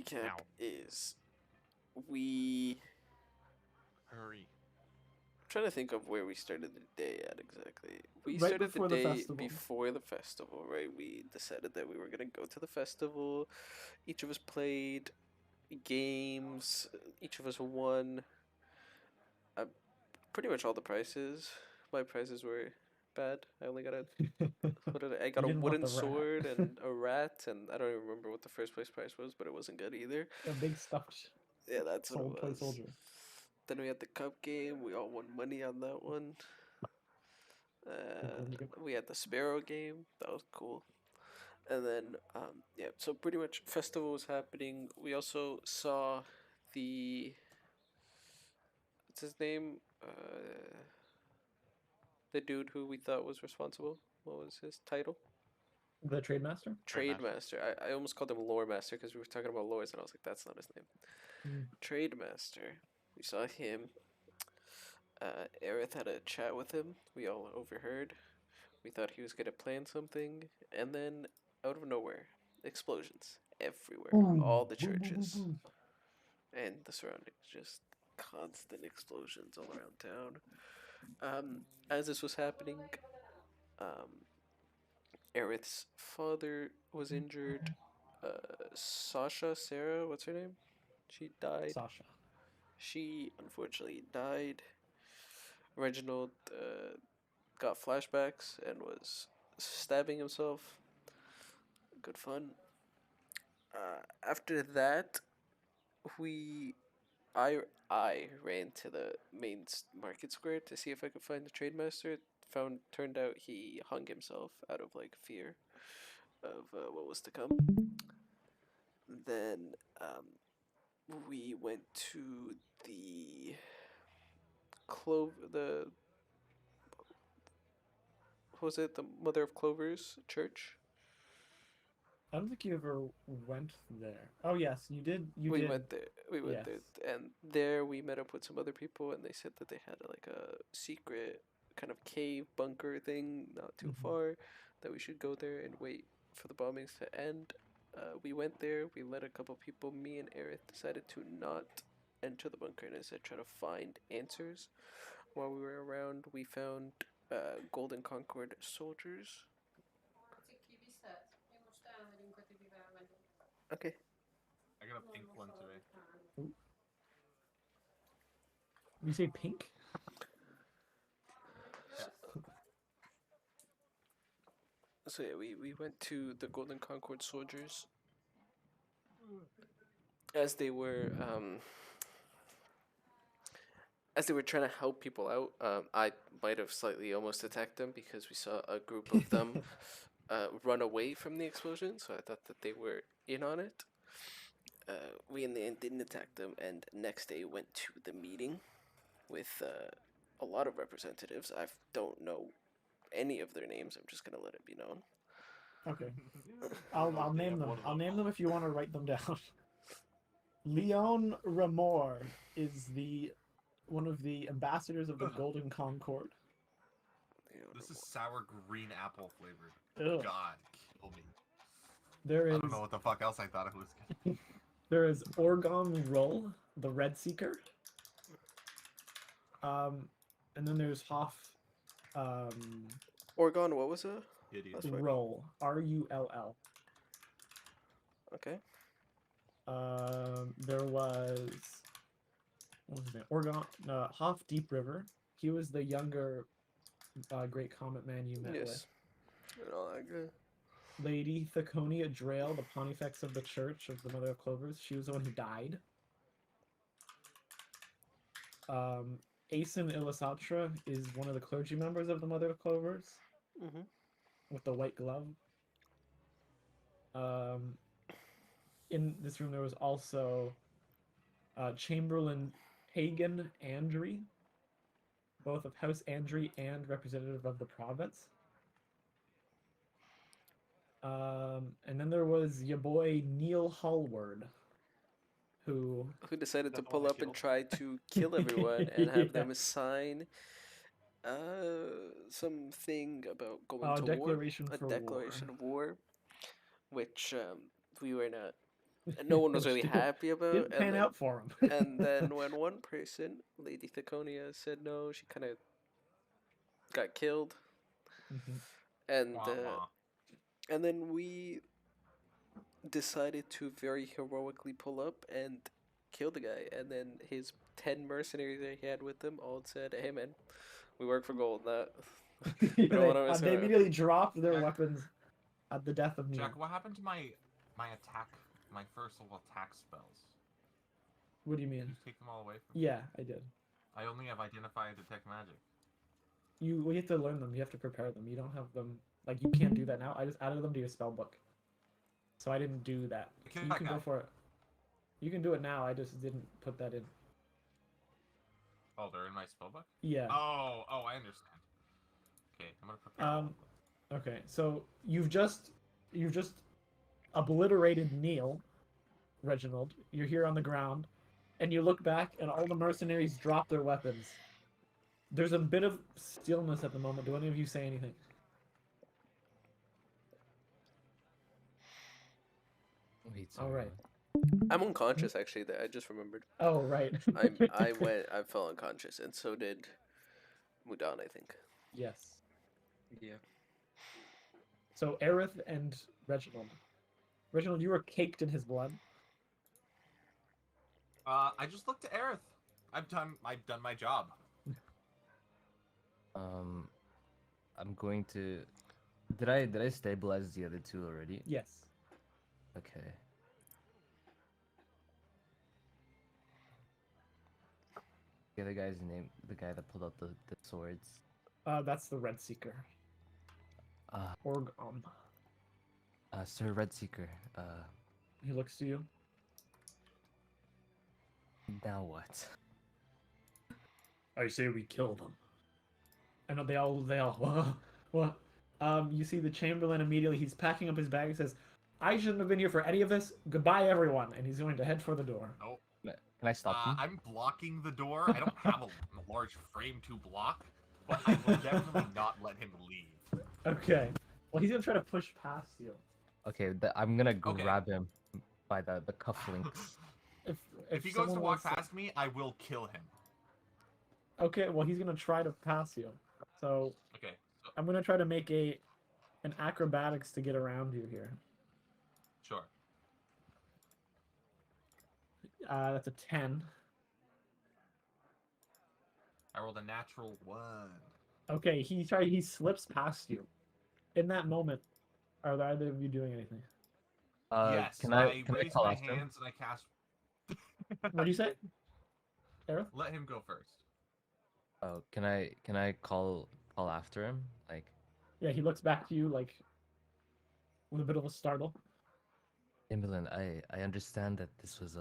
recap Now. is we. Hurry. I'm trying to think of where we started the day at exactly. We Right started the before the day festival. before the festival, right? We decided that we were gonna go to the festival. Each of us played games. Each of us won. Uh, Pretty much all the prizes. My prizes were bad. I only got a I got You a didn't want wooden the rat. sword and a rat, and I don't even remember what the first place prize was, but it wasn't good either. A big stuffed Yeah, that's what it toy was. soldier. Then we had the cup game. We all won money on that one. We had the sparrow game. That was cool. And then, yeah, so pretty much festival was happening. We also saw the what's his name? The dude who we thought was responsible. What was his title? The trade master. Trade master. I almost called him lore master because we were talking about lores, and I was like, that's not his name. Trade master. We saw him. Aerith had a chat with him. We all overheard. We thought he was gonna plan something, and then out of nowhere, explosions everywhere, all the churches and the surroundings, just constant explosions all around town. As this was happening, um, Aerith's father was injured. Sarah, what's her name? She died. Sasha. She unfortunately died. Reginald got flashbacks and was stabbing himself. Good fun. After that, we I I ran to the main market square to see if I could find the trade master. Turned out he hung himself out of like fear of what was to come. Then we went to the the what was it, the Mother of Clovers church. I don't think you ever went there. Oh yes, you did. You We did. went there. We went Yes. there, and there we met up with some other people, and they said that they had like a secret kind of cave bunker thing not too far, that we should go there and wait for the bombings to end. We went there. We let a couple people. Me and Aerith decided to not enter the bunker and instead try to find answers. While we were around, we found Golden Concord soldiers. Okay. I got a pink one today. Ooh. You say pink? So yeah, we went to the Golden Concord soldiers as they were trying to help people out. I might have slightly almost attacked them because we saw a group of them run away from the explosion, so I thought that they were in on it. We in the end didn't attack them, and next day went to the meeting with a lot of representatives. I don't know any of their names. I'm just gonna let it be known. Okay. I'll name them. I'll name them if you want to write them down. Leon Ramor is one of the ambassadors of the Golden Concord. This is sour green apple flavored. Ugh. God, kill me. There is. I don't know what the fuck else I thought it was. There is Orgon Roll, the Red Seeker. And then there's Hoff. Orgon, what was it? Idiot. Rull, Rull. Okay. There was what was his name? Orgon Hoff Deep River. He was the younger Great Comet Man you met with. And all that good. Lady Thaconia Drail, the Pontifex of the Church of the Mother of Clovers. She was the one who died. Asen Ilisatra is one of the clergy members of the Mother of Clovers. With the white glove. In this room there was also Chamberlain Pagan Andry, both of House Andry and representative of the province. And then there was your boy Neil Hallward, who decided to pull up and try to kill everyone and have them sign something about going to war. A declaration of war, which we were not and no one was Which really happy about. didn't pan out for him. And then when one person, Lady Thiconia, said no, she kind of got killed, Mhm. and Wah, wah. and then we decided to very heroically pull up and kill the guy. And then his 10 mercenaries that he had with him all said, "Hey man, we work for gold. That we don't want to mess They around." immediately dropped their Jack- weapons at the death of Neil. Jack, what happened to my attack, my first level attack spells? What do you Did mean? you take them all away from me? Yeah, I did. I only have identify and detect magic. We have to learn them. You have to prepare them. You don't have them. Like, you can't do that now. I just added them to your spell book. So I didn't do that. So you can go for it. You can do it now. I just didn't put that in. Oh, they're in my spellbook? Yeah. Oh, I understand. Okay, I'm gonna prepare. all of them. Okay, so you've just obliterated Neil, Reginald. You're here on the ground, and you look back, and all the mercenaries drop their weapons. There's a bit of stillness at the moment. Do any of you say anything? Wait, All right. I'm unconscious actually. That I just remembered. Oh, right. I fell unconscious, and so did Mudan, I think. Yes. Yeah. So Aerith and Reginald. Reginald, you were caked in his blood. I just looked at Aerith. I've done my job. I'm going to. Did I stabilize the other two already? Yes. Okay. The other guy's name, the guy that pulled out the swords. That's the Red Seeker. Uh, Orgom. Sir Redseeker. He looks to you. Now what? I say we kill them. I know they all, what? You see the Chamberlain immediately, he's packing up his bag and says, I shouldn't have been here for any of this. Goodbye, everyone. And he's going to head for the door. Nope. Can I stop him? I'm blocking the door. I don't have a large frame to block, but I will definitely not let him leave. Okay. Well, he's going to try to push past you. Okay, I'm gonna Okay. grab him by the cufflinks. If he goes to someone walk wants past me, I will kill him. Okay, well, he's going to try to pass you. So Okay. So, I'm going to try to make an acrobatics to get around you here. sure. That's a 10. I rolled a natural 1. Okay, he slips past you. In that moment, are either of you doing anything? Yes. Can I raise call my after him? hands and I cast. What do you say? Aerith? Let him go first. Oh, can I call after him? Like, Yeah, he looks back to you like with a bit of a startle. Timberland, I understand that this was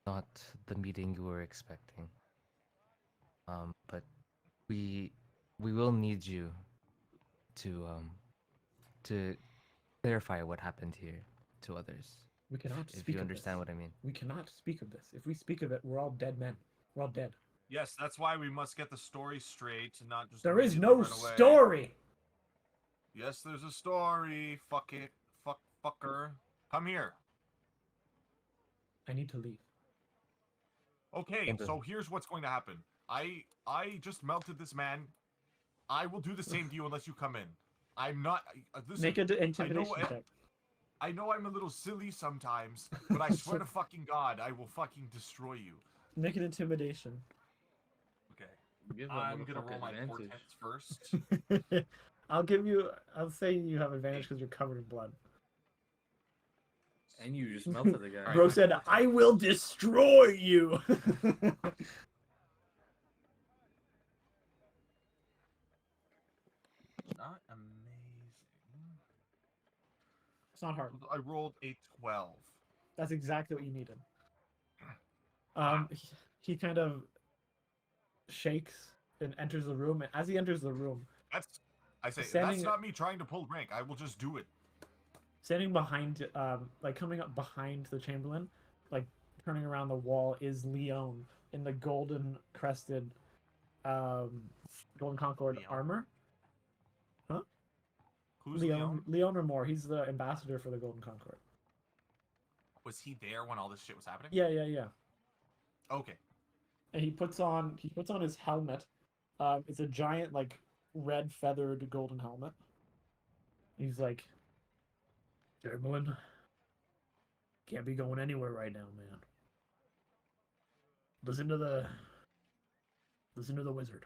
not the meeting you were expecting. But we will need you to clarify what happened here to others. We cannot If speak you of understand this. what I mean. We cannot speak of this. If we speak of it, we're all dead men. We're all dead. Yes, that's why we must get the story straight and not just. There is immediately no run away. story. Yes, there's a story. Fuck it. Fucker. Come here. I need to leave. Okay, Timber. so here's what's going to happen. I just melted this man. I will do the same to you unless you come in. I'm not. Make an intimidation check. I know I'm a little silly sometimes, but I swear to fucking God, I will fucking destroy you. Make an intimidation. Okay. Give that I'm gonna motherfucker roll my advantage. portents first. I'll say you have advantage because you're covered in blood. And you just melted the guy. Bro said, I will destroy you. Not amazing. It's not hard. I rolled a 12. That's exactly what you needed. He kind of shakes and enters the room. And as he enters the room, That's Standing- not me trying to pull rank. I will just do it. standing behind, like coming up behind the Chamberlain, like turning around the wall, is Leon in the golden crested, Golden Concord Leon? armor. Who's Leon? Leon Remore. He's the ambassador for the Golden Concord. Was he there when all this shit was happening? Yeah. Okay. And he puts on his helmet. It's a giant like red feathered golden helmet. He's like, Chamberlain, can't be going anywhere right now, man. Listen to the wizard.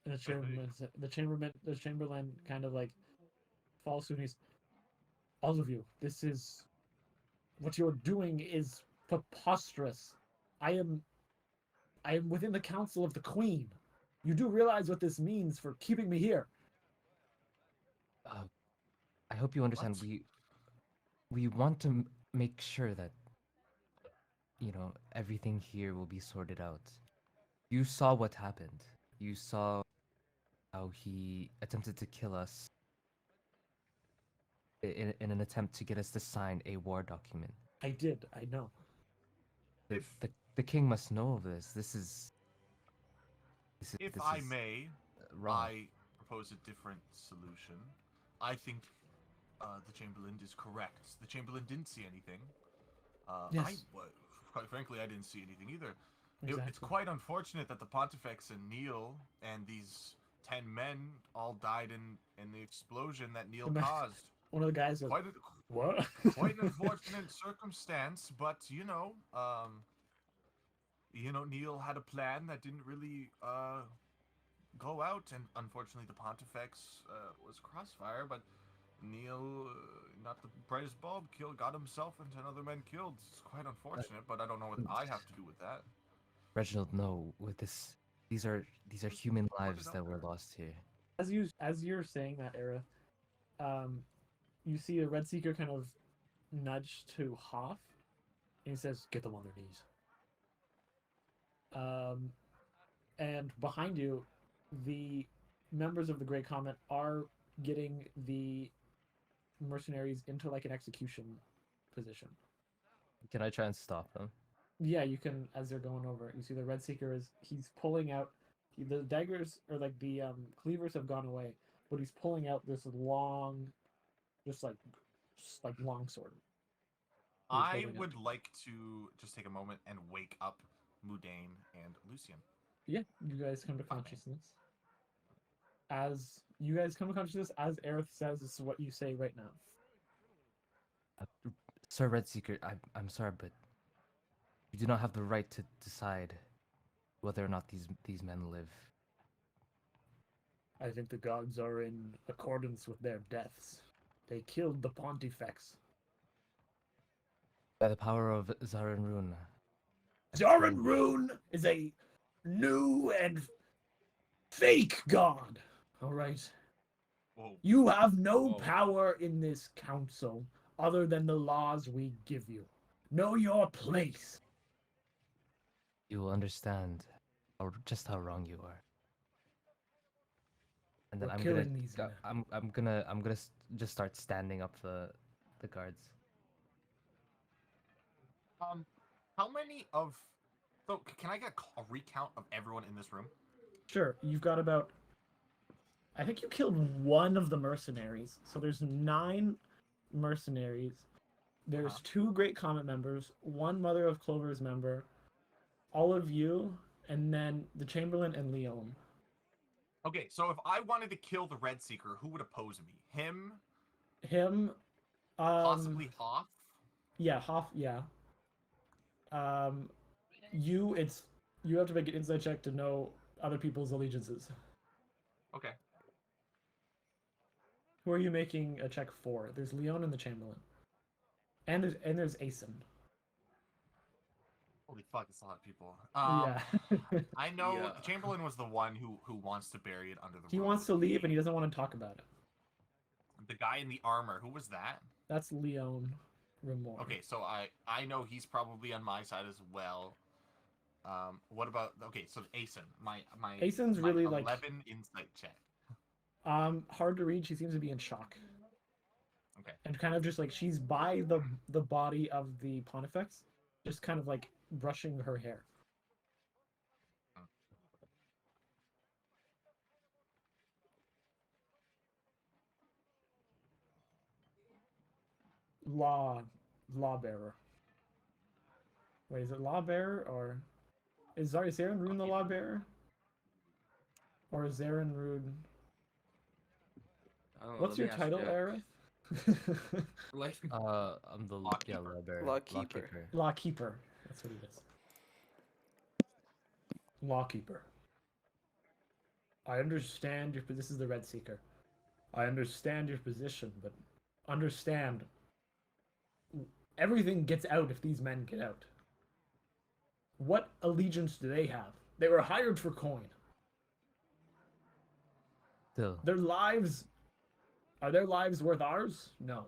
And the chamberlain kind of like falls to his. All of you, this is what you're doing is preposterous. I am within the council of the queen. You do realize what this means for keeping me here. I hope you understand. What? We want to make sure that everything here will be sorted out. You saw what happened. You saw how he attempted to kill us in an attempt to get us to sign a war document. I did. I know. The king must know of this. This is If I may, wrong. I propose a different solution. I think the Chamberlain is correct. The Chamberlain didn't see anything. Yes. Quite frankly, I didn't see anything either. Exactly. It's quite unfortunate that the Pontifex and Neil and these 10 men all died in the explosion that Neil caused. One of the guys was, what? Quite an unfortunate circumstance, but Neil had a plan that didn't really go out, and unfortunately the Pontifex was crossfire, but Neil, not the brightest bulb, got himself and 10 other men killed. It's quite unfortunate, but I don't know what I have to do with that. Reginald, no. With this, these are human lives that were lost here. As you're saying that, Era, you see a Red Seeker kind of nudge to Hoff, and he says, "Get them on their knees." And behind you, the members of the Grey Comet are getting the mercenaries into like an execution position. Can I try and stop them? Yeah, you can. As they're going over, you see the Red Seeker he's pulling out the daggers, or like the cleavers have gone away, but he's pulling out this long, just like long sword. I would like to just take a moment and wake up Mudane and Lucian. Yeah, you guys come to consciousness. As you guys come to consciousness, as Aerith says, this is what you say right now. Sir Red Seeker, I'm sorry, but you do not have the right to decide whether or not these men live. I think the gods are in accordance with their deaths. They killed the Pontifex. By the power of Zarin Rune. Zarin Rune is a new and fake god. All right. Whoa. You have no power in this council other than the laws we give you. Know your place. You will understand just how wrong you are. And then I'm gonna just start standing up the guards. How many of... So, can I get a recount of everyone in this room? Sure, you've got about... I think you killed one of the mercenaries. So there's 9 mercenaries. There's 2 Great Comet members, 1 Mother of Clover's member, all of you, and then the Chamberlain and Leon. Okay, so if I wanted to kill the Red Seeker, who would oppose me? Him? Possibly Hoff? Yeah, Hoff, yeah. You have to make an insight check to know other people's allegiances. Okay. Who are you making a check for? There's Leon and the Chamberlain. And there's Asen. Holy fuck, it's a lot of people. Yeah. I know the Chamberlain was the one who wants to bury it under the He rug. wants to leave and he doesn't want to talk about it. The guy in the armor, who was that? That's Leon Remor. Okay, so I know he's probably on my side as well. What about... Okay, so Asen. My Asen's really 11 like... insight check. Hard to read. She seems to be in shock. Okay. And kind of just like, she's by the body of the Pontifex, just kind of like brushing her hair. lawbearer. Wait, is it lawbearer or is Zaren Rune the lawbearer? Or is Zaren Rune? I don't know. What's Let your me ask title, Jack. Aerith? Like, I'm the Lawkeeper. Lawkeeper. Lawkeeper. That's what it is. Lawkeeper. I understand your. This is the Red Seeker. I understand your position, but understand everything gets out if these men get out. What allegiance do they have? They were hired for coin. Still, Their lives are their lives worth ours? No.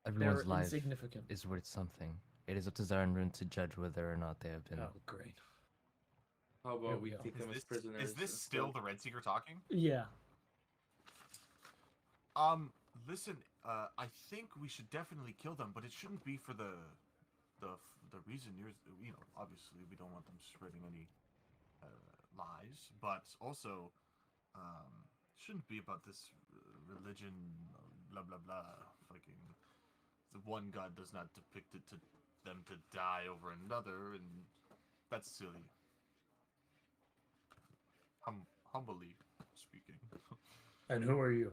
everyone's They're life insignificant. is worth something. It is up to Zarin Rune to judge whether or not they have been. Oh, great. how Here about we we go. take them as prisoners? Is this still the Red Seeker talking? Yeah. Listen, I think we should definitely kill them, but it shouldn't be for the reason obviously we don't want them spreading any lies, but also shouldn't be about this religion, blah blah blah. Fucking, the one god does not depict it to them to die over another, and that's silly. Humbly speaking. And who are you?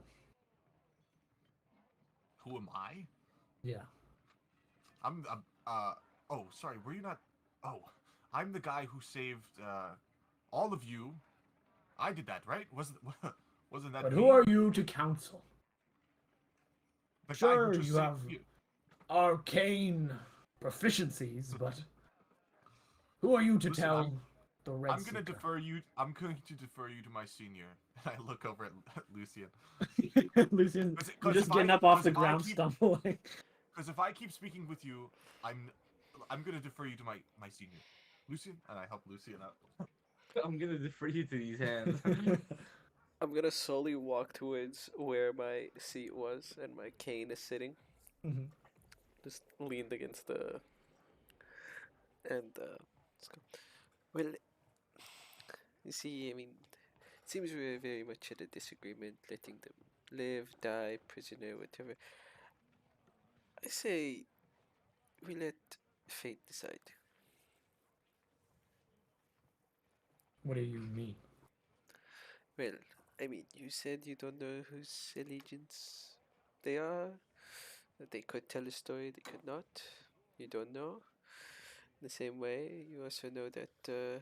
Who am I? Yeah. Oh, sorry, were you not? Oh, I'm the guy who saved all of you. I did that, right? Wasn't that But me? who are you to counsel? The guy Sure, who just you saved have you. arcane proficiencies, but who are you to Listen, tell the Red I'm gonna Seeker? defer you. I'm going to defer you to my senior. And I look over at Lucian. Lucian, you're 'Cause just if getting I- up off 'cause the if I ground keep- stumbling. Because if I keep speaking with you, I'm gonna defer you to my senior, Lucian, and I help Lucian out. I'm gonna defer you to these hands. I'm gonna slowly walk towards where my seat was and my cane is sitting. Mhm. Just leaned against the. And, let's go. Well, you see, I mean, it seems we're very much at a disagreement, letting them live, die, prisoner, whatever. I say we let fate decide. What do you mean? Well, I mean, you said you don't know whose allegiance they are. That they could tell a story, they could not. You don't know. The same way, you also know that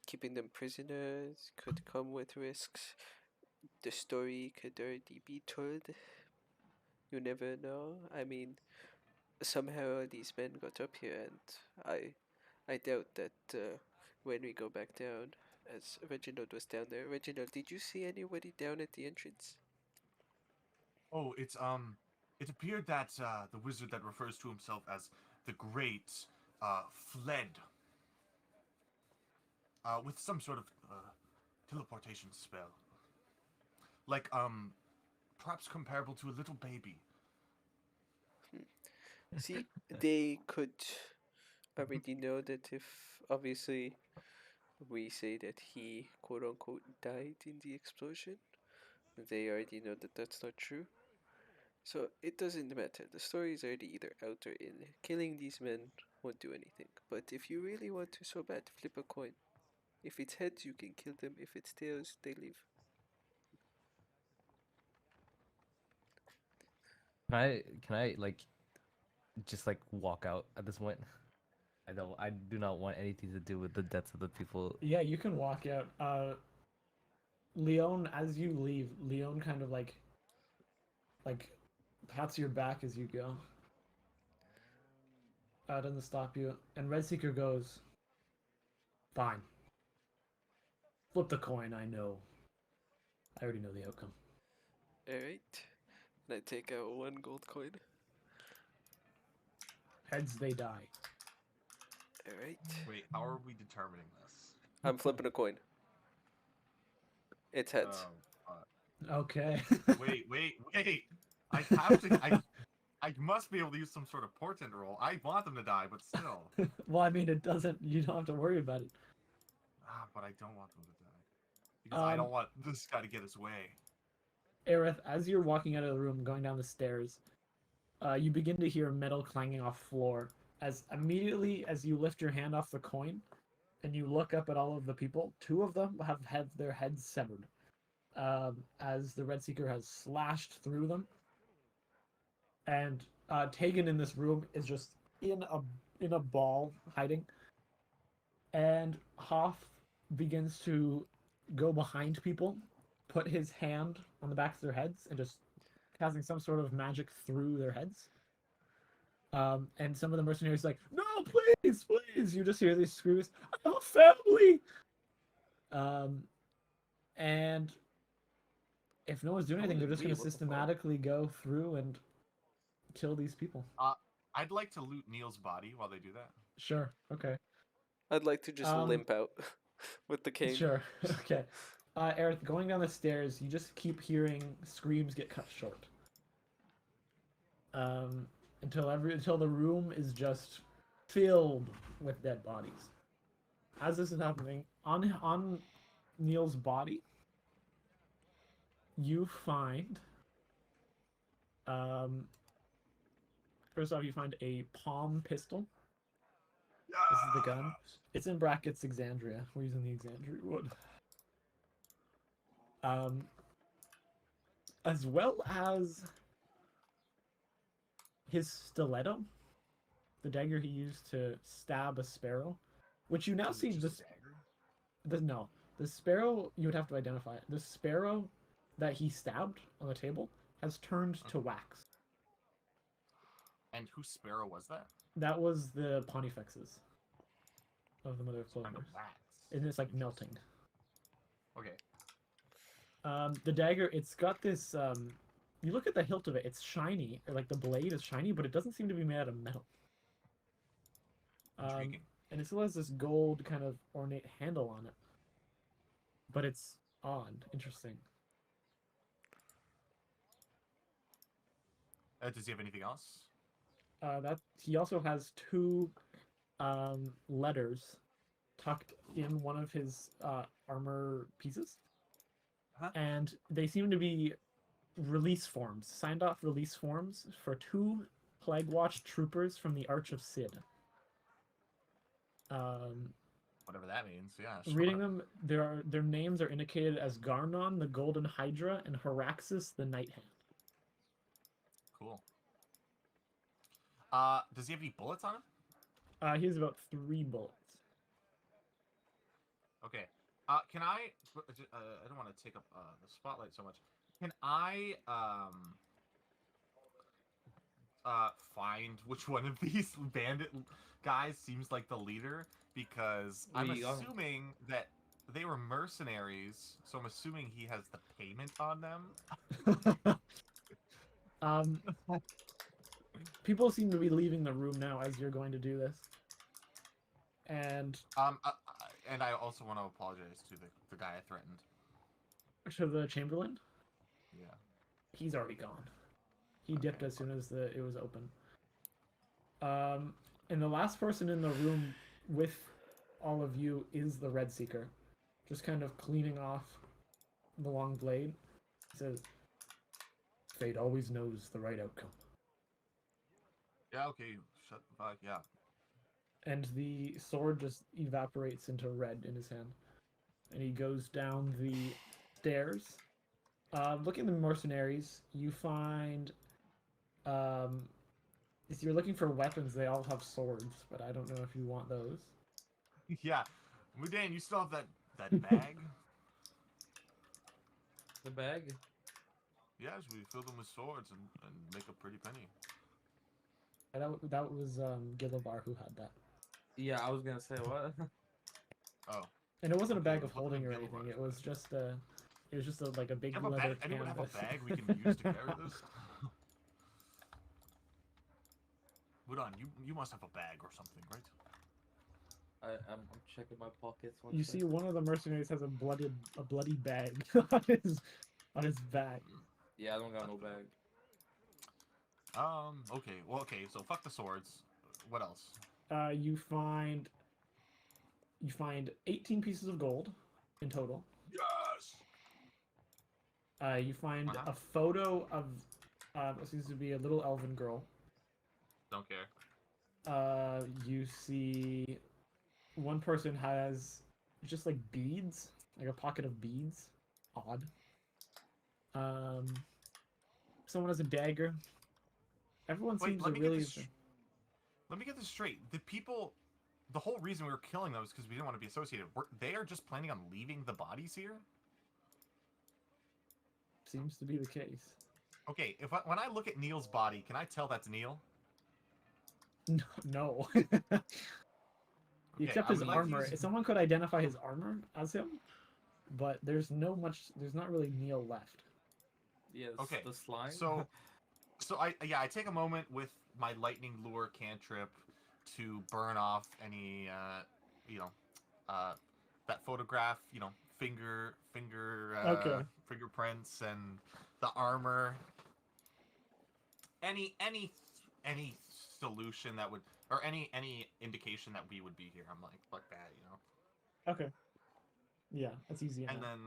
keeping them prisoners could come with risks. The story could already be told. You never know. I mean, somehow these men got up here, and I doubt that when we go back down, as Reginald was down there. Reginald, did you see anybody down at the entrance? Oh, it appeared that the wizard that refers to himself as the Great fled with some sort of teleportation spell, like perhaps comparable to a little baby. See, they could already know that if obviously we say that he quote unquote died in the explosion, they already know that that's not true. So it doesn't matter. The story is already either out or in. Killing these men won't do anything. But if you really want to so bad, flip a coin. If it's heads, you can kill them. If it's tails, they leave. Can I like just like walk out at this point? I do not want anything to do with the deaths of the people. Yeah, you can walk out. Leon, as you leave, Leon kind of like pats your back as you go. Doesn't stop you. And Red Seeker goes, fine. Flip the coin, I know. I already know the outcome. Alright. And I take out one gold coin. Heads, they die. Alright. Wait, how are we determining this? I'm flipping a coin. It's heads. Okay. Wait. I have to. I must be able to use some sort of portent roll. I want them to die, but still. Well, I mean, it doesn't. You don't have to worry about it. But I don't want them to die because I don't want this guy to get his way. Aerith, as you're walking out of the room, going down the stairs, you begin to hear metal clanging off floor. As immediately as you lift your hand off the coin, and you look up at all of the people, two of them have had their heads severed, as the Red Seeker has slashed through them. And Tegan in this room is just in a ball hiding. And Hoff begins to go behind people, put his hand on the backs of their heads, and just casting some sort of magic through their heads. And some of the mercenaries are like, no, please, please. You just hear these screams, I have a family. And if no one's doing anything, they're just going to systematically go through and kill these people. I'd like to loot Neil's body while they do that. Sure. Okay. I'd like to just limp out with the cane. Sure. Okay. Aerith, going down the stairs, you just keep hearing screams get cut short. Until the room is just filled with dead bodies. As this is happening, on Neil's body, you find first off, you find a palm pistol. This is the gun. It's in brackets Exandria. We're using the Exandria wood. As well as his stiletto, the dagger he used to stab a sparrow, which you now see just no. The sparrow, you would have to identify it. The sparrow that he stabbed on the table has turned to wax. And whose sparrow was that? That was the Pontifexes of the Mother of Clover. And it's like melting. Okay. The dagger, it's got this, you look at the hilt of it, it's shiny, or like the blade is shiny, but it doesn't seem to be made out of metal. Intriguing. And it still has this gold kind of ornate handle on it. But it's odd, interesting. Does he have anything else? That he also has two letters tucked in one of his armor pieces. Huh? And they seem to be release forms, signed off release forms for two Plague Watch troopers from the Arch of Sid. Whatever that means, yeah. Sure. Reading them, their names are indicated as Garnon, the Golden Hydra, and Haraxus, the Night Hand. Cool. Does he have any bullets on him? He has about 3 bullets. Okay. Can I don't want to take up the spotlight so much. Can I find which one of these bandit guys seems like the leader? Because I'm assuming that they were mercenaries, so I'm assuming he has the payment on them. People seem to be leaving the room now as you're going to do this. And I also want to apologize to the guy I threatened. To the Chamberlain? Yeah. He's already gone. He dipped as soon as it was open. And the last person in the room with all of you is the Red Seeker. Just kind of cleaning off the long blade. He says, fate always knows the right outcome. Yeah, okay. Shut the fuck, yeah. And the sword just evaporates into red in his hand. And he goes down the stairs. Looking at the mercenaries, you find... if you're looking for weapons, they all have swords, but I don't know if you want those. Yeah. Mudan, you still have that bag? The bag? Yes, we fill them with swords and make a pretty penny. That was Gilobar who had that. Yeah, I was gonna say what? Oh. And it wasn't a bag of Look holding at or Gilobar's anything. It bag. was just like a big Have a leather bag? Anyone have a canvas. bag we can use to carry this? Mudan, you must have a bag or something, right? I'm checking my pockets. You see, one of the mercenaries has a bloody bag on his back. Yeah, I don't got no bag. Okay. Well, okay. So fuck the swords. What else? You find 18 pieces of gold in total. Yes. You find Uh-huh. a photo of what seems to be a little elven girl. Don't care. You see one person has just like beads, like a pocket of beads. Odd. Um, someone has a dagger. Everyone Wait, seems to really. let me get this straight. The people, the whole reason we were killing them is because we didn't want to be associated. They are just planning on leaving the bodies here. Seems to be the case. Okay, when I look at Neil's body, can I tell that's Neil? No. Okay, Except I his would like to armor. use. If someone could identify his armor as him, but there's not really Neil left. Yes, Okay, the slime. So I take a moment with my lightning lure cantrip to burn off any you know that photograph, Okay. fingerprints and the armor, any solution that would, or any indication that we would be here. I'm like, fuck that. Okay. Yeah, that's easy enough. And then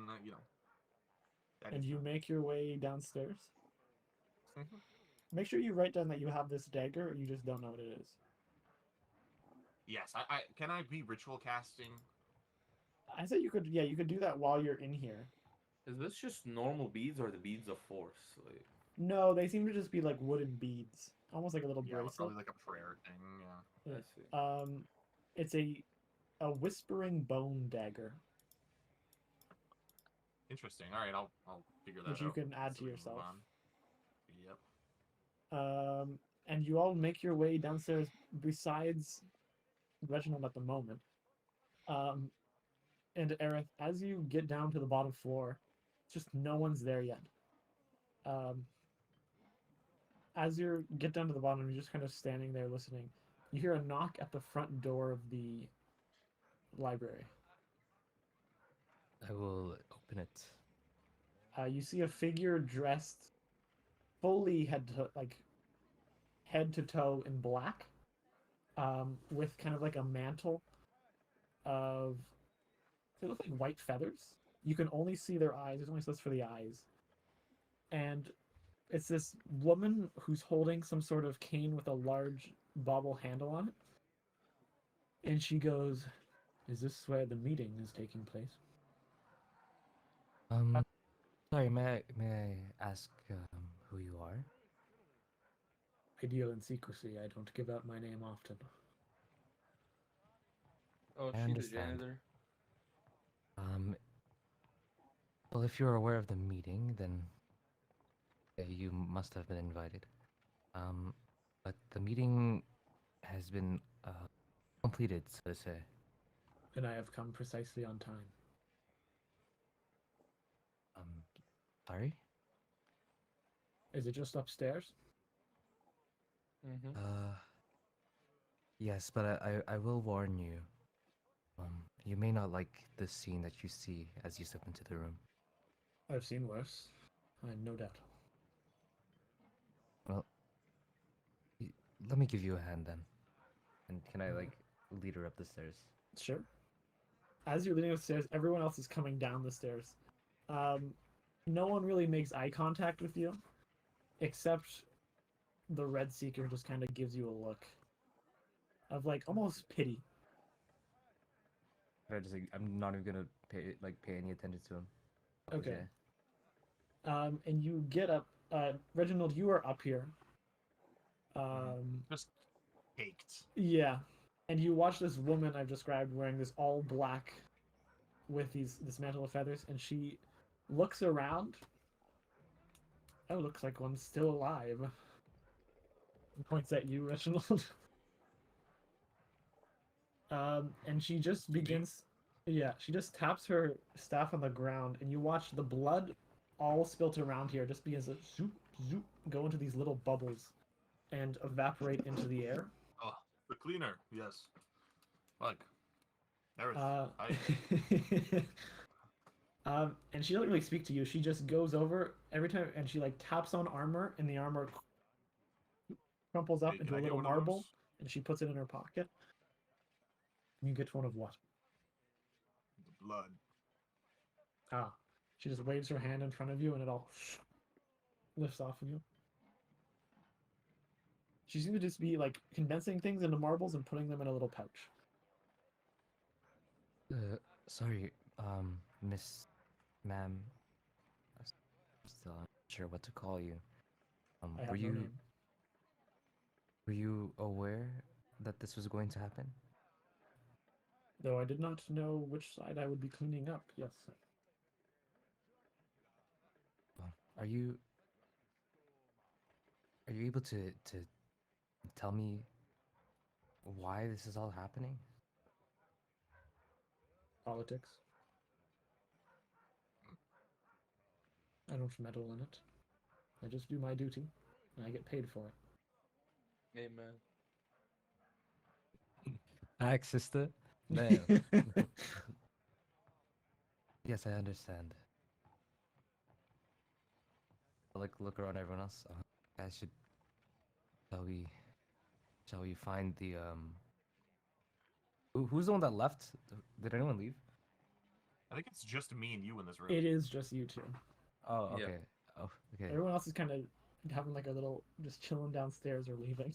that And is you done. make your way downstairs. Mhm. Make sure you write down that you have this dagger, or you just don't know what it is. Yes, I can I be ritual casting? I said you could. Yeah, you could do that while you're in here. Is this just normal beads or the beads of force? Like, No, they seem to just be like wooden beads, almost like a little Yeah, bracelet. probably like a prayer thing. Yeah. Yeah. I see. It's a whispering bone dagger, Interesting. All right, I'll figure that which you out. can add so to we can move yourself. on. Yep. And you all make your way downstairs. Besides Reginald at the moment, um, and Aerith, as you get down to the bottom floor, just no one's there yet. Um, as you get down to the bottom, you're just kind of standing there listening. You hear a knock at the front door of the library. I will open it. You see a figure dressed fully head to toe in black, with kind of like a mantle of, they look like white feathers. You can only see their eyes. There's only slits for the eyes, and it's this woman who's holding some sort of cane with a large bobble handle on it, and she goes, "Is this where the meeting is taking place?" Sorry, may I ask who you are? I deal in secrecy. I don't give out my name often. Oh, I she's the understand. janitor. Um, well, if you're aware of the meeting, then you must have been invited. But the meeting has been completed, so to say. And I have come precisely on time. Um, sorry? Is it just upstairs? Mm-hmm. Yes, but I will warn you. You may not like the scene that you see as you step into the room. I've seen worse. I no doubt. Well, let me give you a hand then. And can I lead her up the stairs? Sure. As you're leading upstairs, everyone else is coming down the stairs. No one really makes eye contact with you, except the Red Seeker just kind of gives you a look of like almost pity. I'm not even gonna pay any attention to him. Okay. And you get up. Reginald, you are up here. Just caked. Yeah, and you watch this woman I've described wearing this all black with this mantle of feathers, and she looks around. Oh, looks like one's still alive. And points at you, Reginald. And she just begins. Yeah, she just taps her staff on the ground, and you watch the blood all spilt around here just begins to zoop, zoop, go into these little bubbles and evaporate into the air. Oh, the cleaner. Yes. Look. There is. And she doesn't really speak to you. She just goes over every time, and she like taps on armor, and the armor crumples up Hey, into can a I get little one of marble, those? and she puts it in her pocket. You get one of what? The blood. Ah, She just waves her hand in front of you, and it all lifts off of you. She seems to just be like condensing things into marbles and putting them in a little pouch. Sorry, Miss, ma'am. I'm still not sure what to call you. I Were have no you name. were you aware that this was going to happen? Though I did not know which side I would be cleaning up. Yes. Are you able to tell me why this is all happening? Politics. I don't meddle in it. I just do my duty, and I get paid for Amen. Axe, sister. it. Damn. Yes, I understand. Like, look around everyone else. Guys, shall we shall we find the who's the one that left? Did anyone leave? I think it's just me and you in this room. It is just you two. Oh, Yeah. okay. Oh, okay. Everyone else is kind of having like a little, just chilling downstairs or leaving.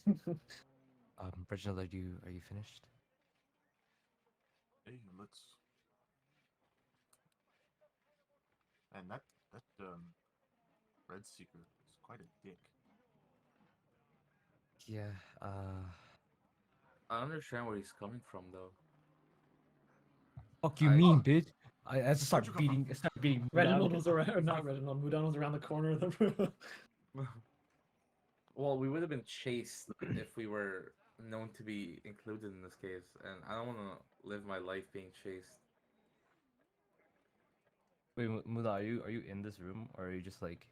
Reginald, are you finished? Hey, let's. And that Red Seeker is quite a dick. Yeah. I understand where he's coming from, though. Fuck you I- mean, Oh. bitch? I Where'd start you come from? beating. Reginald was around, not Reginald. Mudan was around the corner of the room. Well, we would have been chased if we were known to be included in this case, and I don't want to live my life being chased. Wait, Muda, are you in this room or are you just like?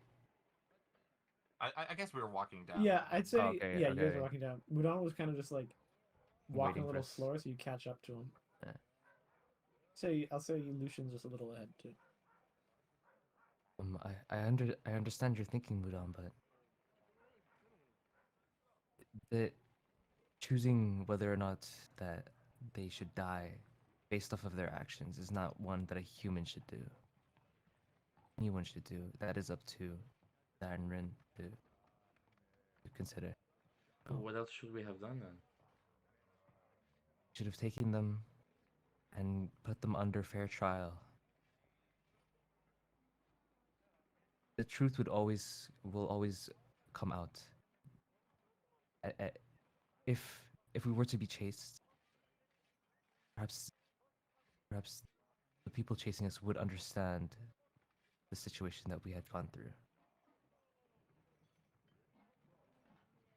I guess we were walking down. Yeah, I'd say, okay, yeah, you guys okay. are walking down. Mudan was kind of just like walking Waiting a for little us. slower, so you catch up to him. Yeah. I'll say Lucian's just a little ahead too. I understand your thinking, Mudan, but the choosing whether or not that they should die based off of their actions is not one that a human should do. Anyone should do. That is up to Dan Rin to consider. Oh. What else should we have done then? Should have taken them and put them under fair trial. The truth will always come out. If we were to be chased, perhaps the people chasing us would understand the situation that we had gone through.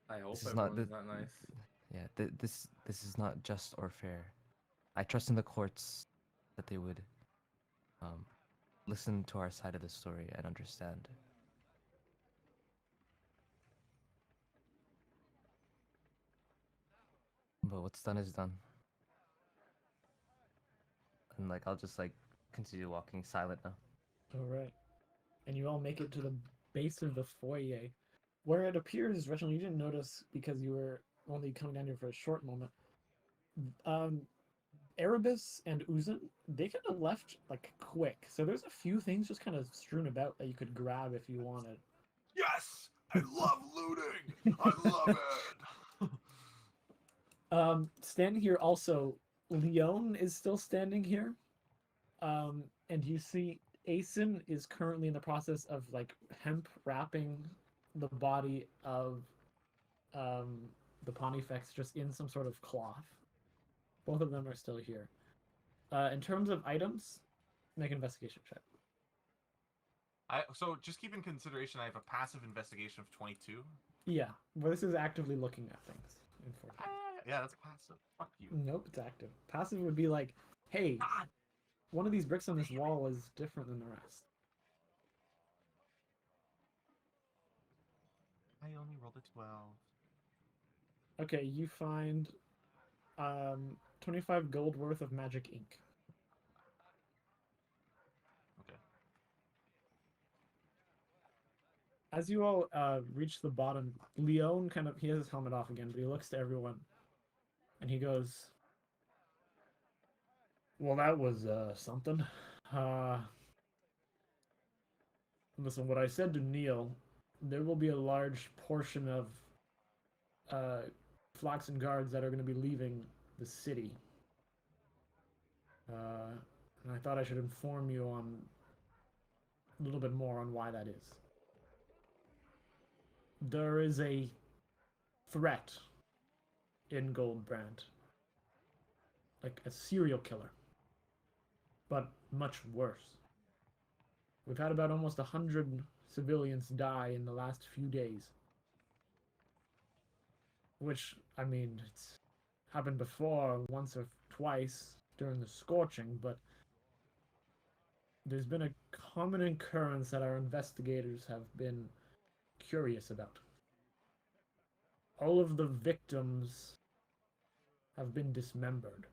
I hope This is not everyone's not nice. Yeah, this is not just or fair. I trust in the courts that they would listen to our side of the story and understand. But what's done is done. And like I'll just like continue walking silent now. All right. And you all make it to the base of the foyer, where it appears, Reginald, you didn't notice because you were only coming down here for a short moment. Erebus and Uzun, they kind of left like quick. So there's a few things just kind of strewn about that you could grab if you wanted. Yes, I love looting. I love it. Standing here also, Leon is still standing here. And you see Asen is currently in the process of like hemp wrapping the body of the Pontifex just in some sort of cloth. Both of them are still here. In terms of items, make an investigation check. So just keep in consideration, I have a passive investigation of 22. Yeah, well, this is actively looking at things. Unfortunately. Yeah, that's passive. Fuck you. Nope, it's active. Passive would be like, hey, one of these bricks on this wall is different than the rest. I only rolled a 12. Okay, you find 25 gold worth of magic ink. Okay. As you all reach the bottom, Leon he has his helmet off again, but he looks to everyone and he goes, well, that was something. Listen, what I said to Neil, there will be a large portion of Flaxen guards that are going to be leaving the city. And I thought I should inform you on a little bit more on why that is. There is a threat in Goldbrand, like a serial killer, but much worse. We've had about almost 100 civilians die in the last few days. Which, I mean, it's happened before once or twice during the scorching, but there's been a common occurrence that our investigators have been curious about. All of the victims have been dismembered.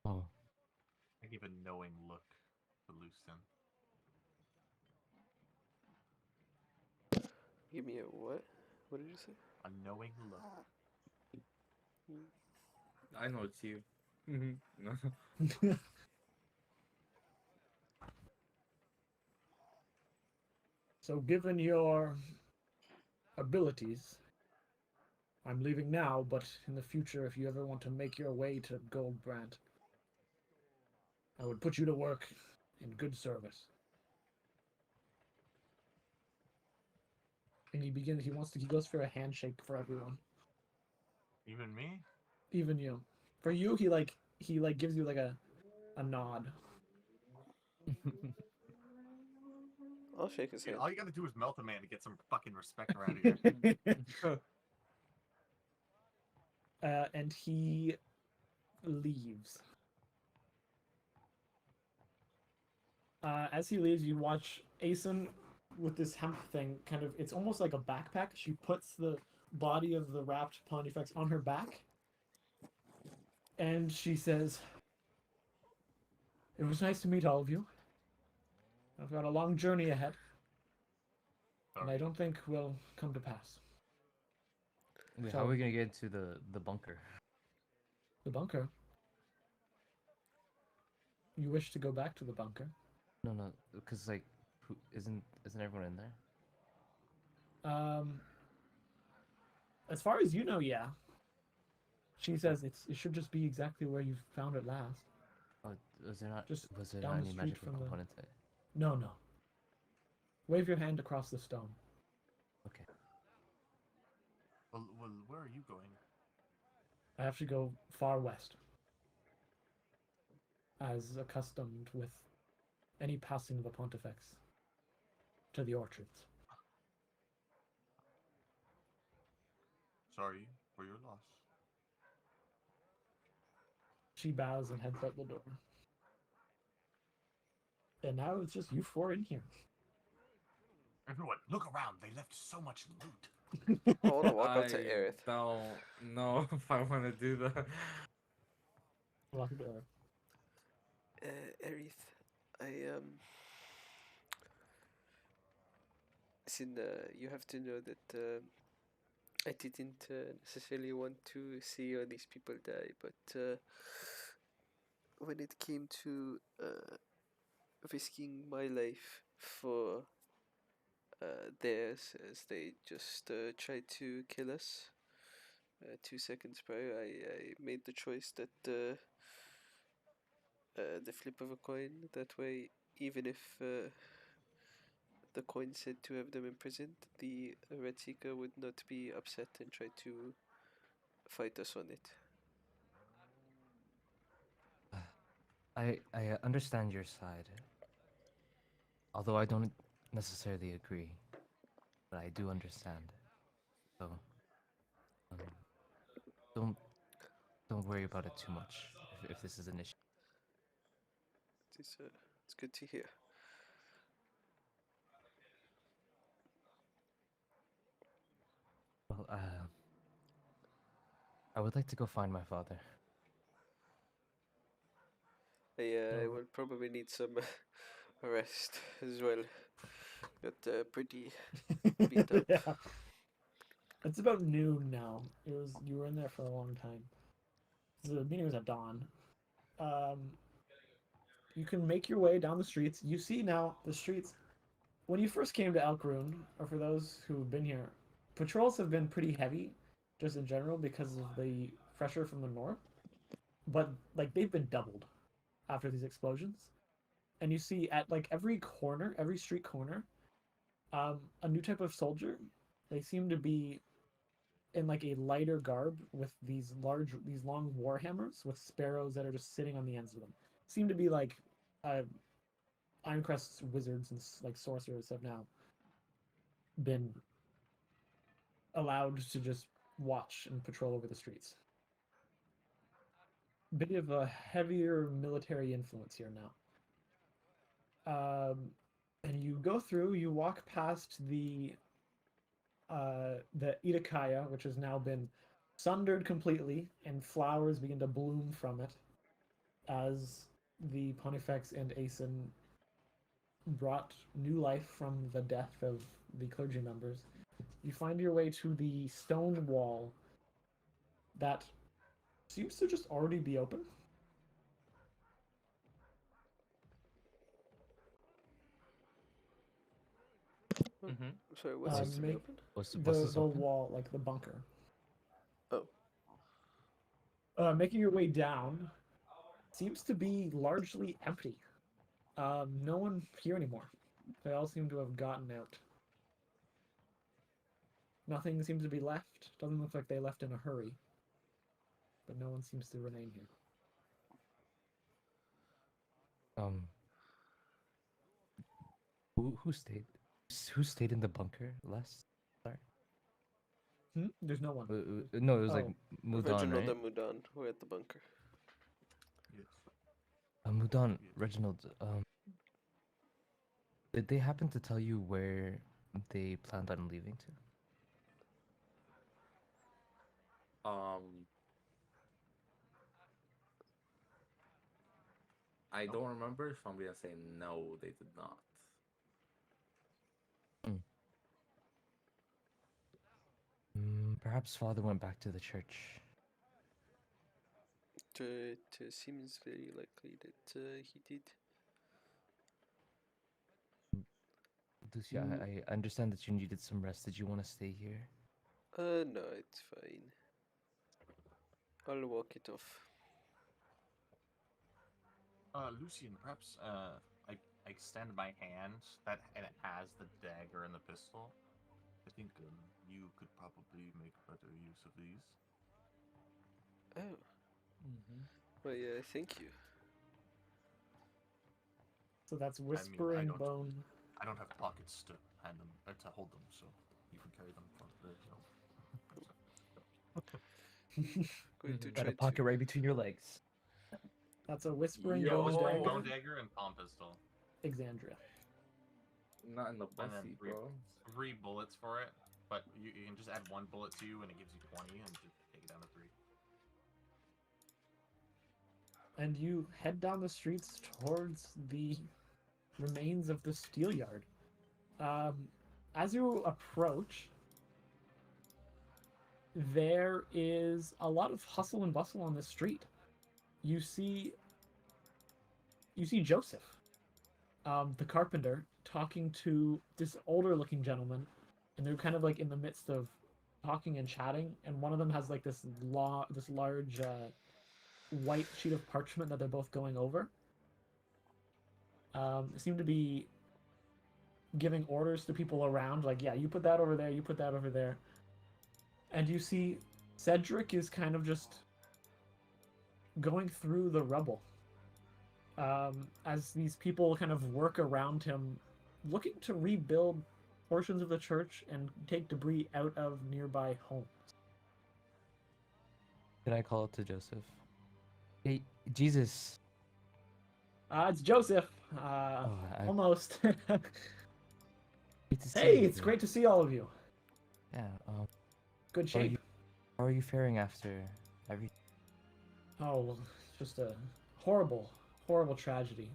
Oh, I give a knowing look to Lucian. Give me a what? What did you say? A knowing look. I know it's you. No. So, given your abilities, I'm leaving now, but in the future, if you ever want to make your way to Goldbrand, I would put you to work in good service. And he goes for a handshake for everyone. Even me? Even you. For you, he gives you like a nod. I'll shake his Dude, hand. all you gotta do is melt a man to get some fucking respect around here. And he leaves. As he leaves, you watch Asen with this hemp thing. Kind of, it's almost like a backpack. She puts the body of the wrapped Pontifex on her back, and she says, "It was nice to meet all of you. I've got a long journey ahead, and I don't think will come to pass." wait, So- how are we gonna get into the bunker? The bunker. You wish to go back to the bunker? No, because like, isn't everyone in there? As far as you know, yeah. She says it should just be exactly where you found it last. Oh, was there not? Just Was there down not the any street magical from the- component to it? No, no. Wave your hand across the stone. Okay. Well, where are you going? I have to go far west. As accustomed with any passing of a Pontifex to the orchards. Sorry for your loss. She bows and heads out the door. And now it's just you four in here. Everyone, look around. They left so much loot. I want to walk up to I Aerith. don't know if I want to do that. Lock the door. Aerith, listen, you have to know that I didn't necessarily want to see all these people die, but when it came to risking my life for theirs, as they just tried to kill us 2 seconds prior, I made the choice that the flip of a coin, that way, even if the coin said to have them imprisoned, the Red Seeker would not be upset and try to fight us on it. I understand your side, although I don't necessarily agree, but I do understand. So, um, don't don't worry about it too much if this is an issue. It's good to hear. Well, I would like to go find my father. I will probably need some rest as well. Got pretty beat up. Yeah. It's about noon now. You were in there for a long time. The meeting was at dawn. you can make your way down the streets. You see now the streets. When you first came to Elkroon, or for those who've been here, patrols have been pretty heavy, just in general, because of the pressure from the north. But like they've been doubled after these explosions, and you see at like every corner, every street corner, a new type of soldier. They seem to be in like a lighter garb with these long war hammers with sparrows that are just sitting on the ends of them. Seem to be like uh, Ironcrest's wizards and like sorcerers have now been allowed to just watch and patrol over the streets. Bit of a heavier military influence here now. And you go through, you walk past the Itakaya, which has now been sundered completely, and flowers begin to bloom from it as the Pontifex and Aeson brought new life from the death of the clergy members. You find your way to the stone wall that seems to just already be open. Mm-hmm. Sorry, what seems to be Make open? What's the this open? wall, like the bunker. Oh. Making your way down seems to be largely empty. No one here anymore. They all seem to have gotten out. Nothing seems to be left. Doesn't look like they left in a hurry. But no one seems to remain here. Um, who stayed? Who stayed in the bunker last? Sorry. There's no one. No, it was like Oh. Mudan, Reginald right? and Mudan were at the bunker. Yes. Mudan, Reginald. Did they happen to tell you where they planned on leaving to? I don't remember if I'm gonna say no, they did not. Perhaps Father went back to the church. It seems very likely that he did. Lucia, I understand that you needed some rest. Did you want to stay here? No, it's fine. I'll walk it off. Lucian, perhaps I extend my hand and it has the dagger and the pistol. I think you could probably make better use of these. Oh. Well, yeah, thank you. So that's Whispering don't- Bone. I don't have pockets to hand them or to hold them, so you can carry them for the Going to Got try a pocket to. right between your legs. That's a Whispering Yeah, Bone Whispering dagger. Bone dagger and palm pistol. Exandria. Not in the And then pussy, bro. 3 bullets for it, but you can just add 1 bullet to you and it gives you 20 and just take it down to 3. And you head down the streets towards the remains of the steel yard. As you approach, there is a lot of hustle and bustle on the street. You see Joseph, the carpenter, talking to this older-looking gentleman, and they're kind of like in the midst of talking and chatting. And one of them has like this large white sheet of parchment that they're both going over. Seem to be giving orders to people around, like, yeah, you put that over there, you put that over there. And you see Cedric is kind of just going through the rubble as these people kind of work around him, looking to rebuild portions of the church and take debris out of nearby homes. Can I call it to Joseph? Hey, Jesus. It's Joseph. Almost. Hey, it's great to see all of you. Yeah. Good shape. How are you faring after everything? Oh, well, just a horrible, horrible tragedy.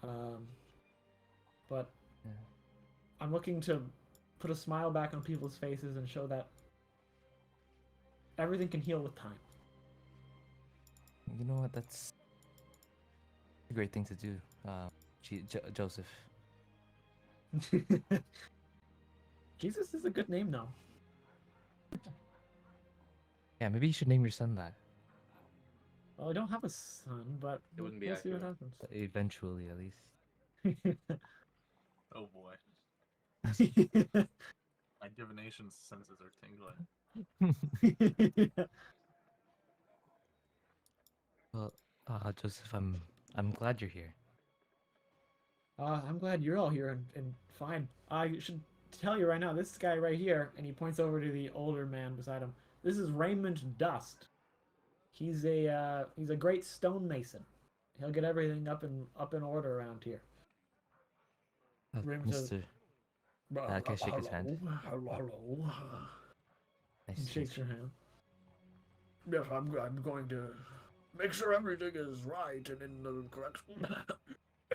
But Yeah. I'm looking to put a smile back on people's faces and show that everything can heal with time. You know what? That's a great thing to do, Joseph. Jesus is a good name, though. Yeah, maybe you should name your son that. Well, I don't have a son, but It wouldn't be we'll see what accurate. happens. Eventually, at least. Oh boy. My divination senses are tingling. Well, Joseph, I'm glad you're here. I'm glad you're all here and fine. I should tell you right now, this guy right here, and he points over to the older man beside him. This is Raymond Dust. He's a great stonemason. He'll get everything up in order around here. Raymond says, Mr. Can I shake his hand? Hello. Nice He to shakes meet your hand. Yes, I'm going to make sure everything is right and in the correct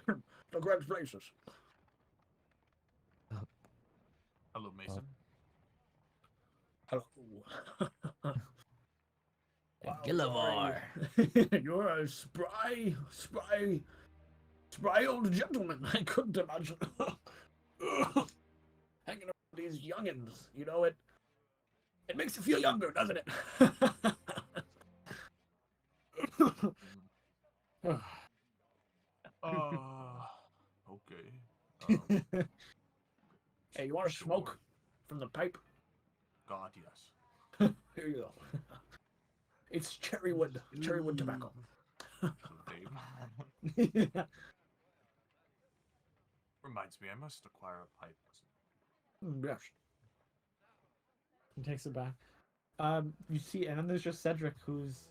the correct places. Hello, Mason. Hello. you. Gillivar. You're a spry old gentleman. I couldn't imagine hanging around these youngins. You know, it makes you feel younger, doesn't it? Okay. Hey, you want to Sure. smoke from the pipe? God, yes. Here you go. It's cherrywood tobacco. Dave. Reminds me, I must acquire a pipe. Yes. He takes it back. You see, and then there's just Cedric, who's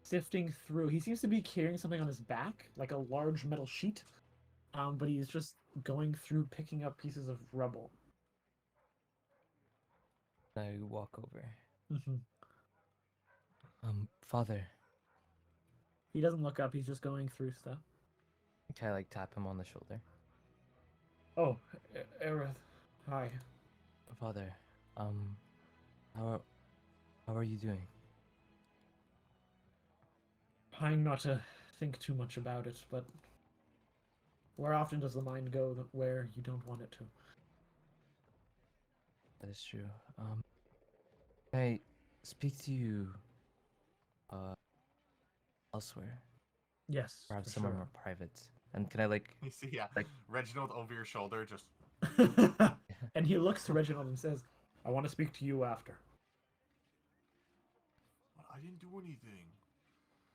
sifting through. He seems to be carrying something on his back, like a large metal sheet. But he's just going through, picking up pieces of rubble. I walk over. Mm-hmm. Father. He doesn't look up. He's just going through stuff. Can I like tap him on the shoulder? Oh, Aerith. Hi. Father, how are you doing? Trying not to think too much about it, but where often does the mind go where you don't want it to? That is true. Can I speak to you elsewhere? Yes, Perhaps for somewhere sure. more private. And can I like You see, yeah, Like- Reginald over your shoulder, just And he looks to Reginald and says, I want to speak to you after. I didn't do anything.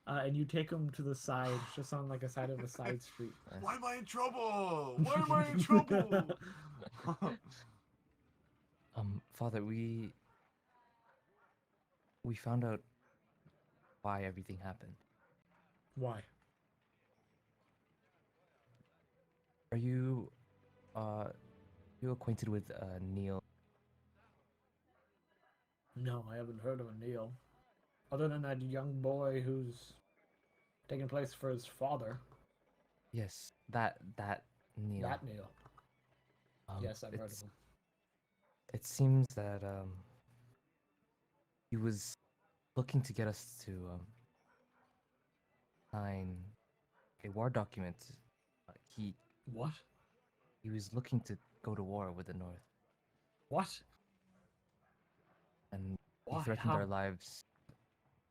And you take him to the side, just on like a side of a side street. Why am I in trouble? Why am I in trouble? Father, we found out why everything happened. Why? Are you acquainted with Neil? No, I haven't heard of a Neil. Other than that young boy who's taking place for his father. Yes, that Neil. That Neil. Yes, I've heard of him. It seems that he was looking to get us to sign a war document. What? He was looking to go to war with the North, What? and Why? he threatened How? our lives.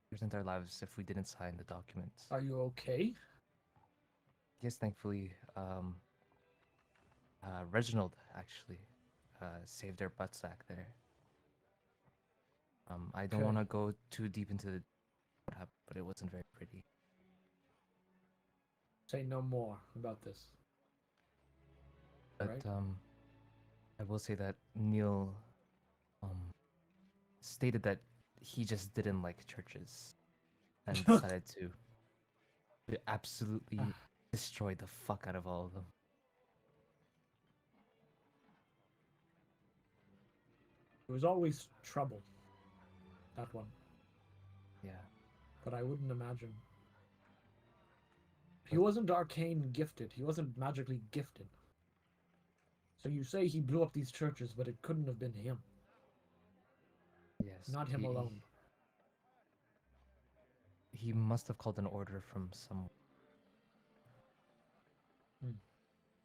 Threatened our lives if we didn't sign the documents. Are you okay? Yes, thankfully, Reginald actually saved their butts back there. I don't Okay. want to go too deep into what happened, but it wasn't very pretty. Say no more about this. But Right. I will say that Neil stated that he just didn't like churches and decided to absolutely destroy the fuck out of all of them. It was always trouble. That one. Yeah. But I wouldn't imagine. He wasn't arcane gifted. He wasn't magically gifted. So you say he blew up these churches, but it couldn't have been him. Yes. Not him alone. He must have called an order from some.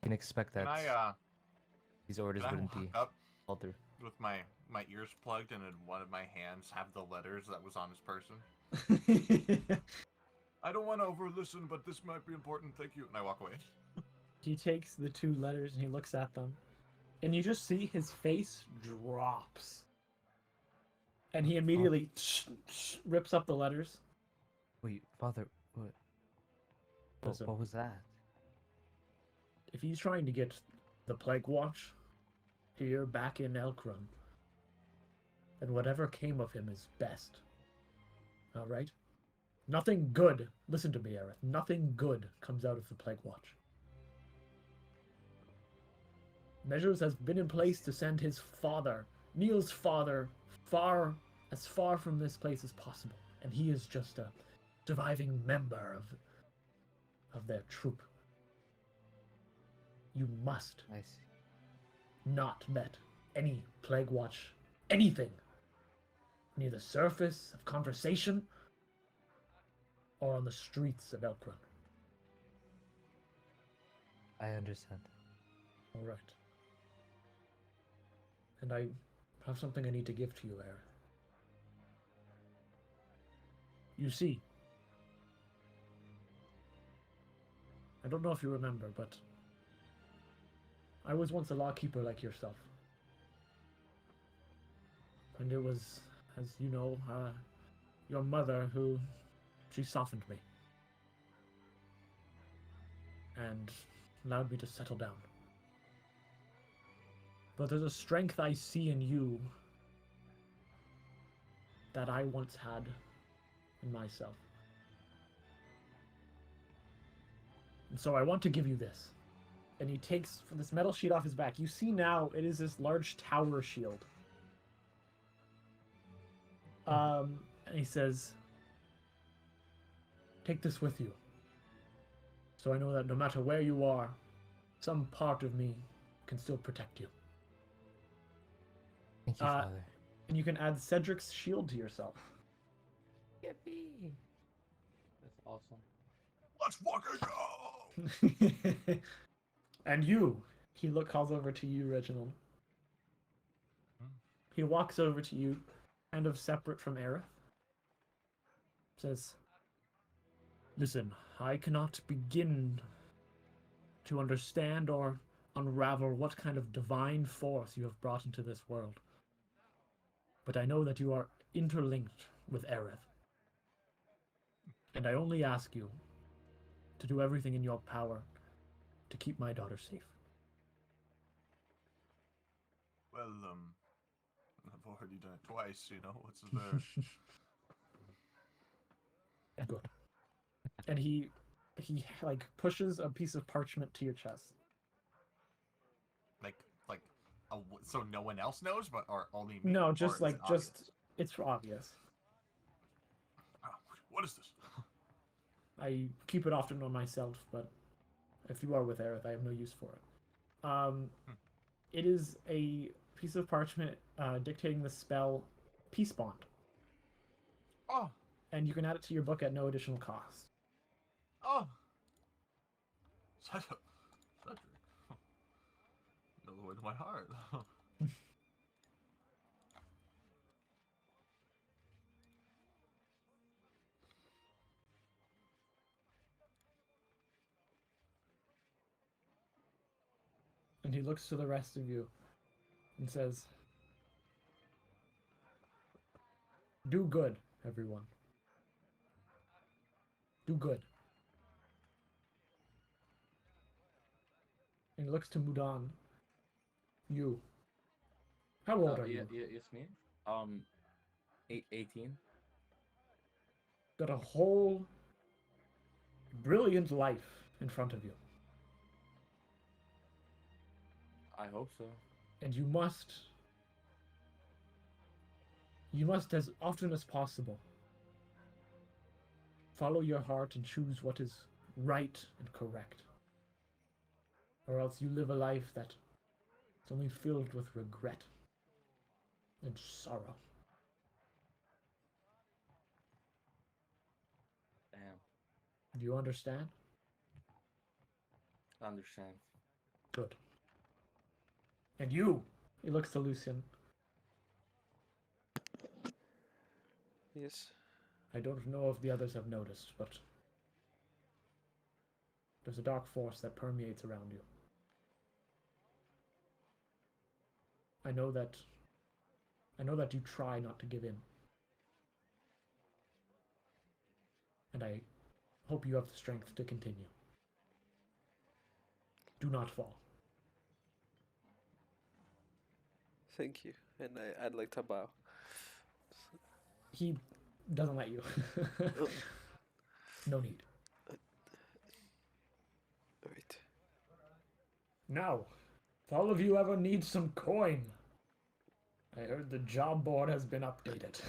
can expect Can that I these orders can I wouldn't walk be up altered. with my ears plugged and in one of my hands have the letters that was on his person? I don't want to over listen, but this might be important. Thank you. And I walk away. He takes the 2 letters and he looks at them. And you just see his face drops. And he immediately rips up the letters. Wait, Father, Listen. what was that? If he's trying to get the Plague Watch here back in Elkrum, then whatever came of him is best. Alright? Nothing good, listen to me, Aerith, nothing good comes out of the Plague Watch. Measures has been in place to send his father, Neil's father, as far from this place as possible. And he is just a surviving member of their troop. You must I see. not let any Plague Watch, anything, near the surface of conversation or on the streets of Elkrun. I understand. All right. And I have something I need to give to you, Aerith. You see, I don't know if you remember, but I was once a lawkeeper like yourself. And it was, as you know, your mother who, she softened me. And allowed me to settle down. But there's a strength I see in you that I once had in myself. And so I want to give you this. And he takes this metal sheet off his back. You see now it is this large tower shield. And he says, take this with you. So I know that no matter where you are, some part of me can still protect you. Thank you, Father. And you can add Cedric's shield to yourself. Yippee! That's awesome. Let's fucking go! And you, calls over to you, Reginald. He walks over to you, kind of separate from Aerith. Says, listen, I cannot begin to understand or unravel what kind of divine force you have brought into this world. But I know that you are interlinked with Aerith. And I only ask you to do everything in your power to keep my daughter safe. Well, I've already done it twice, you know, what's there? Good. And he like pushes a piece of parchment to your chest. like, so no one else knows, but or only me? No, Or just is like it obvious? it's obvious. Oh, what is this? I keep it often on myself, but if you are with Aerith, I have no use for it. It is a piece of parchment dictating the spell Peace Bond. Oh, And you can add it to your book at no additional cost. oh. Cedric. Another way to my heart. And he looks to the rest of you and says, do good, everyone. Do good. And he looks to Mudan. You. How old are you? Yes, me. 18. Got a whole brilliant life in front of you. I hope so. And you must, as often as possible, follow your heart and choose what is right and correct. Or else you live a life that is only filled with regret and sorrow. Damn. Do you understand? I understand. Good. And you, he looks to Lucian. Yes. I don't know if the others have noticed, but there's a dark force that permeates around you. I know that you try not to give in. And I hope you have the strength to continue. Do not fall. Thank you. And I'd like to bow. He doesn't let you. No need. Alright. Now, if all of you ever need some coin, I heard the job board has been updated.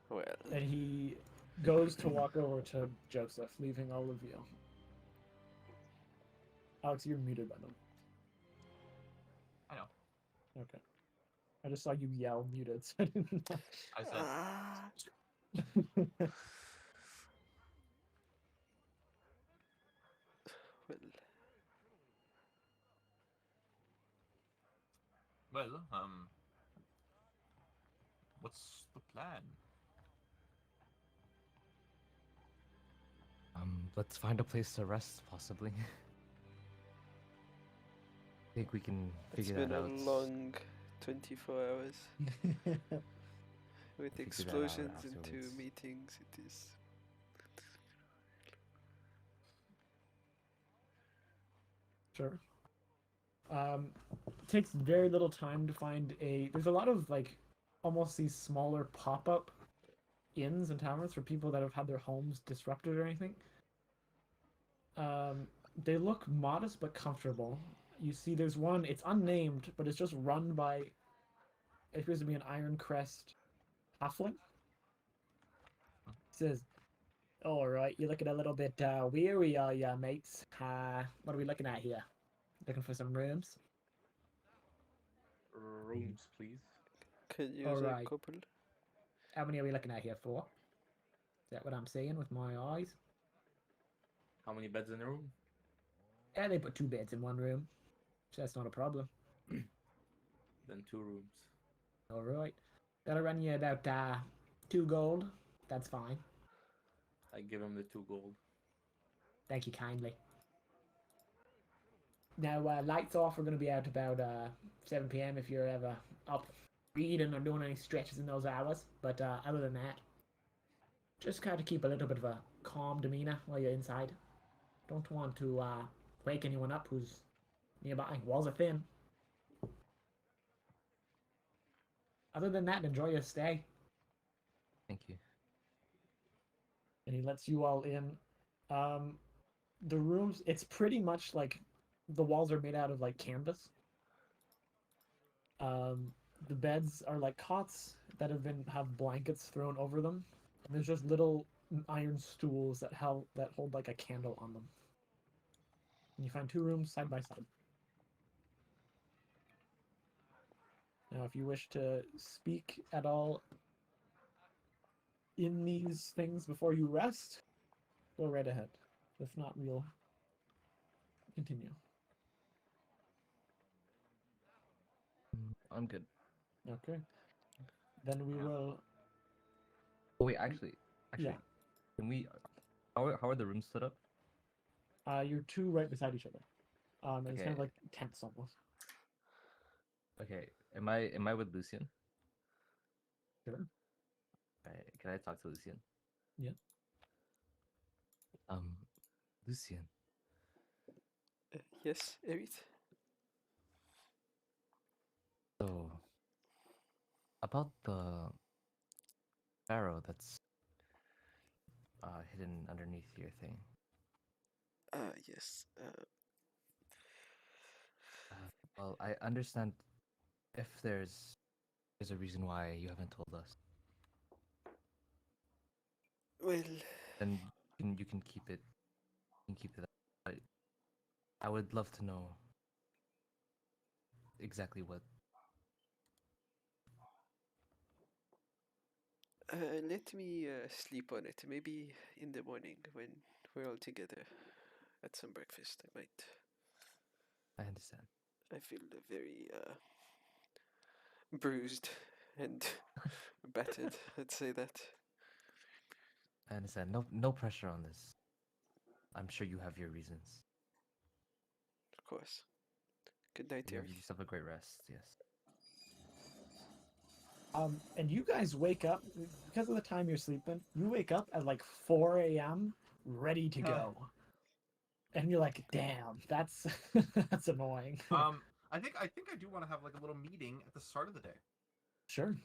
Well, And he goes to walk over to Joseph, leaving all of you. Alex, you're muted by them. I know. Okay. I just saw you yell muted, so I didn't know. I said, well, well, what's the plan? Let's find a place to rest, possibly. I think we can it's figure been that a out. long 24 hours with Figure that out explosions into afterwards. meetings. It is. Sure. It takes very little time to find a. There's a lot of like almost these smaller pop-up inns and taverns for people that have had their homes disrupted or anything. They look modest but comfortable. You see, there's one. It's unnamed, but it's just run by. It appears to be an Iron Crest halfling. It says, "All right, you're looking a little bit weary, are ya, mates? What are we looking at here? Looking for some rooms? Rooms, please. Can use a Alright. couple. How many are we looking at here for? Is that what I'm seeing with my eyes? How many beds in the room? Yeah, they put 2 beds in one room, so that's not a problem. Then 2 rooms. All right, that'll run you about 2 gold. That's fine. I give him the 2 gold. Thank you kindly. Now, lights off. We're going to be out about 7 p.m. if you're ever up reading or doing any stretches in those hours. But other than that, just kind of keep a little bit of a calm demeanor while you're inside. Don't want to wake anyone up who's nearby. Walls are thin. Other than that, enjoy your stay. Thank you. And he lets you all in. The rooms, it's pretty much like the walls are made out of like canvas. The beds are like cots that have blankets thrown over them. And there's just little iron stools that hold like a candle on them. And you find 2 rooms side by side. Now, if you wish to speak at all in these things before you rest, go right ahead. If not, we'll continue. I'm good. Okay. Then we will. Oh wait, actually, Yeah. can we? How are the rooms set up? You're 2 right beside each other. And it's kind of Okay. like tents almost. Okay, am I with Lucian? Sure. Right, can I talk to Lucian? Yeah. Lucian, Yes, Erit. so about the arrow that's hidden underneath your thing. Yes. Well, I understand if there's a reason why you haven't told us, Well, then you can keep it. You can keep it. But I would love to know exactly what. let me sleep on it. Maybe in the morning when we're all together, had some breakfast. I might. I understand. I feel very bruised and battered. Let's say that. I understand. No pressure on this. I'm sure you have your reasons. Of course. Good night, You have Eric. yourself a great rest. Yes. And you guys wake up because of the time you're sleeping. You wake up at like 4 a.m. ready to go, and you're like, "Damn, that's that's annoying." I think I do want to have like a little meeting at the start of the day. Sure.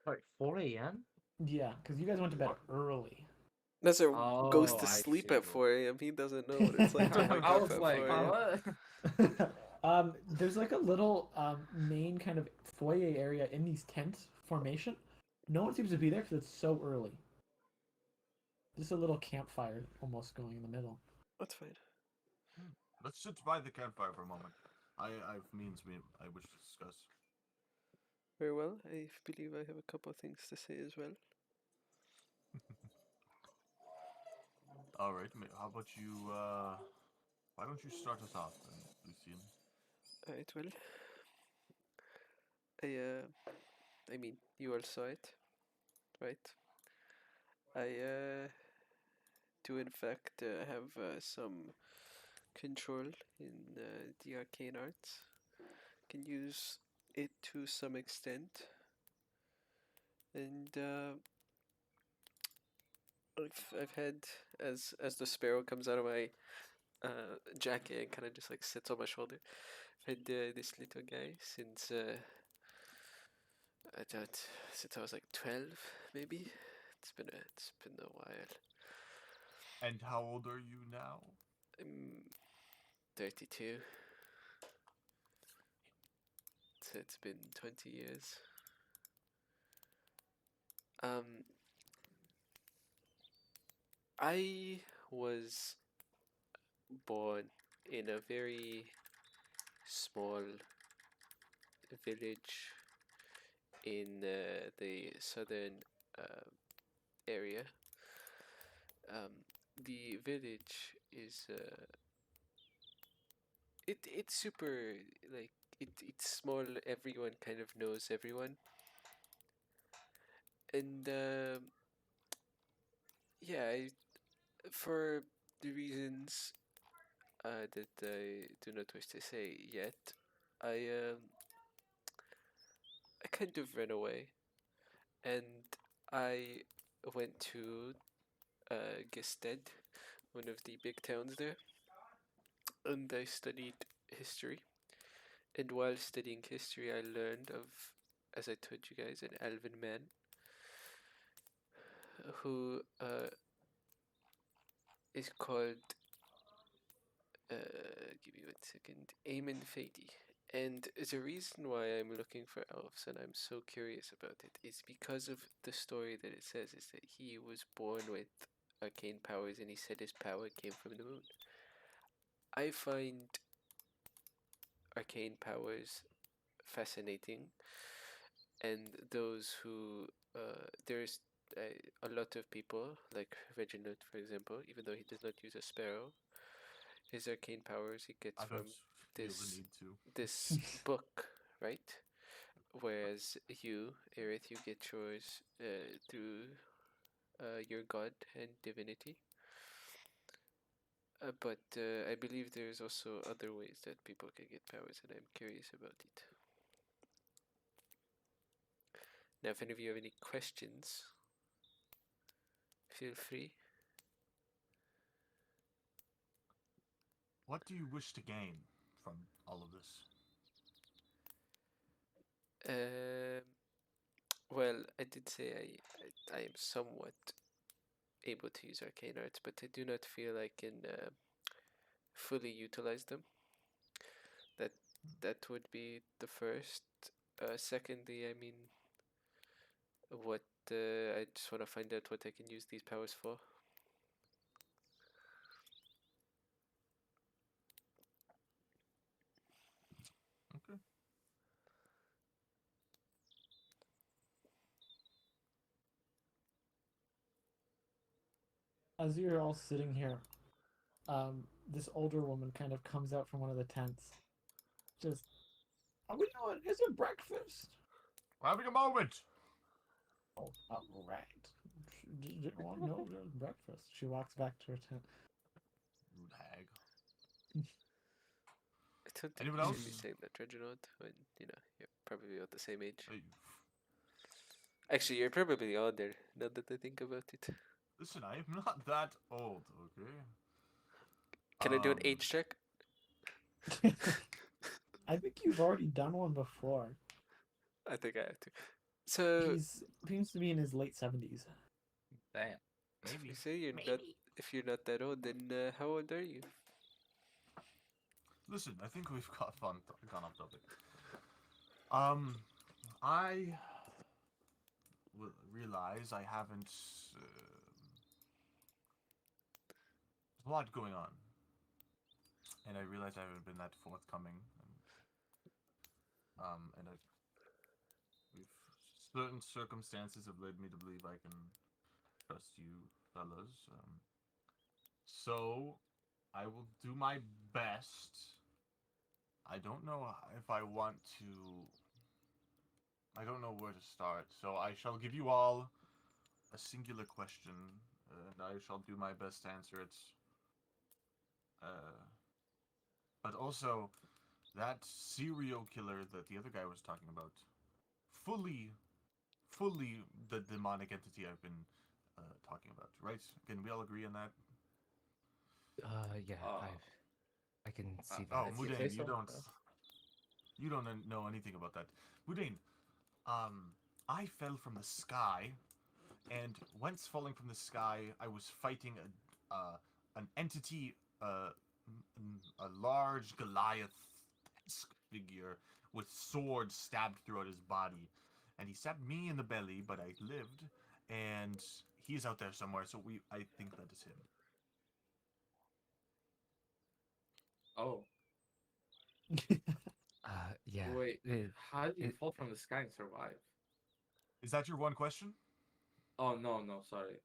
Sorry, 4 a.m. Yeah, because you guys went to bed early. Nazar goes Oh, to I sleep see. at 4 a.m. He doesn't know what it's like to wake I up was at like, 4 a.m. what? There's like a little main kind of foyer area in these tent formation. No one seems to be there because it's so early. Just a little campfire almost going in the middle. That's fine. Let's sit by the campfire for a moment. I've means I wish to discuss. Very well. I believe I have a couple of things to say as well. All right. How about you? Why don't you start us off, then, Lucien? Alright, well. I mean, you all saw it, right? I do in fact have some control in the arcane arts. Can use it to some extent, and I've had as the sparrow comes out of my jacket and kind of just like sits on my shoulder. I've had this little guy I don't since I was like 12, maybe. It's been a while. And how old are you now? I'm 32. So it's been 20 years. Um, I was born in a very small village in the southern uh, area. The village is it's super like it's small. Everyone kind of knows everyone, and yeah, for the reasons that I do not wish to say yet, I I kind of ran away, and I went to Gested, one of the big towns there, and I studied history. And while studying history, I learned of, as I told you guys, an elven man who is called, give me 1 second, Eamon Fady. And the reason why I'm looking for elves and I'm so curious about it is because of the story that it says is that he was born with arcane powers and he said his power came from the moon. I find arcane powers fascinating, and those who there's a lot of people like Reginald, for example, even though he does not use a sparrow, his arcane powers he gets I don't from feel the this need to. this book, right? Whereas you, Aerith, you get yours through your god and divinity. But I believe there's also other ways that people can get powers, and I'm curious about it. Now, if any of you have any questions, feel free. What do you wish to gain from all of this? Um, well, I did say I am somewhat able to use arcane arts, but I do not feel I can fully utilize them. That that would be the first. Secondly, I mean, what I just want to find out what I can use these powers for. Okay. As you're all sitting here, this older woman kind of comes out from one of the tents. Just, are we doing? Is it breakfast? We're having a moment. Oh, all right. Didn't want to know there's breakfast. She walks back to her tent. Rude hag. I don't think Anyone you else? should be saying that, Reginald, when, you're probably about the same age. Hey, Actually, you're probably older, now that I think about it. listen, I am not that old, okay? Can I do an age check? I think you've already done one before. I think I have to. So, He's seems to be in his late 70s. Damn. if you Maybe. say if you're not that old, then how old are you? Listen, I think we've gone off topic. I realize I haven't. There's a lot going on, and I realize I haven't been that forthcoming. And we've certain circumstances have led me to believe I can trust you, fellas. So I will do my best. I don't know if I want to. I don't know where to start, so I shall give you all a singular question, and I shall do my best to answer it. But also, that serial killer that the other guy was talking about, fully, fully the demonic entity I've been talking about, right? Can we all agree on that? Yeah, Uh, I can see uh, Oh, that. if you say Mudain, so. you don't know anything about that. Mudain, I fell from the sky, and whence falling from the sky, I was fighting an entity, a large Goliath-esque figure with swords stabbed throughout his body, and he stabbed me in the belly, but I lived, and he's out there somewhere. So I think that is him. Oh, Yeah. wait. It, How did you it, fall from the sky and survive? Is that your one question? Oh no, no, sorry.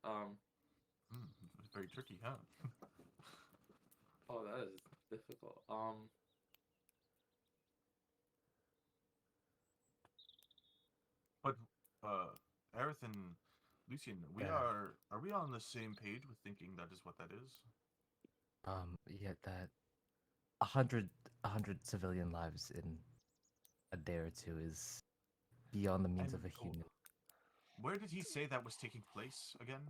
Very tricky, huh? Oh, that is difficult. But Aerith and Lucian, Yeah. are we on the same page with thinking that is what that is? yeah, that 100 civilian lives in a day or two is beyond the means And of a human. where did he say that was taking place again?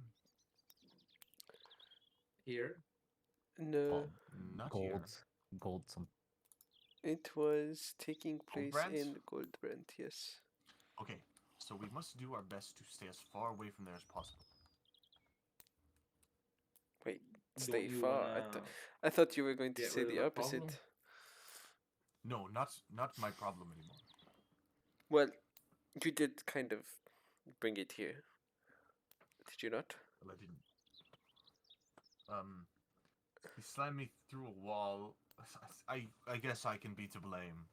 here. No, Not Gold, here. gold, some. it was taking place Goldbrand? in Goldbrand, yes. Okay, so we must do our best to stay as far away from there as possible. Wait, Don't stay you far. wanna I thought you were going to get say rid of the the opposite. problem? No, not my problem anymore. Well, you did kind of bring it here. Did you not? Well, I didn't. He slammed me through a wall. I guess I can be to blame.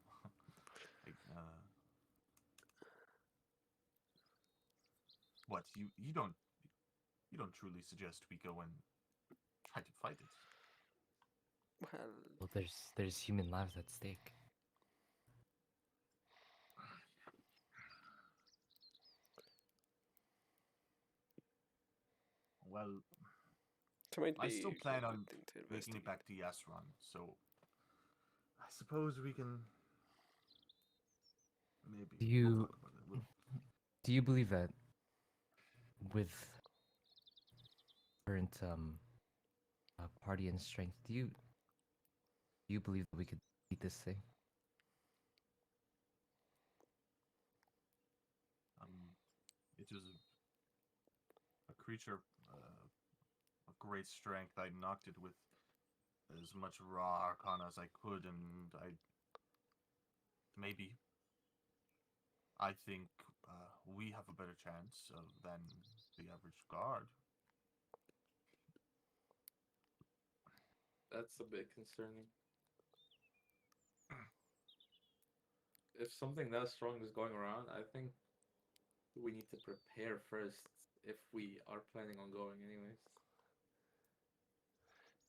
Like, what you don't truly suggest we go and try to fight it? Well, Well, there's human lives at stake. Well, it might I be still a plan good on thing to making it investigate. back to Yasron, so I suppose we can maybe Do we'll you talk about it. do you believe that with current party and strength, do you believe that we could beat this thing? It was a creature of great strength. I knocked it with as much raw arcana as I could, and maybe I think we have a better chance than the average guard. That's a bit concerning. If something that strong is going around, I think we need to prepare first if we are planning on going anyways.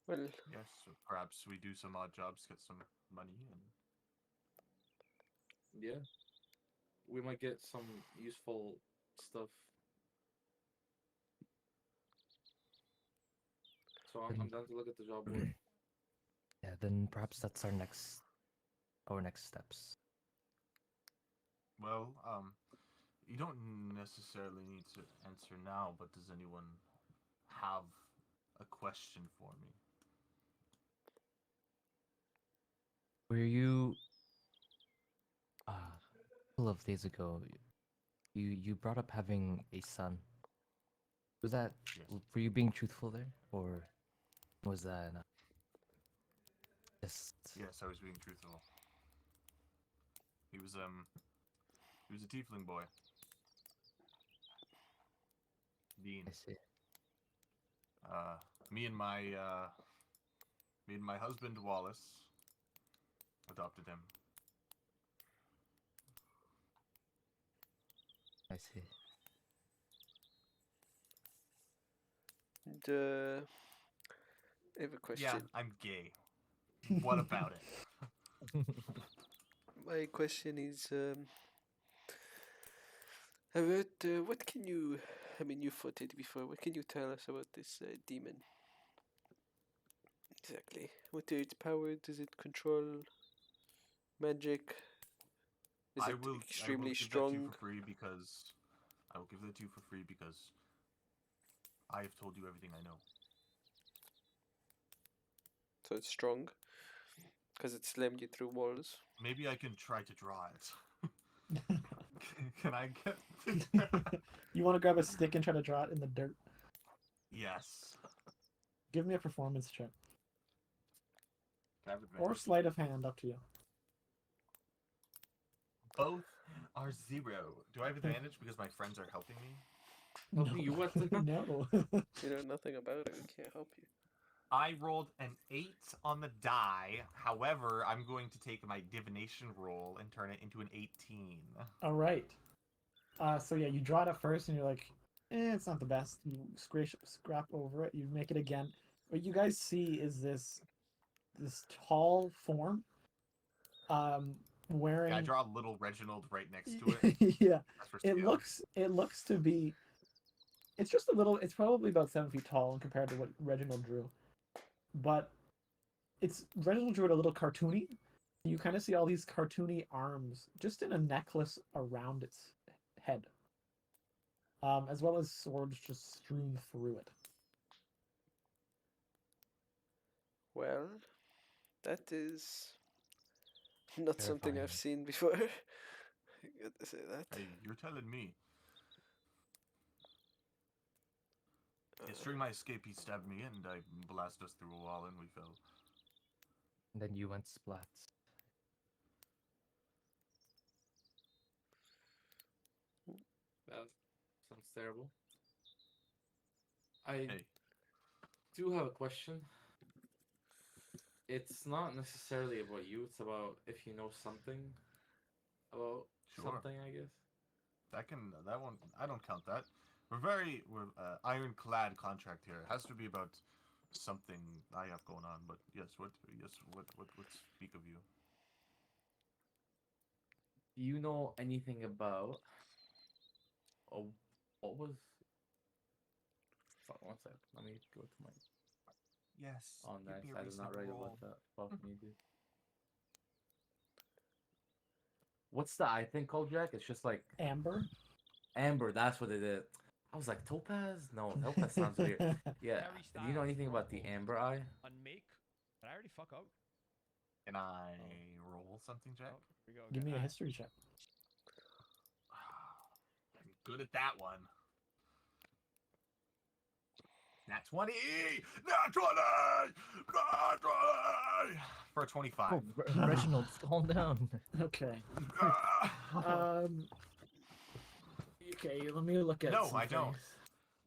Well, Yes, so perhaps we do some odd jobs, get some money, and Yeah, we might get some useful stuff. So I'm, Then, I'm down to look at the job board. yeah, then perhaps that's our next steps. well, you don't necessarily need to answer now, but does anyone have a question for me? Were you a couple of days ago? You brought up having a son. Was that Yes. were you being truthful there, or was that just? Yes, I was being truthful. He was a tiefling boy. Dean. I see. Uh, me and my husband Wallace adopted him. I see. and, I have a Yeah, question. I'm gay. What about it? My question is, about what can you? I mean, you fought it before. What can you tell us about this demon? Exactly. What are its powers? Does it control magic? Is I it will extremely give that to you strong? for free because I will give that to you for free because I have told you everything I know. So it's strong because it slammed you through walls. Maybe I can try to draw it. Can I get? You want to grab a stick and try to draw it in the dirt? Yes. Give me a performance check. Can I have Or advantage? sleight of hand, up to you. Both are 0. Do I have advantage because my friends are helping me? Helping you what? No. You know nothing about it. We can't help you. I rolled an 8 on the die. However, I'm going to take my divination roll and turn it into an 18. All right. So yeah, you draw it at first, and you're like, it's not the best. You scrap over it. You make it again. What you guys see is this tall form, wearing. Yeah, I draw a little Reginald right next to it. Yeah, That's for it scale. looks to be. It's just a little. It's probably about 7 feet tall compared to what Reginald drew, but Reginald drew it a little cartoony. You kind of see all these cartoony arms just in a necklace around its head, as well as swords just strewn through it. Well, that is not something I've Terrifying. seen before. I got to say that. Hey, you're telling me. Yes, Uh, during my escape, he stabbed me and I blasted us through a wall and we fell. And then you went splats. That sounds terrible. I Hey, do have a question. It's not necessarily about you. It's about if you know something about Sure. something, I guess. that one, I don't count that. We're ironclad contract here. It has to be about something I have going on. But yes, what speak of you? Do you know anything about? Oh, what was? One sec. Let me go to my. Yes. Oh, give nice. me a I did not reasonable write roll. about that. Fuck me, dude. What's the eye thing called, Jack? It's just like Amber. amber. That's what it is. I was like topaz. No, topaz sounds weird. Yeah. Do you know anything about the amber eye? Unmake. Did I already fuck out? Can I roll something, Jack? Oh, here we go. Give again. me a Alright. history check. I'm good at that one. Nat 20! Nat 20! Nat 20! For a 25. Oh, Reginald, calm down. Okay. Ah! Okay. Let me look at. No, some I don't. things.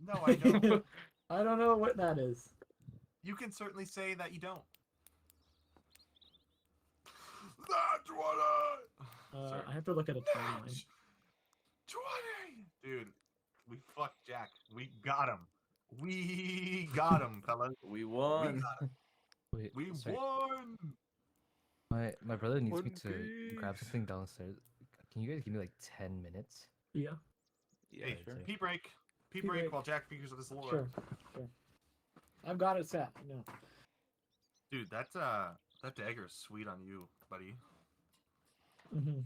No, I don't. I don't know what that is. You can certainly say that you don't. Nat 20! Sorry. I have to look at a timeline. 20! Dude, we fucked Jack. We got him. We got him, fellas. We won. got him. Wait, We sorry. won. My brother needs me One to grab Piece. something downstairs. Can you guys give me like 10 minutes? Yeah, Yeah, Hey, sure. pee break. Pee Pee break break. while Jack figures out this lore. sure. I've got it set. No. Dude, that dagger is sweet on you, buddy. Mm-hmm.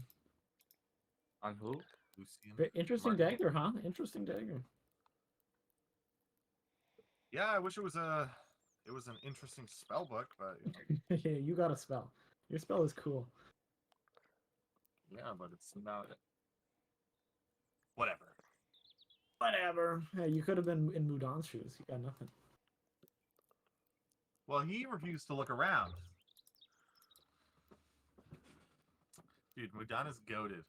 On who? Lucian. Interesting Martin? dagger, huh? Interesting dagger. Yeah, I wish it was an interesting spell book, but You got a spell. Your spell is cool. yeah, but it's not. Whatever. Whatever. Hey, you could have been in Mudan's shoes. You got nothing. Well, he refused to look around. Dude, Mudan is goaded.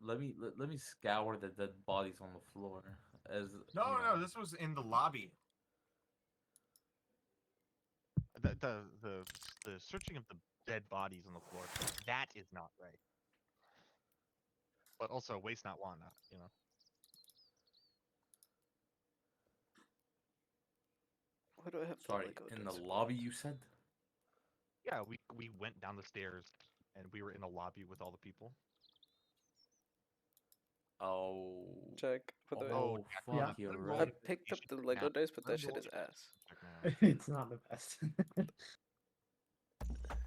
Let me scour the dead bodies on the floor. As No, you know. no, this was in the lobby. The searching of the dead bodies on the floor, that is not right. But also, waste not, want not, you know. Why do I have Sorry, Lego in the dice? lobby you said? Yeah, we went down the stairs and we were in a lobby with all the people. Oh. Check. By the way, Oh, fuck, Yeah. you're Roll I right. picked up the investigation Lego now. dice, but Let that him roll shit is an ass. check now. It's not the best.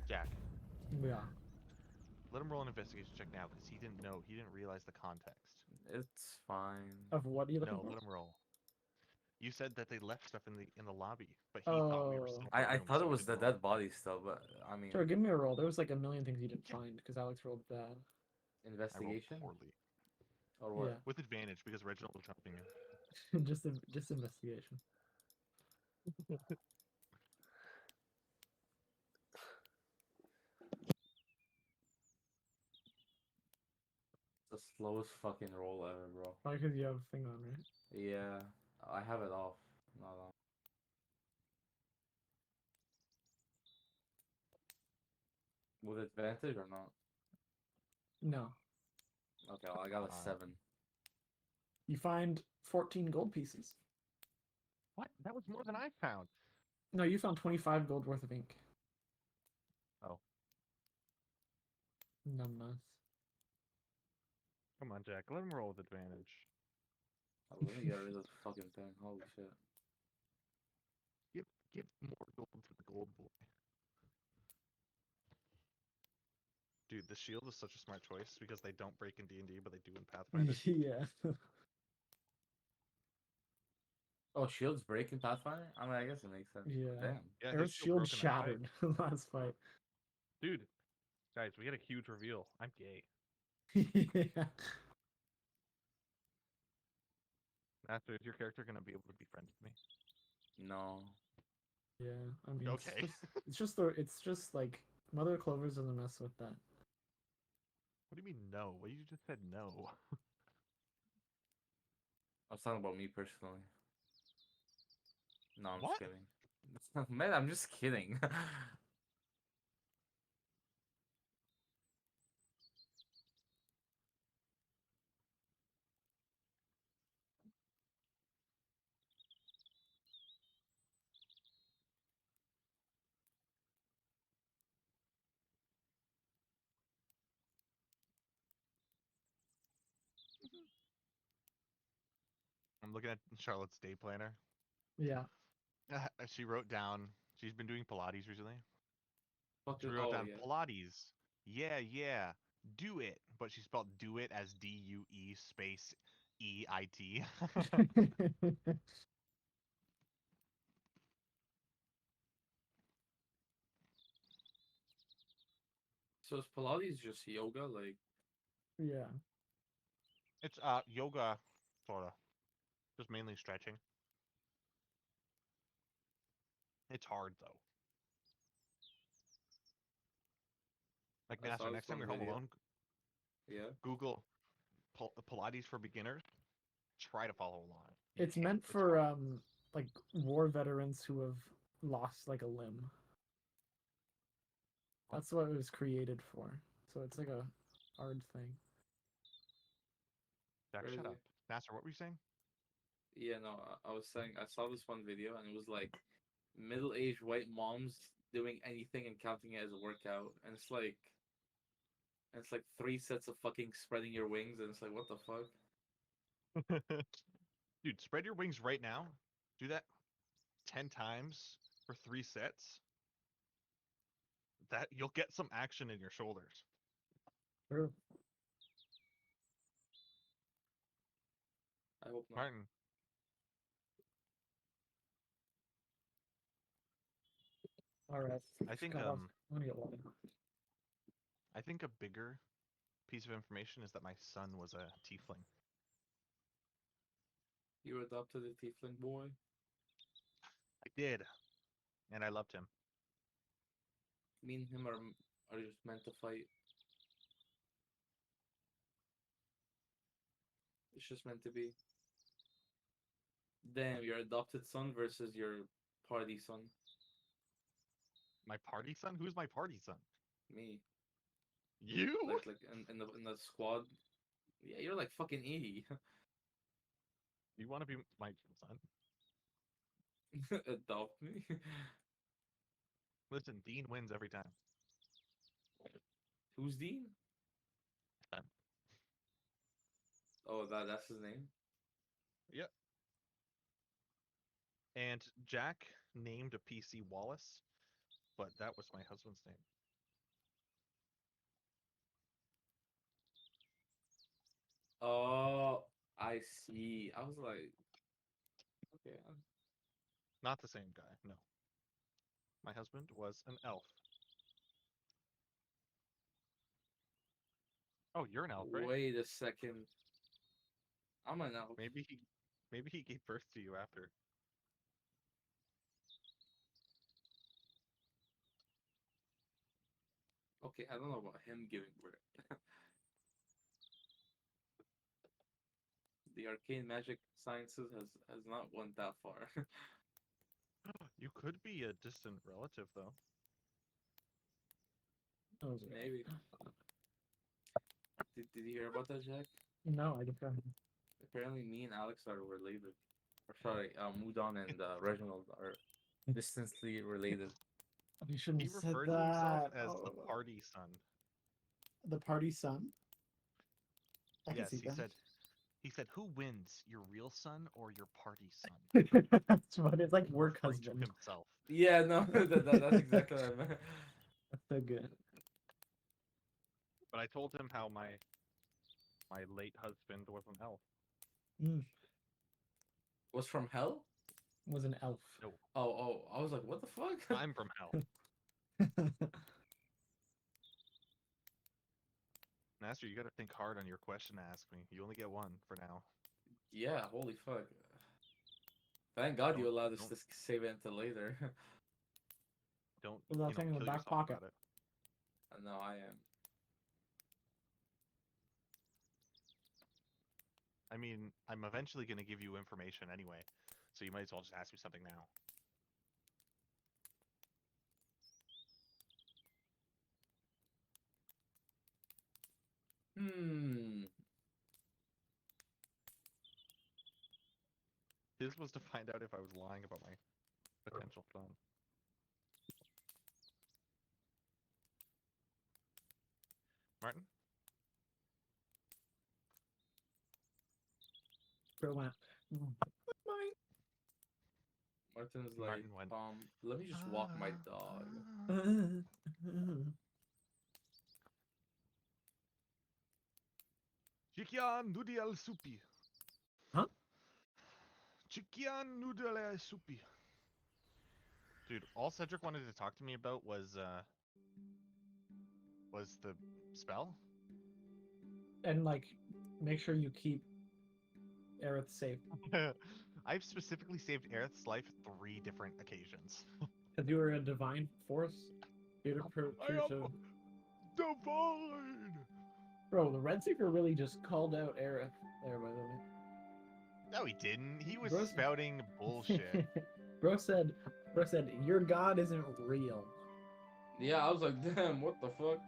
Jack, Yeah. let him roll an investigation check now because he didn't know. He didn't realize the context. It's fine. Of what are you looking No, for? let him roll. You said that they left stuff in the lobby, but he thought we were still Oh. in the I room, thought so it he was didn't the roll. dead body still, but I mean, Sure, give me a roll. There was like a million things you didn't find because Alex rolled bad. I rolled investigation poorly or what? Yeah. with advantage because Reginald was jumping in. just investigation. The slowest fucking roll ever, bro. Probably because you have a thing on, right? Yeah, I have it off. Not on. With advantage or not? No. Okay, well, I got a 7. You find 14 gold pieces. What? That was more than I found. No, you found 25 gold worth of ink. Oh. Numbnuts. Come on, Jack. Let him roll with advantage. Oh, let me get rid of this fucking thing. Holy shit. Give more gold to the gold boy. Dude, the shield is such a smart choice because they don't break in D&D, but they do in Pathfinder. Yeah. Oh, shields break in Pathfinder? I mean, I guess it makes sense. Yeah. Damn. Yeah, Earth's his shield shield broke in that fight. shattered last fight. Dude, guys, we had a huge reveal. I'm gay. Yeah. Master, is your character gonna be able to be friends with me? No. Yeah. I mean, Okay. it's just like Mother Clovers doesn't mess with that. What do you mean no? Well, you just said no. I was talking about me personally. No, I'm What? just kidding. Man, I'm just kidding. I'm looking at Charlotte's day planner. Yeah. She wrote down she's been doing Pilates recently. She Fucking, wrote oh, down yeah. Pilates. Yeah. Do it, but she spelled do it as DUE space EIT. So is Pilates just yoga? Like, Yeah. It's yoga, sorta. Just mainly stretching. It's hard though. Like I saw Master, this next time one you're home video. alone, Yeah. Google Pilates for beginners. Try to follow along. It's meant for hard. like war veterans who have lost like a limb. That's what it was created for. So it's like a hard thing. Jack, shut Crazy. up. Master, what were you saying? Yeah, no, I was saying I saw this one video and it was like middle-aged white moms doing anything and counting it as a workout, and it's like 3 sets of fucking spreading your wings, and it's like what the fuck? Dude, spread your wings right now. Do that 10 times for 3 sets. That you'll get some action in your shoulders. True. I hope not. Martin, All right. I think God, I'm gonna get one. I think a bigger piece of information is that my son was a tiefling. You adopted a tiefling boy. I did, and I loved him. Me and him are just meant to fight. It's just meant to be. Damn, your adopted son versus your party son. My party son? Who's my party son? Me. You? Like in the squad. Yeah, you're like fucking 80. You want to be my son? Adopt me. Listen, Dean wins every time. Who's Dean? Son. Oh, that's his name. Yep. And Jack named a PC Wallace, but that was my husband's name. Oh, I see. I was like, okay. Not the same guy, no. My husband was an elf. Oh, you're an elf, right? Wait a second. I'm an elf. Maybe he gave birth to you after. Okay, I don't know about him giving birth. The arcane magic sciences has not went that far. You could be a distant relative, though. Oh, Maybe. Did you hear about that, Jack? no, I just got. Apparently, me and Alex are related. Or sorry, Mudon and Reginald are distantly related. You shouldn't He have said referred to himself that. as the Oh, party son. the party son. I can Yes, see he said, "Who wins, your real son or your party son?" that. That's what it's like. Work Referring to husband. himself. Yeah, no, that's exactly what I meant. That's so good. But I told him how my late husband was an elf. Was from hell? Was an elf. No, Oh, I was like, what the fuck? I'm from hell. Master, you got to think hard on your question to ask me. You only get one for now. Yeah, holy fuck. Thank God you Don't- allowed us don't- to save it until later. Don't Without thinking in the kill back yourself pocket. about it. No, I am. I mean, I'm eventually going to give you information anyway, so you might as well just ask me something now. Hmm. This was to find out if I was lying about my potential son. Martin? Bro went. Martin's like, Martin went, let me just walk my dog. Chicken noodle soupy. Huh? Chicken noodle soupy. Dude, all Cedric wanted to talk to me about was the spell. And like, make sure you keep Aerith safe. I've specifically saved Aerith's life 3 different occasions. Because you were a divine force. You're I am divine! Bro, the Red Seeker really just called out Aerith there, by the way. No, he didn't. He was Bro- spouting bullshit. bro said, your god isn't real. Yeah, I was like, damn, what the fuck?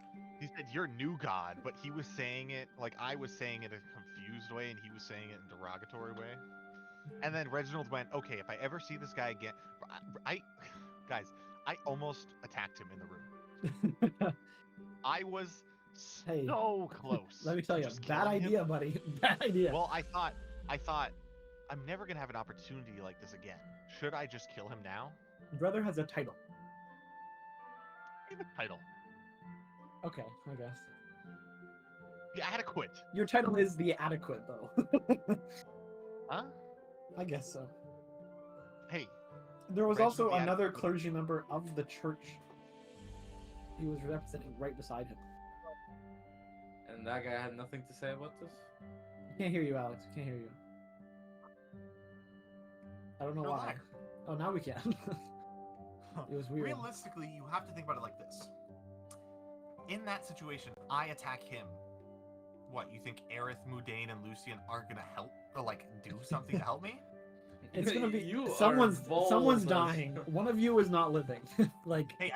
He said, "You're new god," but he was saying it like I was saying it in a confused way, and he was saying it in a derogatory way. And then Reginald went, okay, if I ever see this guy again, guys, I almost attacked him in the room. I was Hey, so close. Let me tell to you, just bad killing him. idea, buddy. Bad idea. Well, I thought, I'm never gonna have an opportunity like this again. Should I just kill him now? Brother has a title. Give a title. Okay, I guess. Yeah, adequate. Your title is the adequate, though. Huh? I guess so. Hey, There was Reginald also the another Adequate. clergy member of the church he was representing right beside him. And that guy had nothing to say about this? Can't hear you, Alex. Can't hear you. I don't know You're a why. liar. Oh, now we can. It was weird. Realistically, you have to think about it like this. In that situation, I attack him. What, you think Aerith, Mudane, and Lucian aren't gonna help or like do something to help me? It's gonna be You are someone's balls. dying. One of you is not living. Like Hey,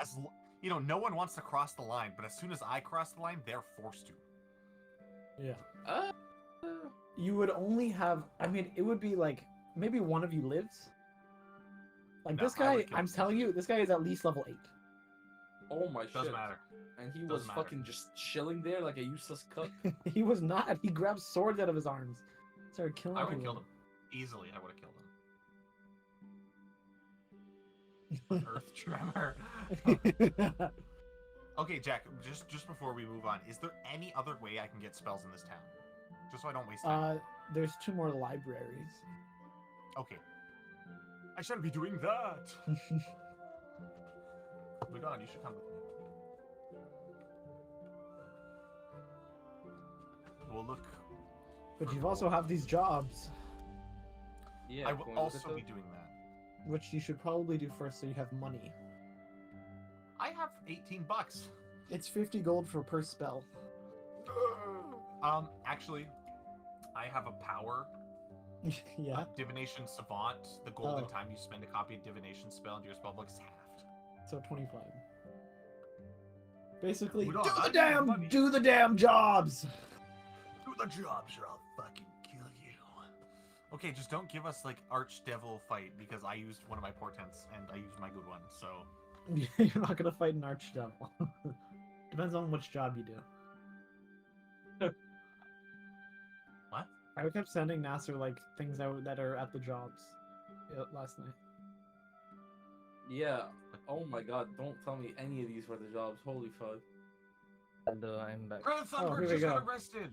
you know, no one wants to cross the line, but as soon as I cross the line, they're forced to. yeah. Uh, You would only have I mean, it would be like maybe one of you lives. Like No, this I guy, would kill I'm him. telling you, this guy is at least level 8. oh my shit. Doesn't matter. And he Doesn't was matter. fucking just chilling there like a useless cook. He was not. He grabbed swords out of his arms. Started killing I would have people. killed him. Easily, I would have killed him. Earth tremor. Okay, Jack, just before we move on, is there any other way I can get spells in this town? Just so I don't waste time. There's 2 more libraries. Okay. I shall be doing that. Mudon, you should come with me. We'll look. But you've also have these jobs, Yeah, I can will we look at also those? be doing that. which you should probably do first so you have money. I have 18 bucks. It's 50 gold for per spell. Actually, I have a power. Yeah. Divination Savant. The golden Oh. time you spend a copy of Divination spell into your spellbook is halved. So 25. Basically, Hold on, do I the need damn money. do the damn jobs. Do the jobs or I'll fucking kill you. Okay, just don't give us like Archdevil fight because I used one of my portents and I used my good one, so You're not gonna fight an archdevil. Depends on which job you do. What? I kept sending Nasser like things out that are at the jobs last night. Yeah. Oh my god, don't tell me any of these were the jobs. Holy fuck. And I'm back. Greta Thunberg here we just got go. arrested.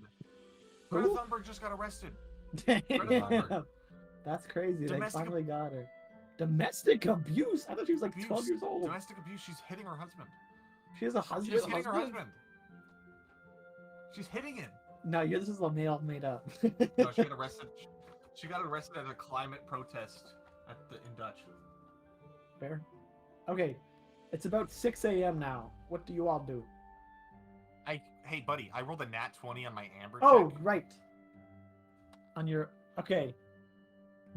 Greta Who? Thunberg just got arrested. Damn. That's crazy. They Domestic- finally got her. Domestic abuse? I thought she was like 12 years old. Domestic abuse. She's hitting her husband. She has a husband. She's hitting her husband. She's hitting him. No, this is a male made up. No, she got arrested. She got arrested at a climate protest in Dutch. Fair. Okay, it's about 6 a.m. now. What do you all do? Hey, buddy, I rolled a nat 20 on my amber Oh, check. right. On your okay.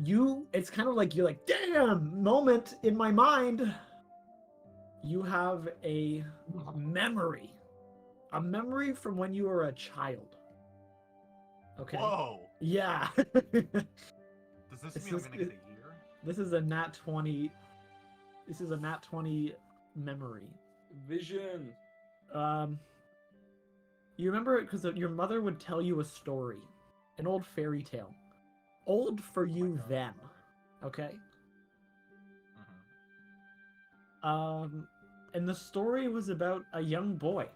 It's kind of like you're like, damn, moment in my mind. You have a memory. A memory from when you were a child. Okay. Whoa! Yeah. Does this This mean I'm is- gonna get a year? This is a nat 20. This is a nat 20 memory. Vision. You remember it because your mother would tell you a story, an old fairy tale, old for you God. then, okay? Mhm. And the story was about a young boy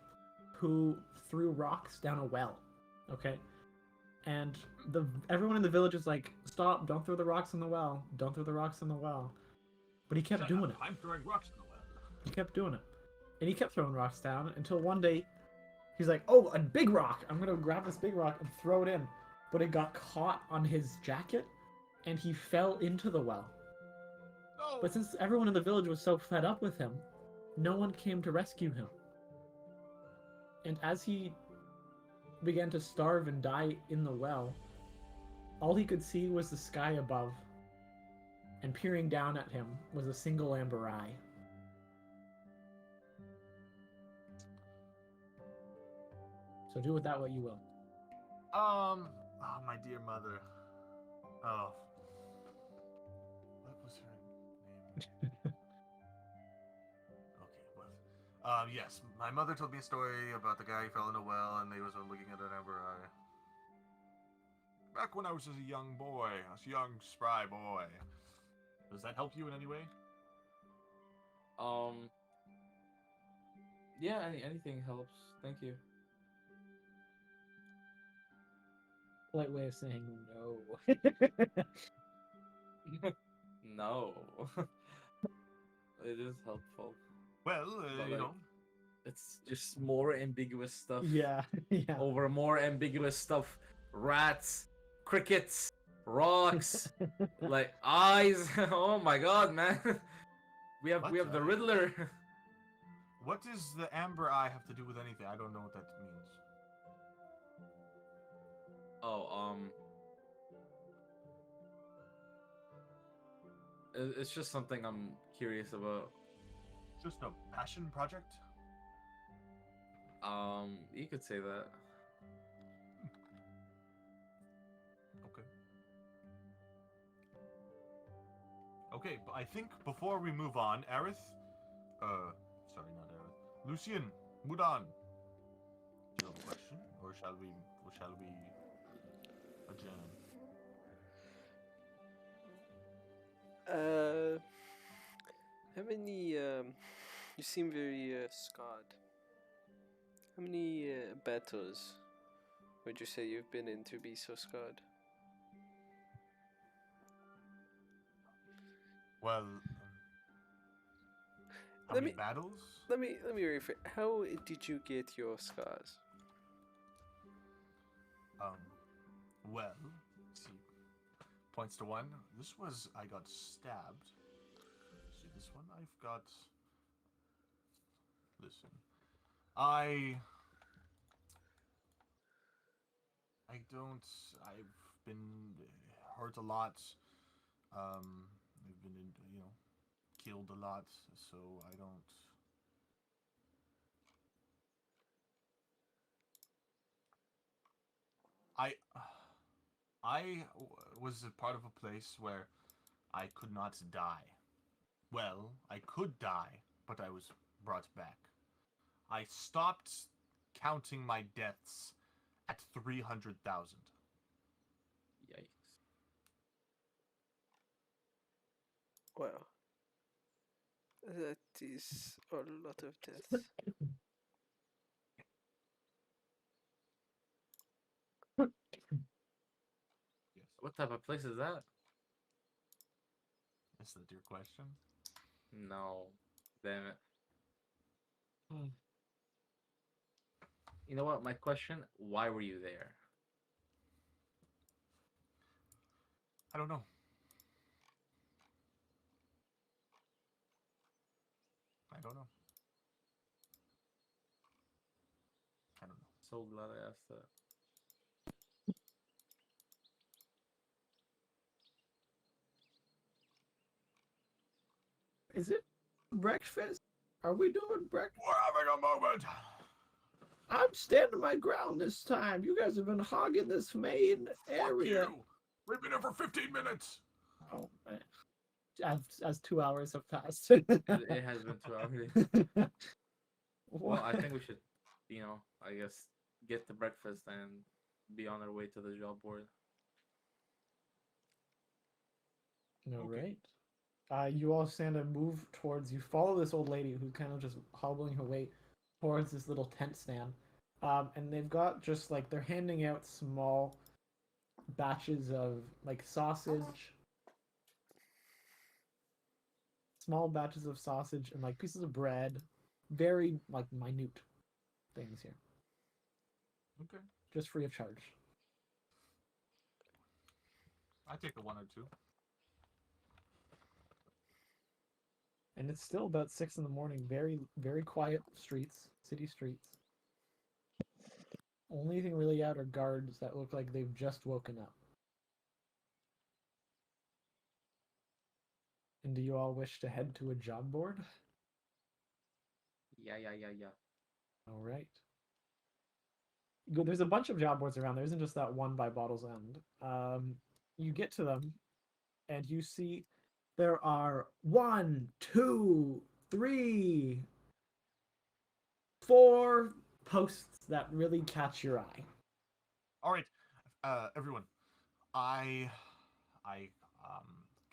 who threw rocks down a well, okay? And everyone in the village was like, "Stop! Don't throw the rocks in the well! Don't throw the rocks in the well!" But he kept Shut doing up, it. I'm throwing rocks in the well. He kept doing it. And he kept throwing rocks down until one day he's like, oh, a big rock. I'm going to grab this big rock and throw it in. But it got caught on his jacket and he fell into the well. No. But since everyone in the village was so fed up with him, no one came to rescue him. And as he began to starve and die in the well, all he could see was the sky above. And peering down at him was a single amber eye. So do with that what you will. Oh, my dear mother. Oh. Yes, my mother told me a story about the guy who fell in a well and they was looking at an amber eye. Back when I was a young boy, a young spry boy. Does that help you in any way? Um. Yeah. Anything helps. Thank you. Polite way of saying no. No. It is helpful. Well, But you like, know, it's just more ambiguous stuff. Yeah, yeah. Over more ambiguous stuff. Rats, crickets, rocks, like eyes. Oh my god, man. We have What? the Riddler. what does the amber eye have to do with anything? I don't know what that means. Oh, it's just something I'm curious about. Just a passion project? You could say that. Okay. Okay, but I think before we move on, Aerith, sorry, not Aerith, Lucian, Mudan, do you have a question, or shall we adjourn? How many, you seem very, scarred. How many, battles would you say you've been in to be so scarred? Well, how Let many me- battles? Let me rephrase. How did you get your scars? Well, see, points to one. This was, I got stabbed. See this one? I've got, listen, I don't, I've been hurt a lot. I've been, killed a lot, so I don't. I was a part of a place where I could not die. Well, I could die, but I was brought back. I stopped counting my deaths at 300,000. Yikes. Wow. That is a lot of death. Yes. What type of place is that? Is that your question? No. Damn it. You know what? My question: why were you there? I don't know. I don't know. I don't know. So glad I asked that. Is it breakfast? Are we doing breakfast? We're having a moment. I'm standing my ground this time. You guys have been hogging this main area. Fuck you. We've been here for 15 minutes. Oh man. As 2 hours have passed. It has been 2 hours. Well, I think we should, I guess, get to breakfast and be on our way to the job board. All Okay. right. You all stand and move towards. You follow this old lady who's kind of just hobbling her way towards this little tent stand. And they've got just like they're handing out small batches of like sausage, small batches of sausage and like pieces of bread, very like minute things here, Okay. just free of charge. I take a 1 or 2. And it's still about 6 in the morning. Very, very quiet streets, city streets. Only thing really out are guards that look like they've just woken up. And do you all wish to head to a job board? Yeah. All right. There's a bunch of job boards around. There isn't just that one by Bottle's End. You get to them, and you see there are 1, 2, 3, 4 posts that really catch your eye. All right, everyone. I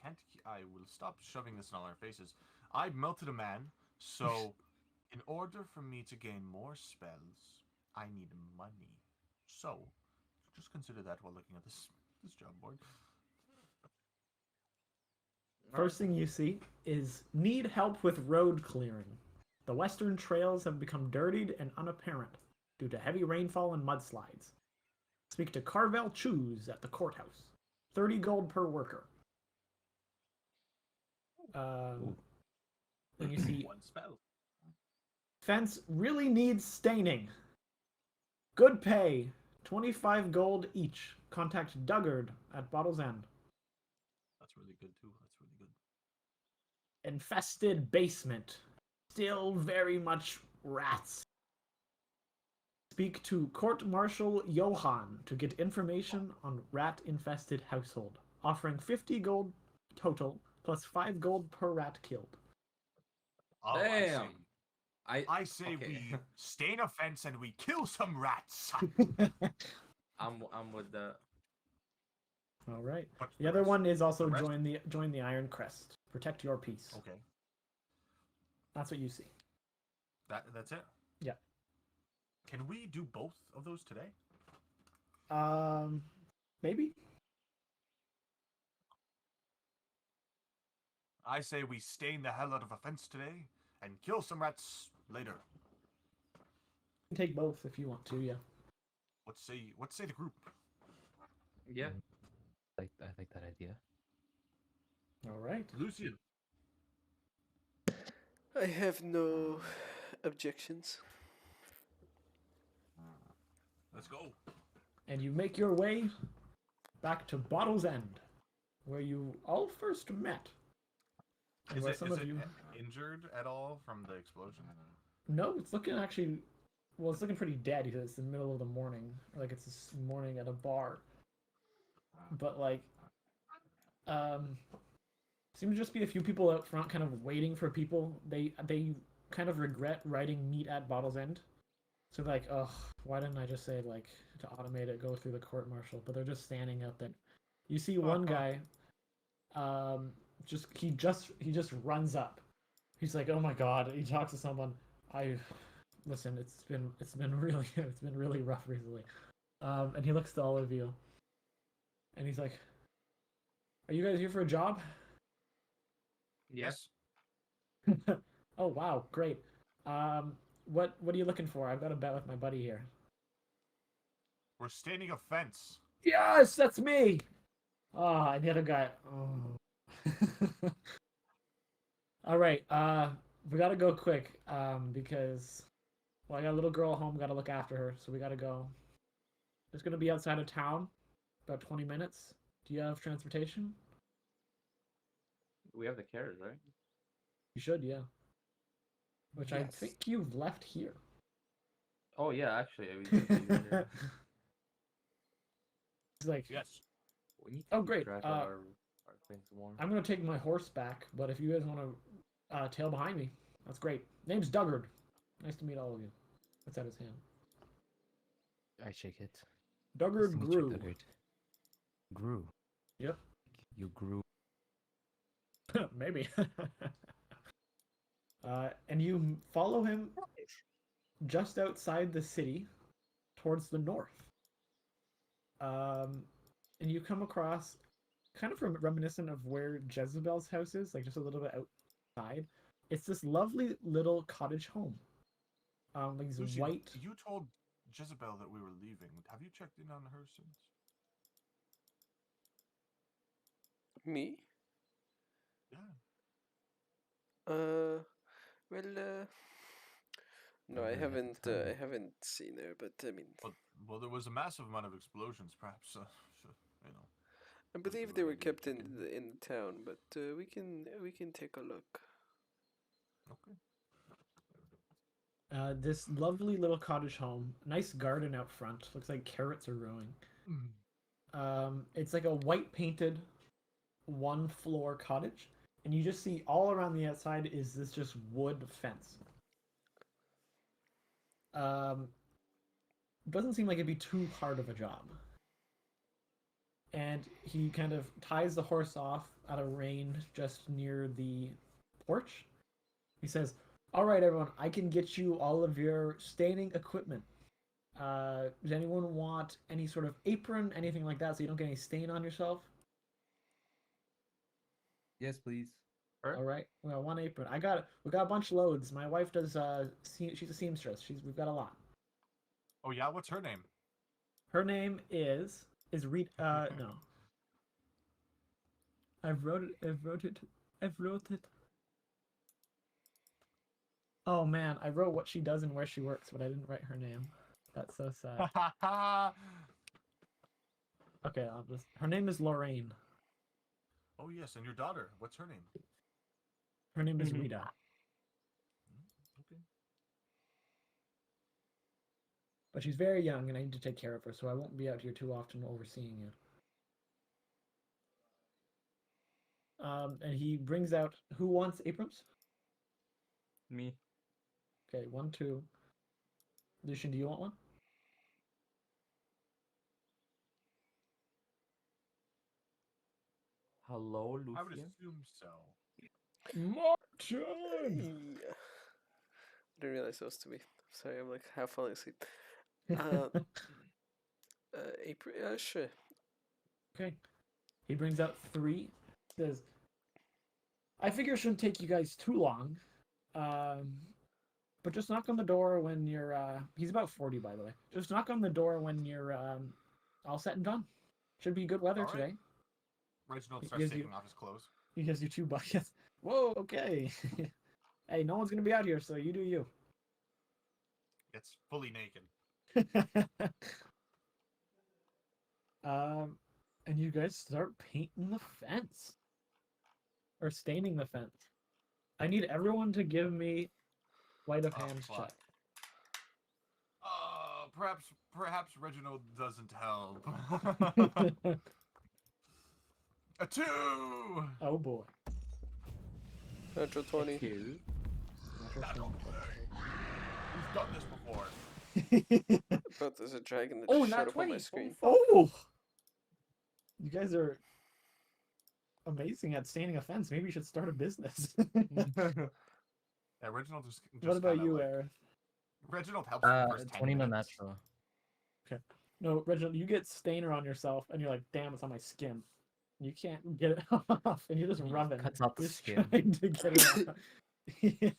can't. I will stop shoving this in all our faces. I melted a man, so in order for me to gain more spells, I need money. So, just consider that while looking at this job board. First thing you see is need help with road clearing. The western trails have become dirtied and unapparent due to heavy rainfall and mudslides. Speak to Carvel Choose at the courthouse. 30 gold per worker. Then you see One spell. fence really needs staining. Good pay. 25 gold each. Contact Duggard at Bottle's End. That's really good too. That's really good. Infested basement. Still very much rats. Speak to Court Marshal Johann to get information on rat-infested household, offering 50 gold total plus 5 gold per rat killed. Oh, Damn. I say okay. we stain a fence and we kill some rats. I'm with the. All right. But The other one is also the rest- join the Iron Crest. Protect your peace. Okay, That's what you see. that's it. Yeah. Can we do both of those today? Maybe. I say we stain the hell out of a fence today and kill some rats later. You can take both if you want to. Yeah. What say the group? Yeah. I like that idea. All right. Lucian. I have no objections. Let's go. And you make your way back to Bottle's End, where you all first met. And Is where it, some is of it you... injured at all from the explosion? No, it's looking actually... Well, it's looking pretty dead because it's the middle of the morning. Like, it's this morning at a bar. But, like... Seems to just be a few people out front kind of waiting for people. They kind of regret writing meet at Bottle's End. So they're like, ugh, why didn't I just say, like, to automate it, go through the court martial? But they're just standing out there. You see one guy, he just runs up. He's like, oh my god. He talks to someone. Listen, it's been really rough recently. And he looks to all of you, and he's like, are you guys here for a job? Yes. Oh wow, great. What are you looking for? I've got a bet with my buddy here. We're staining a fence. Yes, that's me. Ah, and the other guy. Oh. All right. We gotta go quick. Because I got a little girl at home. Gotta look after her, so we gotta go. It's gonna be outside of town, about 20 minutes. Do you have transportation? We have the carriage, right? You should, yeah. Which I Yes. think you've left here. Oh yeah, actually, we did leave it here. He's like, Yes. We need to Oh, keep great, track of our things more. I'm gonna take my horse back, but if you guys want to tail behind me, that's great. Name's Duggard. Nice to meet all of you. That's out his hand. I shake it. Duggard Nice to meet you, grew. Duggard. Grew. Yep. You grew. Maybe. And you follow him just outside the city towards the north. And you come across kind of reminiscent of where Jezebel's house is, like just a little bit outside. It's this lovely little cottage home. Like these Lucian, white. you told Jezebel that we were leaving. Have you checked in on her since? Me? Yeah. Well, no, I I really have to haven't. tell you. I haven't seen her, but I mean, Well, there was a massive amount of explosions. Perhaps, so, you know. I Those believe people they are were maybe kept in chicken. in the town. But we can take a look. Okay. This lovely little cottage home, nice garden out front. Looks like carrots are growing. It's like a white painted, one floor cottage, and you just see all around the outside is this just wood fence. doesn't seem like it'd be too hard of a job. And he kind of ties the horse off at a rein just near the porch. He says, "All right, everyone, I can get you all of your staining equipment. Does anyone want any sort of apron, anything like that, so you don't get any stain on yourself?" Yes, please. Sure. All right, well, one apron. We got a bunch of loads. My wife does. She's a seamstress. We've got a lot. Oh yeah, what's her name? Her name is Rita. No, I've wrote it. Oh man, I wrote what she does and where she works, but I didn't write her name. That's so sad. Okay, her name is Lorraine. Oh yes, and your daughter. What's her name? Her name is Rita. Okay. But she's very young and I need to take care of her, so I won't be out here too often overseeing you. And he brings out, who wants aprons? Me. Okay, 1, 2. Lucian, do you want one? Hello, I would Lucian. assume so. Martin! Yeah. I didn't realize that was to me. Sorry, I'm like half falling asleep. April, sure. Okay. He brings out 3. Says, "I figure it shouldn't take you guys too long. But just knock on the door when you're he's about 40, by the way. Just knock on the door when you're all set and done. Should be good weather All right. today." Reginald He starts gives taking you- off his clothes. He gives you 2 buckets. Whoa, okay. Hey, no one's gonna be out here, so you do you. It's fully naked. And you guys start painting the fence. Or staining the fence. I need everyone to give me sleight of Oh, hand fuck. check. Perhaps Reginald doesn't help. A 2. Oh boy. Natural 20. Two. Natural 20. We've done this before. But there's a dragon that Oh, just not showed up on 20. my screen. Oh! You guys are amazing at staining a fence. Maybe you should start a business. Yeah, Reginald just What about kinda, you, like, Aerith? Reginald helps for the first 10 20 no minutes. natural. No, Reginald, you get stainer on yourself, and you're like, damn, it's on my skin. You can't get it off, and you're just He rubbing. cuts out the Just skin. trying to get it off. Yeah.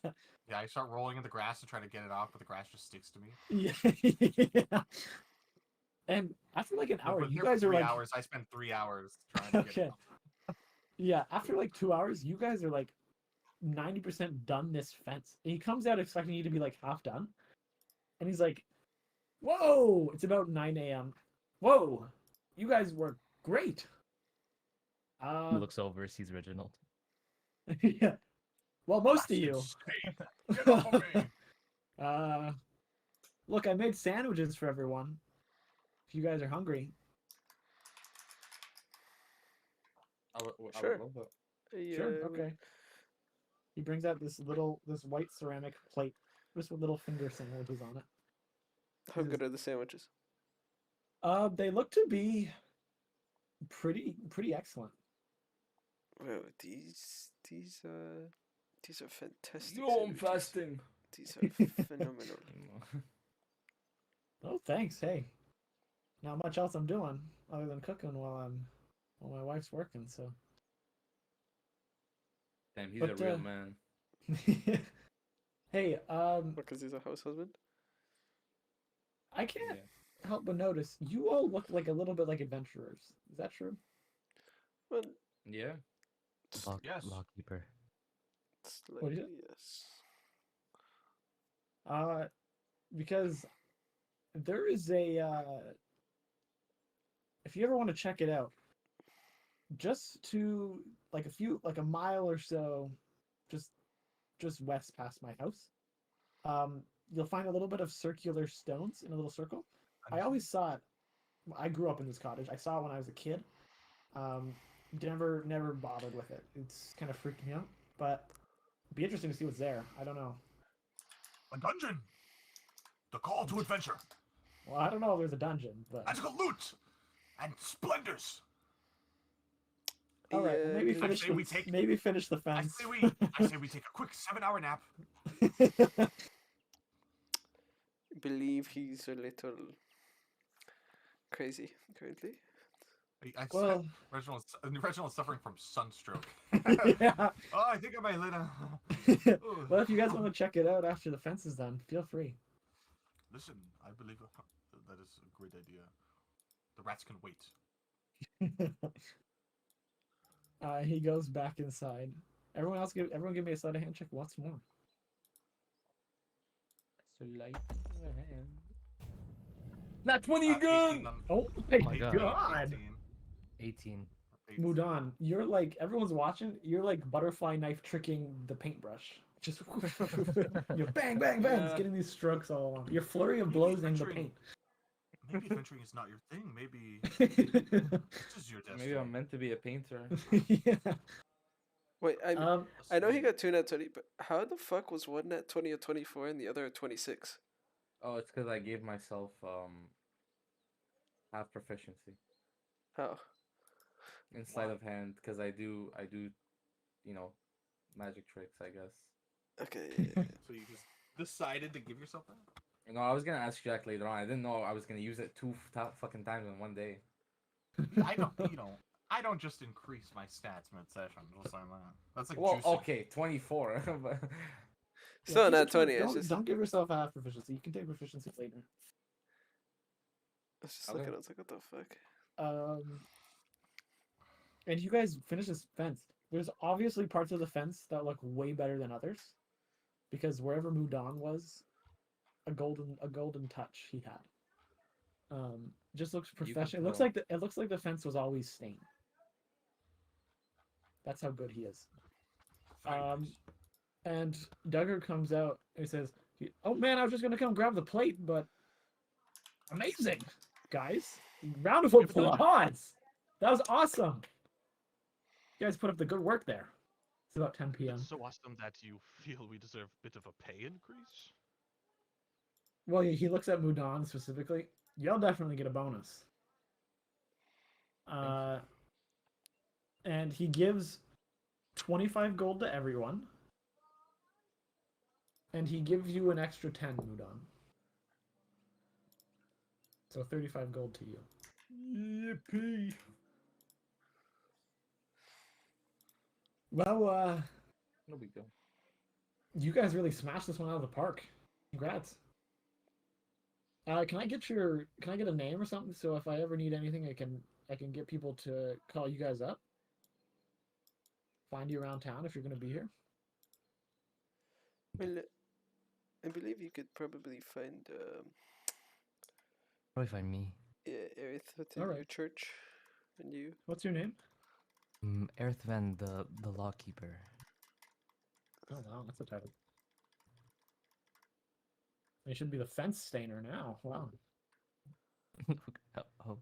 Yeah, I start rolling in the grass to try to get it off, but the grass just sticks to me. Yeah. And after like an I've hour, been you here for guys are 3 like, hours. I spent 3 hours trying to get Okay. it off. yeah, after like 2 hours, you guys are like 90% done this fence. And he comes out expecting you to be like half done. And he's like, whoa, it's about 9 a.m. Whoa, you guys were great. He looks over, sees Reginald. Yeah. Well, most of That's you. insane. Get off of me! Look, I made sandwiches for everyone. If you guys are hungry. I would Sure. love that. Sure, okay. He brings out this white ceramic plate, just with little finger sandwiches on it. How good are the sandwiches? They look to be pretty excellent. Wow, these are fantastic. No, I'm sandwiches. fasting. These are phenomenal. Oh, thanks. Hey, not much else I'm doing other than cooking while my wife's working. So. Damn, he's But, a real man. Hey, Because he's a house husband. I can't help but notice you all look like a little bit like adventurers. Is that true? Well, Yeah. Yes. Lawkeeper. What is slightly, it? yes. Because there is a if you ever want to check it out, just to like a mile or so, just west past my house, you'll find a little bit of circular stones in a little circle. I always saw it. I grew up in this cottage. I saw it when I was a kid. Never bothered with it. It's kind of freaked me out, but it'd be interesting to see what's there. I don't know. A dungeon! The call to adventure. Well, I don't know if there's a dungeon, but Magical loot and splendors. all right. Well, Yeah, maybe I finish say the we take- maybe finish the I fence. say we take a quick 7-hour nap. believe he's a little crazy currently. I Well- said Reginald's suffering from sunstroke. Yeah. Oh, I think I might let him. Well, if you guys want to check it out after the fence is done, feel free. Listen, I believe that is a great idea. The rats can wait. He goes back inside. Everyone give me a sleight of hand check once more. Sleight of hand. Not 20 18 again! on- Oh my my God. god. 18. 18. Mudan, you're like everyone's watching. You're like butterfly knife tricking the paintbrush. Just you bang, bang, bang. It's Yeah. getting these strokes all along. Your flurry of blows in the paint. Maybe adventuring is not your thing. Maybe this is your destiny. Maybe I'm meant to be a painter. Yeah. Wait, I know he Sweet. got 2 nat 20, but how the fuck was one nat 20 or 24 and the other a 26? Oh, it's because I gave myself half proficiency How? in sleight of hand because I do magic tricks, I guess. Okay. Yeah. So you just decided to give yourself that? No, I was gonna ask Jack later on. I didn't know I was gonna use it fucking times in one day. I don't just increase my stats mid-session. Just like that. That's like Well, juicing. okay, 24. but Still Yeah, a nat keep it 20. short. It's Don't, just, don't give yourself a half proficiency. You can take proficiency later. I was just Okay. looking, I was like, what the fuck? And you guys finish this fence. There's obviously parts of the fence that look way better than others, because wherever Mudan was, a golden touch he had. Just looks You can professional. It looks tell. like it looks like the fence was always stained. That's how good he is. Very Um, nice. And Duggar comes out and says, "Oh man, I was just gonna come grab the plate, but amazing, guys! Round of Give it done. applause! That was awesome. You guys put up the good work there." It's about 10 p.m. It's so awesome that you feel we deserve a bit of a pay increase. Well, he looks at Mudan specifically. You'll definitely get a bonus. And he gives 25 gold to everyone. And he gives you an extra 10, Mudan. So 35 gold to you. Yippee! Well, No big deal. you guys really smashed this one out of the park. Congrats. Can I get a name or something, so if I ever need anything, I can get people to call you guys up. Find you around town if you're gonna be here. Well, I believe you could probably find, Probably find me. yeah, Aerith within Alright. your church. And you. What's your name? Earthvan, the lawkeeper. Oh wow, that's a title. You should be the fence stainer now. Wow. Oh,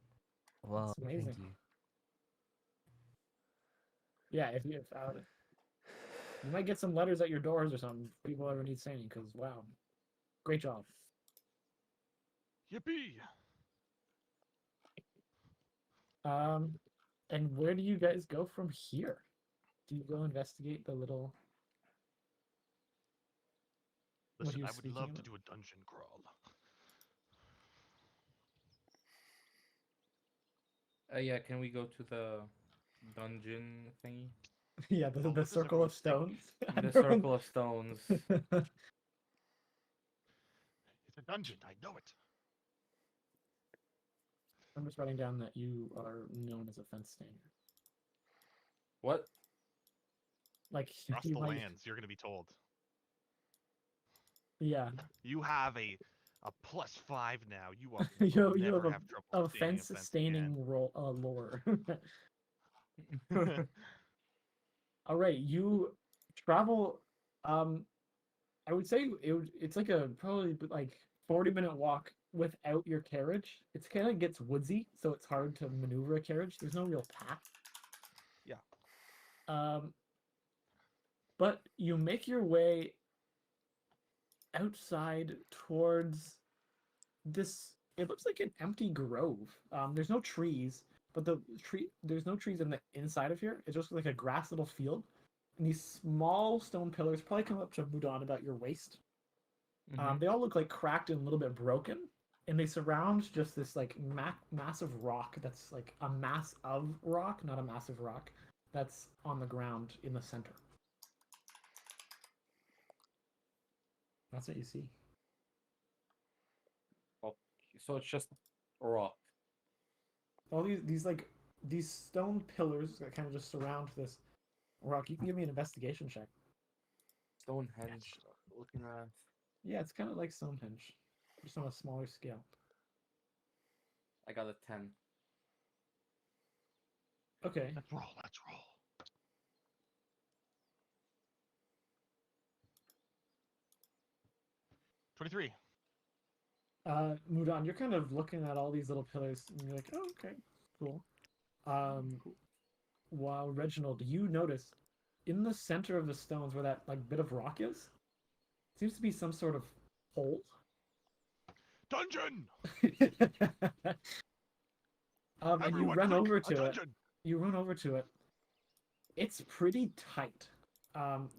well, That's amazing. thank you. Yeah, if you might get some letters at your doors or something. If people ever need staining, because wow, great job. Yippee! And where do you guys go from here? Do you go investigate the little? What Listen, he I was would speaking love to about? do a dungeon crawl. Yeah, can we go to the dungeon thingy? Yeah, Well, the what does circle of everyone think? stones. The circle of stones. It's a dungeon, I know it. I'm just writing down that you are known as a fence stainer. What? Like Across you the might, lands, you're gonna be told. yeah. You have a +5 now. You are You never have have trouble a staining fence staining lore. again. All right, you travel. I would say it's like a probably like 40-minute walk without your carriage. It's kind of gets woodsy, so it's hard to maneuver a carriage. There's no real path. Yeah. But you make your way outside towards this it looks like an empty grove. There's no trees, but there's no trees in the inside of here. It's just like a grass little field, and these small stone pillars probably come up to Mudan about your waist. They all look like cracked and a little bit broken, and they surround just this like massive rock that's like a mass of rock, not a massive rock, that's on the ground in the center. That's what you see. Okay, so it's just rock. All these stone pillars that kind of just surround this rock. You can give me an investigation check. Stonehenge. Looking at. Yeah, it's kind of like Stonehenge, just on a smaller scale. I got a 10. Okay. Let's roll. Let's roll. $23. Mudan, you're kind of looking at all these little pillars, and you're like, oh, okay, cool. While Reginald, you notice in the center of the stones where that like bit of rock is, seems to be some sort of hole. Dungeon. And you Everyone, run quick, over a to it. dungeon. You run over to it. It's pretty tight.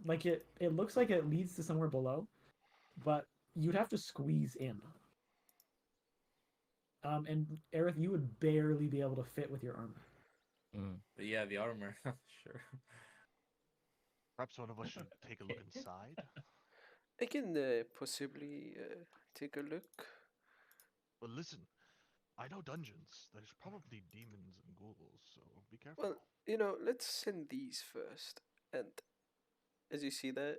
Like it looks like it leads to somewhere below, but you'd have to squeeze in. And Aerith, you would barely be able to fit with your armor. But yeah, the armor. Sure. Perhaps one of us should take a look inside. I can possibly take a look. Well, listen, I know dungeons. There's probably demons and ghouls, so be careful. Well, you know, let's send these first. And as you see that,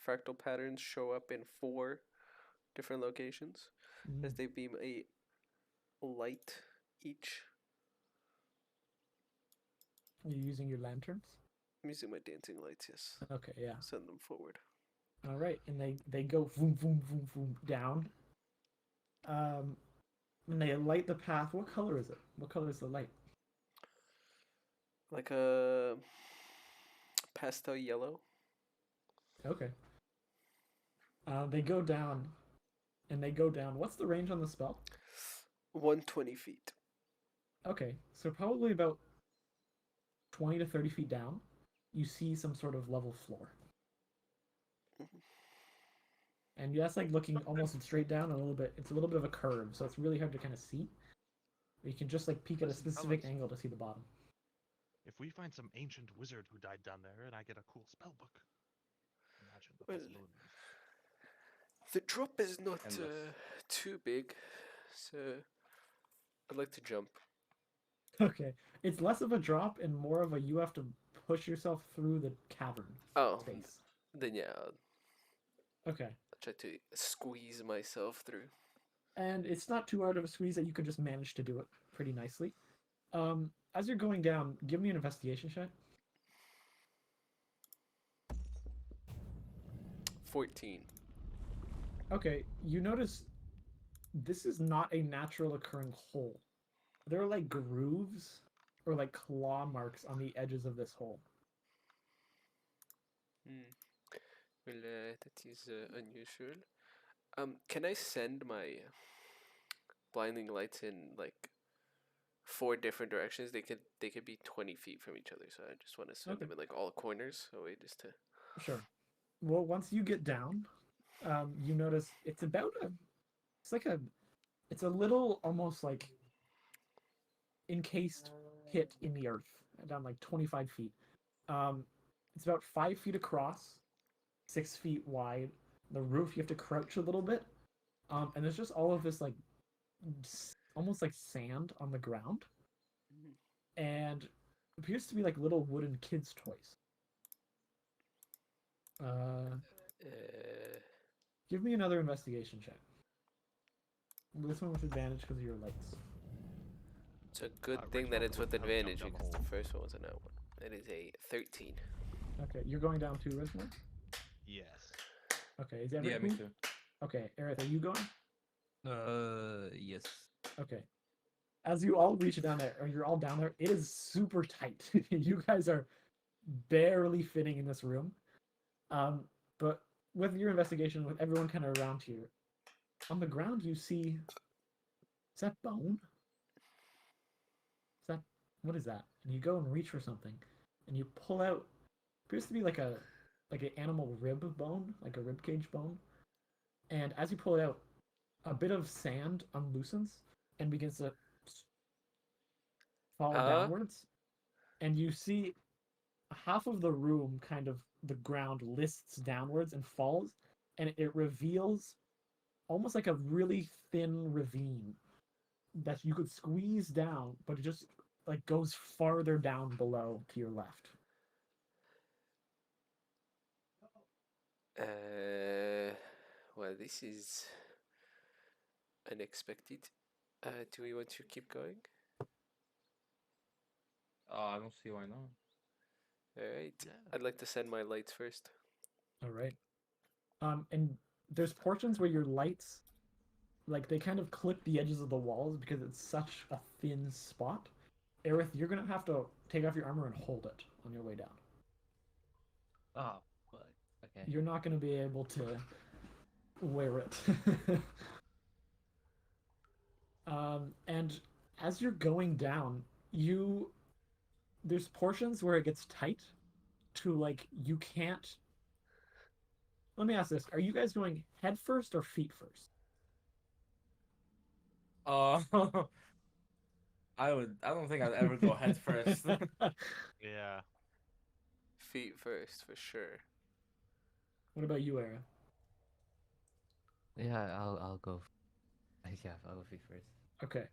fractal patterns show up in 4 different locations as they beam a light each. Are you using your lanterns? I'm using my dancing lights, yes. Okay, yeah. Send them forward. All right, and they go boom, boom, boom, boom down. And they light the path. What color is it? What color is the light? Like a pastel yellow. Okay. They go down, and they go down. What's the range on the spell? 120 feet. Okay, so probably about 20 to 30 feet down, you see some sort of level floor. And that's like looking almost straight down a little bit. It's a little bit of a curve, so it's really hard to kind of see. But you can just like peek at a Listen, specific fellas. angle to see the bottom. If we find some ancient wizard who died down there and I get a cool spell book, imagine the Well, possibilities. the drop is not Endless. too big, so I'd like to jump. Okay, it's less of a drop and more of a you have to push yourself through the cavern space. Then yeah, I'll Okay, try to squeeze myself through. and it's not too hard of a squeeze that you could just manage to do it pretty nicely. As you're going down, give me an investigation check. 14. Okay, you notice this is not a natural occurring hole. There are like grooves or like claw marks on the edges of this hole. Well, that is unusual. Can I send my blinding lights in like 4 different directions? They could be 20 feet from each other, so I just want to send them in like all corners. So wait, just to. Sure. Well, once you get down, you notice it's about it's a little almost like encased pit in the earth, down like 25 feet. It's about 5 feet across, 6 feet wide. The roof, you have to crouch a little bit. And there's just all of this like almost like sand on the ground. And appears to be like little wooden kids' toys. Give me another investigation check. This one with advantage because of your lights. It's a good thing that Reginald it's with wouldn't have advantage jumped because down the the hole. first one was a no one. It is a 13. Okay, you're going down too, Reginald? Yes. Okay, is everyone? Yeah, me too. Okay, Aerith, are you going? Yes. Okay. As you all reach down there, or you're all down there, it is super tight. You guys are barely fitting in this room. But with your investigation, with everyone kind of around here, On the ground, you see. Is that bone? Is that what is that? And you go and reach for something, and you pull out. Appears to be like an animal rib bone, like a rib cage bone. And as you pull it out, a bit of sand unloosens and begins to fall Huh? downwards, and you see half of the room kind of the ground lists downwards and falls, and it reveals almost like a really thin ravine that you could squeeze down, but it just like goes farther down below to your left. Well, this is unexpected. Do we want to keep going? I don't see why not. All right. Yeah. I'd like to send my lights first. All right. And there's portions where your lights, like they kind of clip the edges of the walls because it's such a thin spot. Aerith, you're gonna have to take off your armor and hold it on your way down. Oh, fuck. Okay. You're not gonna be able to wear it. And as you're going down, there's portions where it gets tight to like you can't. Let me ask this: are you guys going head first or feet first? Uh, I don't think I'd ever go head first. Yeah. Feet first, for sure. What about you, Era? Yeah, I'll go. Yeah, I'll go feet first. Okay.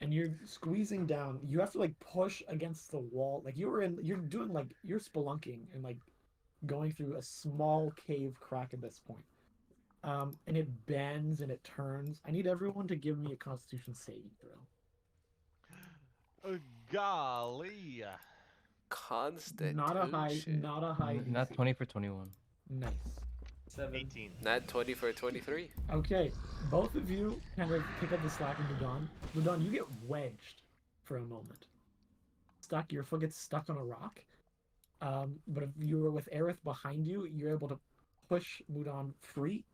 And you're squeezing down. You have to like push against the wall. Like you're doing like you're spelunking and like going through a small cave crack at this point. And it bends and it turns. I need everyone to give me a Constitution saving throw. Golly. Constitution. Not a high Not DC. 20 for 21. Nice. 7. 18. Not 20 for 23. Okay, both of you kind of pick up the slack in Ludon. Ludon, you get wedged for a moment. Stuck, your foot gets stuck on a rock. But if you were with Aerith behind you, you're able to push Ludon free,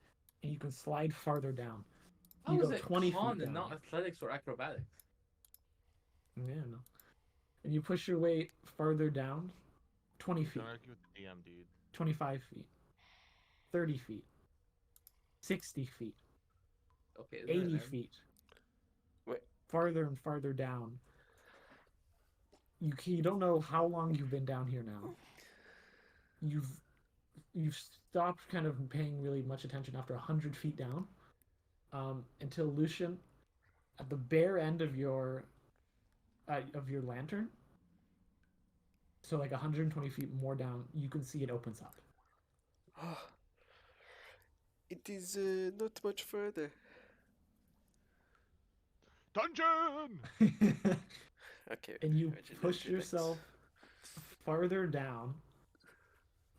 and you can slide farther down. How You is go it 20 con feet and down. not athletics or acrobatics? Yeah, no. And you push your way farther down, 20 feet, Don't argue with the DM, dude. 25 feet, 30 feet, 60 feet, Okay, is there an 80 error? feet. Wait. Farther and farther down. You don't know how long you've been down here now. You've stopped kind of paying really much attention after 100 feet down, until Lucian, at the bare end of your lantern, so like 120 feet more down, you can see it opens up. It is not much further. Dungeon! Okay. And you Imagine push Dungeon yourself farther down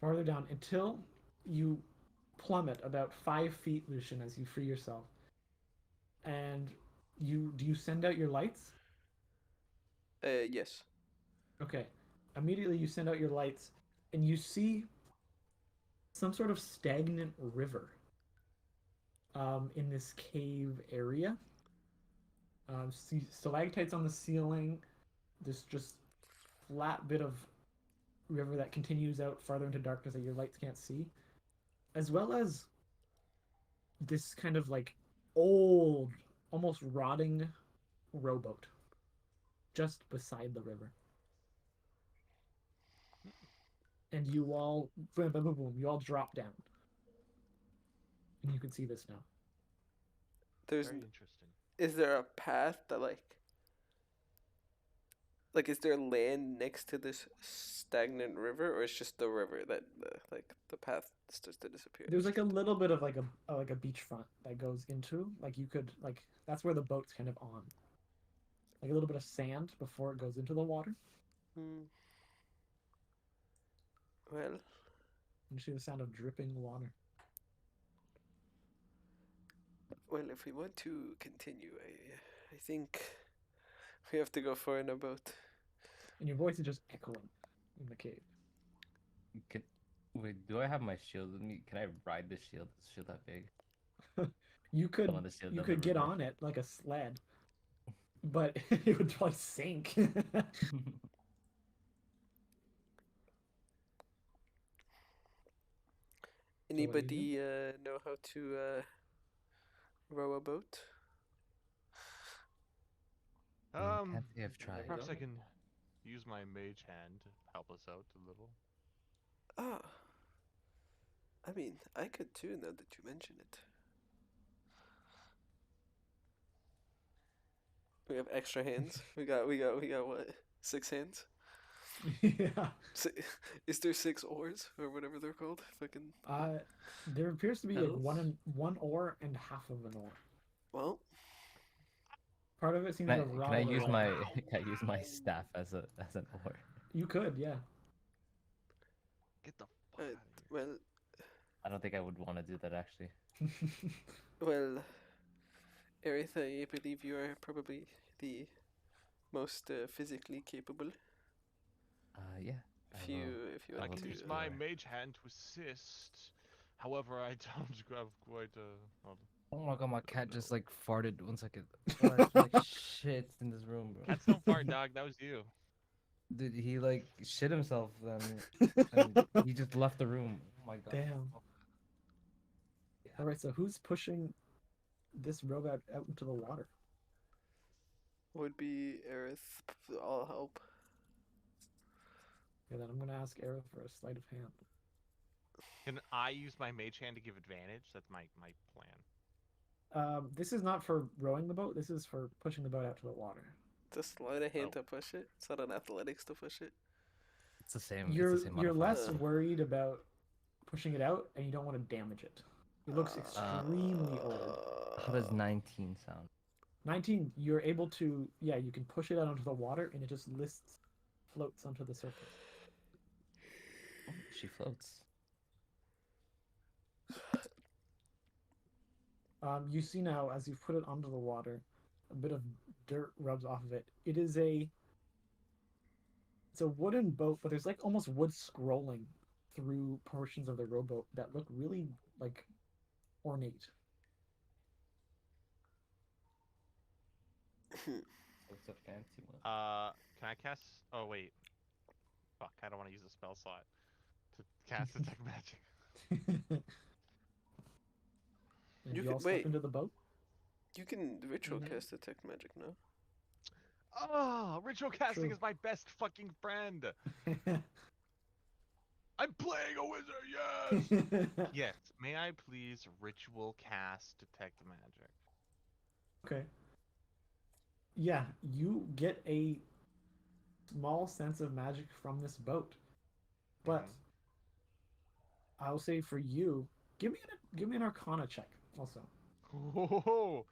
until you plummet about 5 feet, Lucian, as you free yourself. And do you send out your lights? Yes. Okay. Immediately you send out your lights and you see some sort of stagnant river in this cave area. See stalactites on the ceiling, this just flat bit of river that continues out farther into darkness that your lights can't see, as well as this kind of like old, almost rotting rowboat just beside the river. And you all, boom, boom, boom, boom, you all drop down. And you can see this now. There's. Very interesting. Is there a path that like is there land next to this stagnant river, or it's just the river that the path starts to disappear? There's like a little bit of like a beachfront that goes into, like you could like that's where the boat's kind of on. Like a little bit of sand before it goes into the water. Well, You see the sound of dripping water. well, if we want to continue, I think we have to go for in a boat. And your voice is just echoing in the cave. Wait, do I have my shield with me? Can I ride the shield? Is the shield that big? You Don't could want to steal you them could get everywhere. on it like a sled, but it would probably sink. So what do you do? Anybody know how to row a boat? Can't say I've tried. Perhaps I can use my mage hand to help us out a little. Ah, I mean, I could too now that you mention it. We have extra hands. We got what? 6 hands? Yeah. Is there 6 oars or whatever they're called? Fucking. There appears to be like Pedals? one oar and half of an oar. Well, Part of it seems Can to I, have can I rotted use away. my can I use my staff as an oar? You could, yeah. Get the fuck out of here. well, I don't think I would want to do that actually. well, Aerith, I believe you are probably the most physically capable. Yeah. If I will. you if you I want can to. use my mage hand to assist. However, I don't have quite a. Oh my god, my cat just like farted 1 second. Oh, I feel like shit in this room, bro. Cats don't fart, dog. That was you. Dude, he like shit himself and he just left the room. Oh my god. Damn. All right, so who's pushing this robot out into the water? Would be Aerith. I'll help. Yeah, then I'm gonna ask Aerith for a sleight of hand. Can I use my mage hand to give advantage? That's my plan. This is not for rowing the boat. This is for pushing the boat out to the water. Just slide a hand Oh. to push it. It's not an athletics to push it. It's the same. You're It's the same you're less modifier. worried about pushing it out, and you don't want to damage it. It looks extremely old. How does 19 sound? 19, you're able to, yeah, you can push it out onto the water, and it just floats onto the surface. Oh, she floats. You see now, as you've put it onto the water, a bit of dirt rubs off of it. It's a wooden boat, but there's like almost wood scrolling through portions of the rowboat that look really like ornate. It's a fancy one. Can I cast? Oh wait. Fuck! I don't want to use a spell slot to cast detect magic. And You you all could- step wait. into the boat. You can ritual Mhm. cast detect magic, no? Oh, ritual casting True. is my best fucking friend. I'm playing a wizard. Yes. Yes. May I please ritual cast detect magic? Okay. Yeah, you get a small sense of magic from this boat, but I'll say for you, give me an Arcana check also. Oh.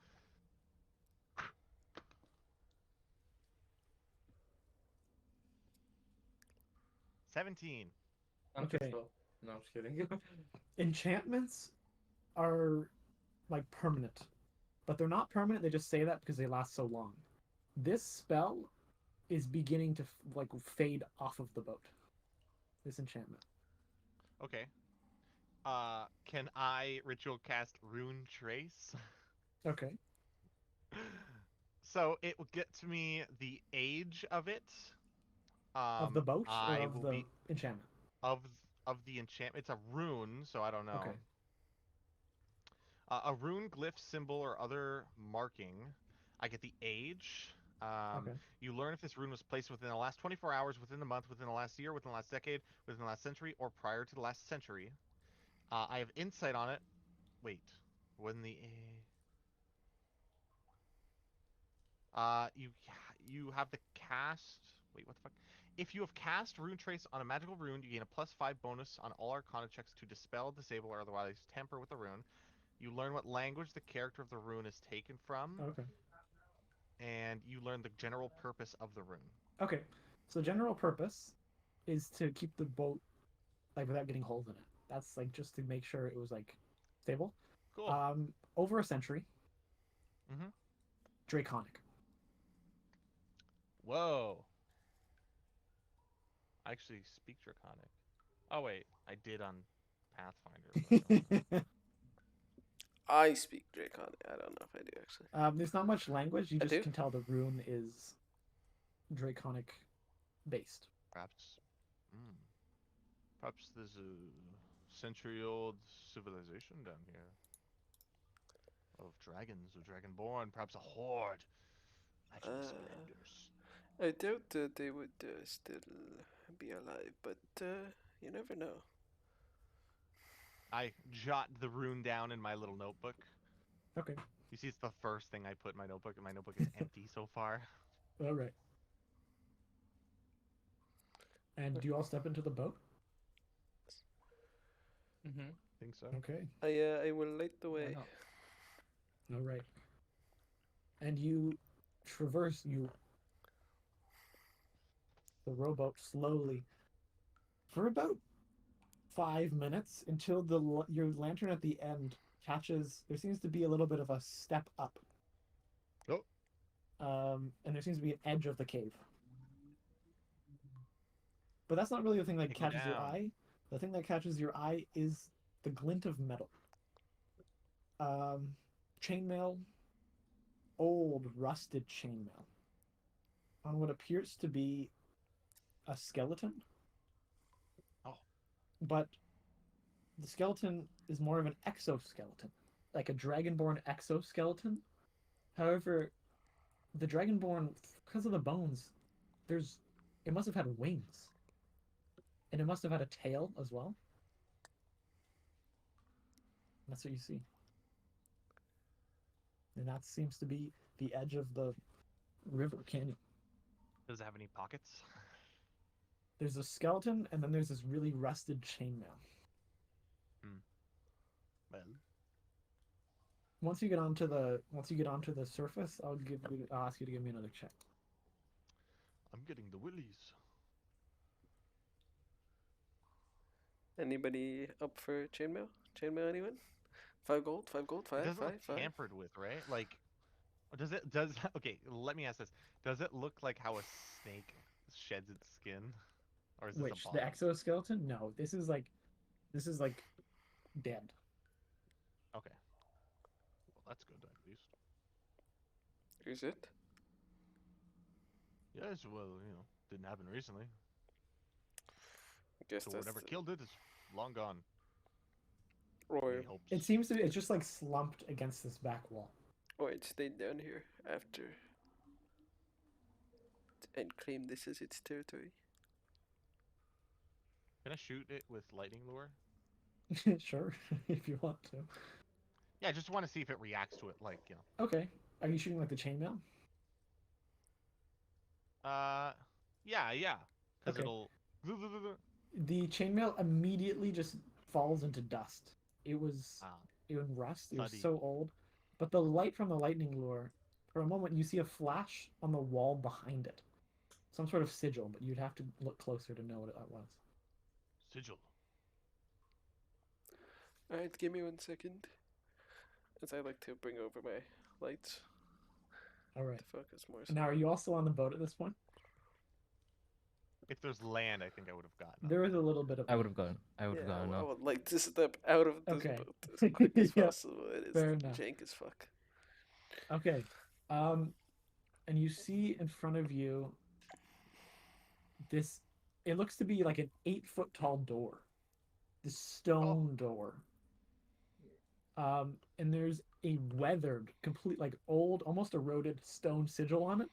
17. Okay. No, I'm just kidding. Enchantments are like permanent, but they're not permanent. They just say that because they last so long. This spell is beginning to like fade off of the boat. This enchantment. Okay. Can I ritual cast rune trace? Okay. So it will get to me the age of it. Of the boat or I of will the be enchantment? of the enchantment. It's a rune, so I don't know. Okay. A rune, glyph, symbol, or other marking. I get the age. Okay. You learn if this rune was placed within the last 24 hours, within the month, within the last year, within the last decade, within the last century, or prior to the last century. I have insight on it. Wait, when the you have the cast. Wait, what the fuck? If you have cast rune trace on a magical rune, you gain a +5 bonus on all Arcana checks to dispel, disable, or otherwise tamper with the rune. You learn what language the character of the rune is taken from, Okay. and you learn the general purpose of the rune. Okay. So general purpose is to keep the boat like without getting holes in it. That's like just to make sure it was like stable. Cool. Over a century. Mhm. Draconic. Whoa. I actually speak Draconic. Oh wait, I did on Pathfinder. But I don't know. I speak Draconic. I don't know if I do actually. There's not much language. You I just do? can tell the rune is Draconic based. Perhaps. Mm, perhaps there's a century-old civilization down here of dragons, or dragonborn. Perhaps a horde. Imagine the splendors. I doubt that they would still be alive, but you never know. I jot the rune down in my little notebook. Okay. You see, it's the first thing I put in my notebook, and my notebook is empty so far. All right. And do you all step into the boat? Mm-hmm. Think so. Okay. I will light the Why way. not? All right. And you traverse the rowboat slowly for about 5 minutes until your lantern at the end catches. There seems to be a little bit of a step up. Oh. And there seems to be an edge of the cave. But that's not really the thing that Take me catches your down. eye. The thing that catches your eye is the glint of metal. Chainmail, old rusted chainmail on what appears to be a skeleton. Oh. But the skeleton is more of an exoskeleton, like a dragonborn exoskeleton. However, the dragonborn, because of the bones, it must have had wings. And it must have had a tail as well. That's what you see. And that seems to be the edge of the river canyon. Does it have any pockets? There's a skeleton, and then there's this really rusted chainmail. Well, Once you get onto the surface, I'll ask you to give me another check. I'm getting the willies. Anybody up for chainmail? Chainmail, anyone? 5 gold, 5 gold, It five, doesn't five, look five. tampered with, right? Like, okay, let me ask this. Does it look like how a snake sheds its skin? Or is this Which a the bot? exoskeleton? No, this is like dead. Okay. Well, that's good at least. Is it? Yes, well, didn't happen recently. I guess So that's whatever the... killed it is long gone. Or We hope. It seems to be. It's just like slumped against this back wall. it stayed down here after and claimed this as its territory. Can I shoot it with lightning lure? Sure, if you want to. Yeah, I just want to see if it reacts to it, like, Okay. Are you shooting like the chainmail? Yeah. Because Okay. it'll. The chainmail immediately just falls into dust. It was Ah, in rust. It was Thuddy. so old. But the light from the lightning lure, for a moment, you see a flash on the wall behind it. Some sort of sigil, but you'd have to look closer to know what it was. sigil. Alright, give me 1 second. As I like to bring over my lights All right. to focus more. Now, are you also on the boat at this point? If there's land, I think I would have gotten. There is a little bit of. I would have gone. I would Yeah, have gone. I No. would like to step out of this Okay. boat as quick as Yeah, possible. It is fair enough. jank as fuck. Okay. And you see in front of you this. It looks to be like an 8-foot tall door. This stone door. And there's a weathered, complete, like old, almost eroded stone sigil on it,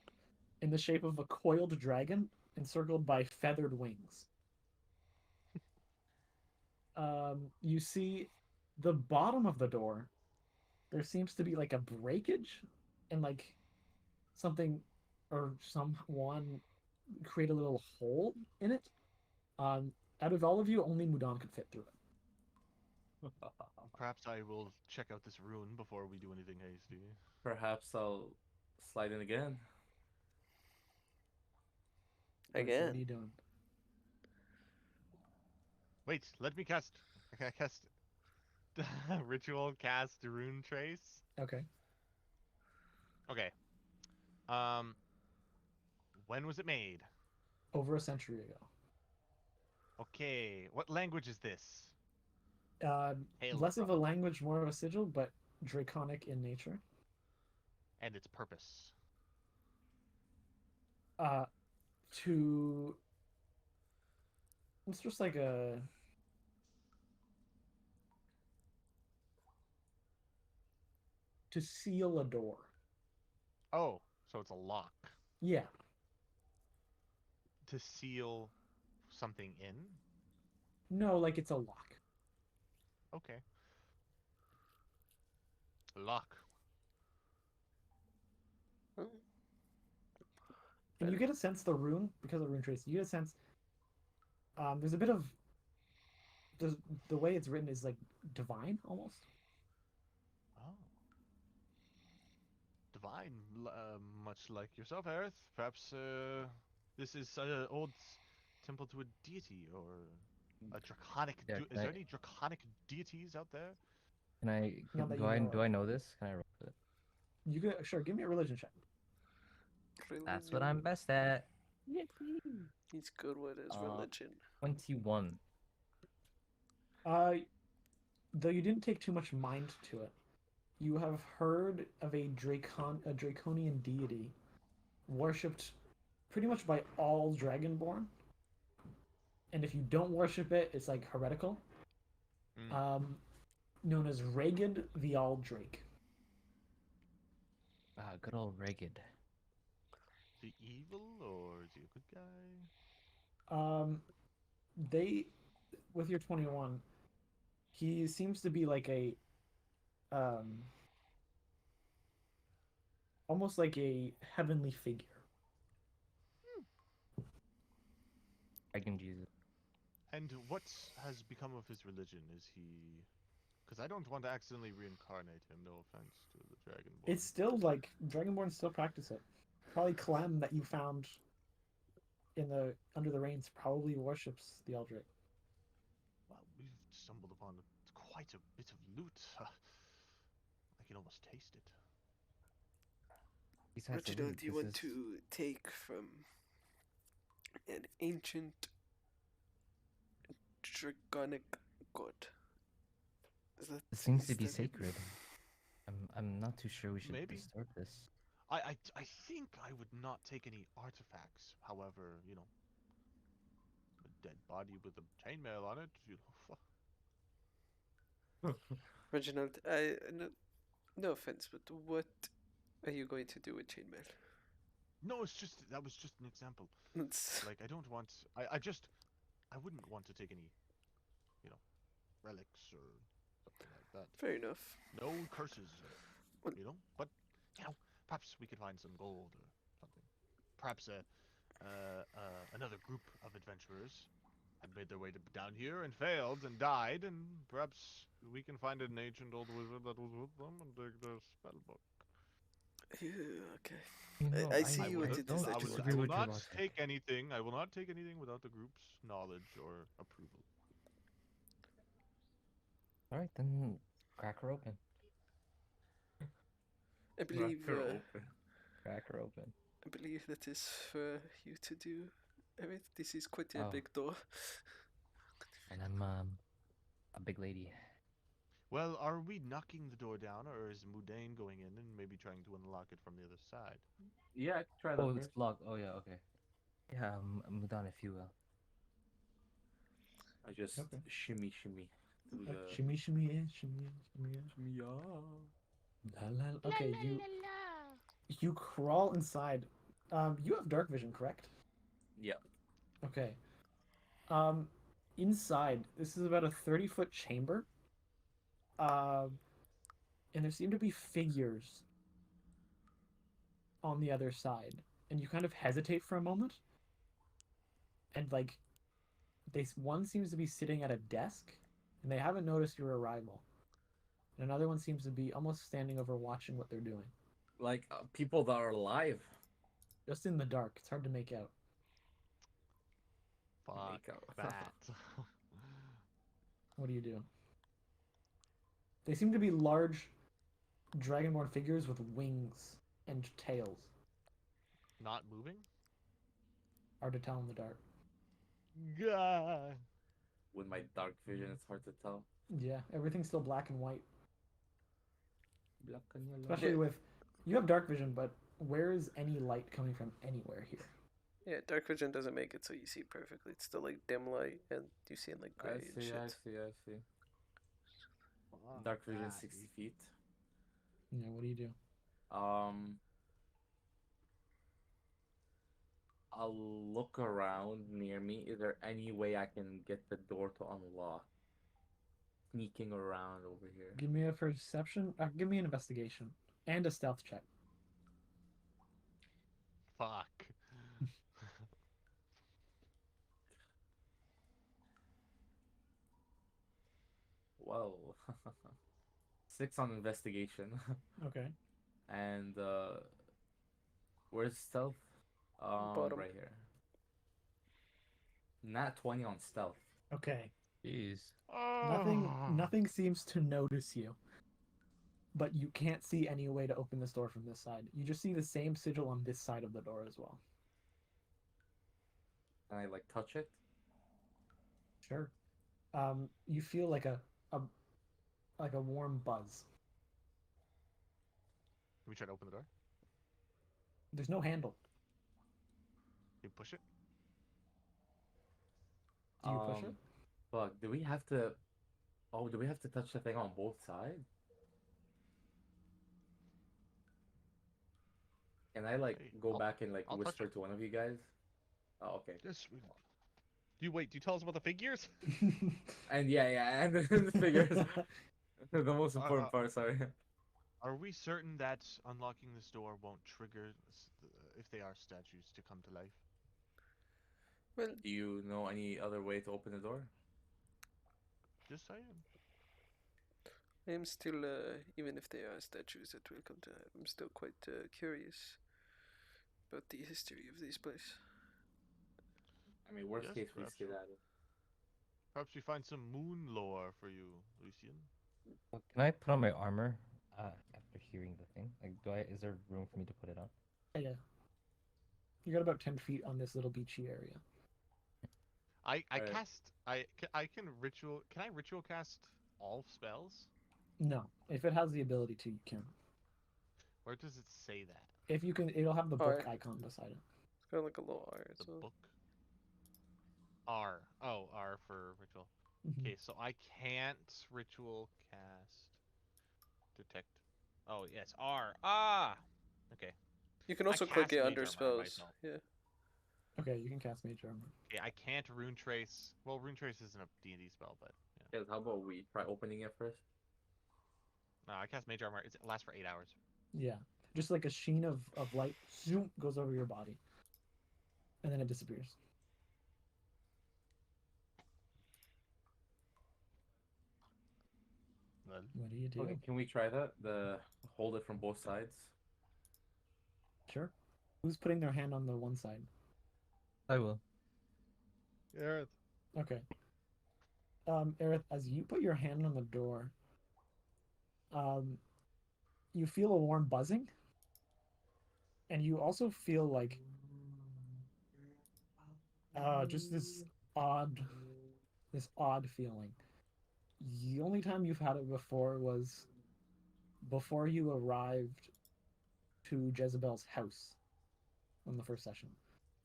in the shape of a coiled dragon, encircled by feathered wings. You see the bottom of the door. There seems to be like a breakage, and like something or someone create a little hole in it. Out of all of you, only Mudan could fit through it. Perhaps I will check out this rune before we do anything hasty. Perhaps I'll slide in again. Alright, so what are Again. you doing? Wait, let me cast. Can I cast ritual cast rune trace? Okay. Okay. When was it made? Over a century ago. Okay. What language is this? Less of a language, more of a sigil, but draconic in nature. And its purpose. To it's just like a to seal a door. Oh, so it's a lock. Yeah. To seal something in? No, like it's a lock. Okay. Lock. Hmm. And you get a sense the rune, because of rune trace, you get a sense there's a bit of the way it's written is like divine almost. Oh. Divine, much like yourself, Aerith. Perhaps this is an old temple to a deity or a draconic. Yeah, Is there any draconic deities out there? Can I? Not that Do you I? know Do of. I know this? Can I roll it? You get sure, give me a religion check. That's what I'm best at. He's good with his Uh, religion. 21. Though you didn't take too much mind to it, you have heard of a draconian deity worshipped pretty much by all dragonborn. And if you don't worship it, it's like heretical. Known as Ragged the Aldrake. Good old Ragged. The evil or is he a good guy? They, with your 21, he seems to be like a, almost like a heavenly figure. Dragon Jesus. And what has become of his religion? Is he? Because I don't want to accidentally reincarnate him. No offense to the Dragonborn. It's still like Dragonborn still practice it. Probably Clem that you found in the Under the Rains probably worships the Aldrake. Well, we've stumbled upon quite a bit of loot. I can almost taste it. Besides the Reginald, loot, do you this want is- to take from an ancient draconic god? It seems to is be that it? sacred. I'm not too sure we should Maybe. disturb this. I think I would not take any artifacts. However, you know, a dead body with a chainmail on it. You know, Reginald, no offense, but what are you going to do with chainmail? no, it's just that was just an example. It's Like I don't want. I wouldn't want to take any, you know, relics or something like that. fair enough. No curses, Well- you know. But you know, perhaps we could find some gold or something. Perhaps another group of adventurers had made their way down here and failed and died, and perhaps we can find an ancient old wizard that was with them and take their spell book. Yeah, okay. You know, I see what will- it is that you want. I will with your not logic. take anything. I will not take anything without the group's knowledge or approval. All right, then crack her open. I believe Crack her open. I believe that is for you to do. Alright, this is quite a Oh. big door. And I'm a big lady. Well, are we knocking the door down, or is Mudane going in and maybe trying to unlock it from the other side? Yeah, I can try that Oh, first. it's blocked. Oh yeah, okay. Yeah, move on if you will. I just Okay. shimmy through the. Shimmy, shimmy, yeah, shimmy, shimmy, yeah. La, la, la. Okay, you crawl inside. You have dark vision, correct? Yeah. Okay. Inside, this is about a 30-foot chamber. And there seem to be figures on the other side, and you kind of hesitate for a moment. And like, one seems to be sitting at a desk, and they haven't noticed your arrival. And another one seems to be almost standing over, watching what they're doing. Like people that are alive. Just in the dark, it's hard to make out. Fuck Make out. that. What do you do? They seem to be large dragonborn figures with wings and tails. Not moving? Hard to tell in the dark. God. With my dark vision, it's hard to tell. Yeah, everything's still black and white. Especially with you have dark vision, but where is any light coming from anywhere here? Yeah, dark vision doesn't make it so you see perfectly. It's still like dim light, and you see in like gray I and see, shit. I see, I see. Dark vision 60 feet. Yeah, what do you do? Um, I'll look around near me. Is there any way I can get the door to unlock? Sneaking around over here. Give me a perception. Give me an investigation and a stealth check. Fuck. Well, 6 on investigation. Okay. And where's stealth? Bottom. Right here. Nat 20 on stealth. Okay. Jeez. Nothing seems to notice you. But you can't see any way to open this door from this side. You just see the same sigil on this side of the door as well. Can I like touch it? Sure. You feel like a warm buzz. Can we try to open the door? There's no handle. You push it? Do you push it? Fuck, do we have to... Oh, do we have to touch the thing on both sides? Can I like Hey, go back and like I'll touch whisper it. to one of you guys? Oh, okay. Yes. Do you tell us about the figures? And yeah, and the figures. The most important part, sorry. Are we certain that unlocking this door won't trigger if they are statues to come to life? Well, Do you know any other way to open the door? Just saying. I am still, even if they are statues that will come to life, I'm still quite curious about the history of this place. I mean, worst Yes, case, we perhaps. skedaddle. Perhaps we find some moon lore for you, Lucian. Can I put on my armor after hearing the thing? Like, is there room for me to put it on? Yeah. You got about 10 feet on this little beachy area. I Alright. cast I can ritual. Can I ritual cast all spells? No. If it has the ability to, you can. Where does it say that? If you can, it'll have the book R. icon beside it. It's got like a little R. The So book. R. Oh, R for ritual. Mhm. Okay, so I can't ritual cast detect. Oh yes, R. Ah. Okay. you can also I click cast it Mage under Armor spells. myself. Yeah. Okay, you can cast Mage Armor. Okay, I can't rune trace. Well, rune trace isn't a D&D spell, but yeah. Guys, how about we try opening it first? No, I cast Mage Armor. It lasts for 8 hours. Yeah. Just like a sheen of light zoom goes over your body. And then it disappears. Well, What do you do? Okay, can we try that? The hold it from both sides. Sure. Who's putting their hand on the one side? I will. yeah. Okay. Aerith, as you put your hand on the door, you feel a warm buzzing, and you also feel like just this odd feeling. The only time you've had it before was before you arrived to Jezebel's house on the first session.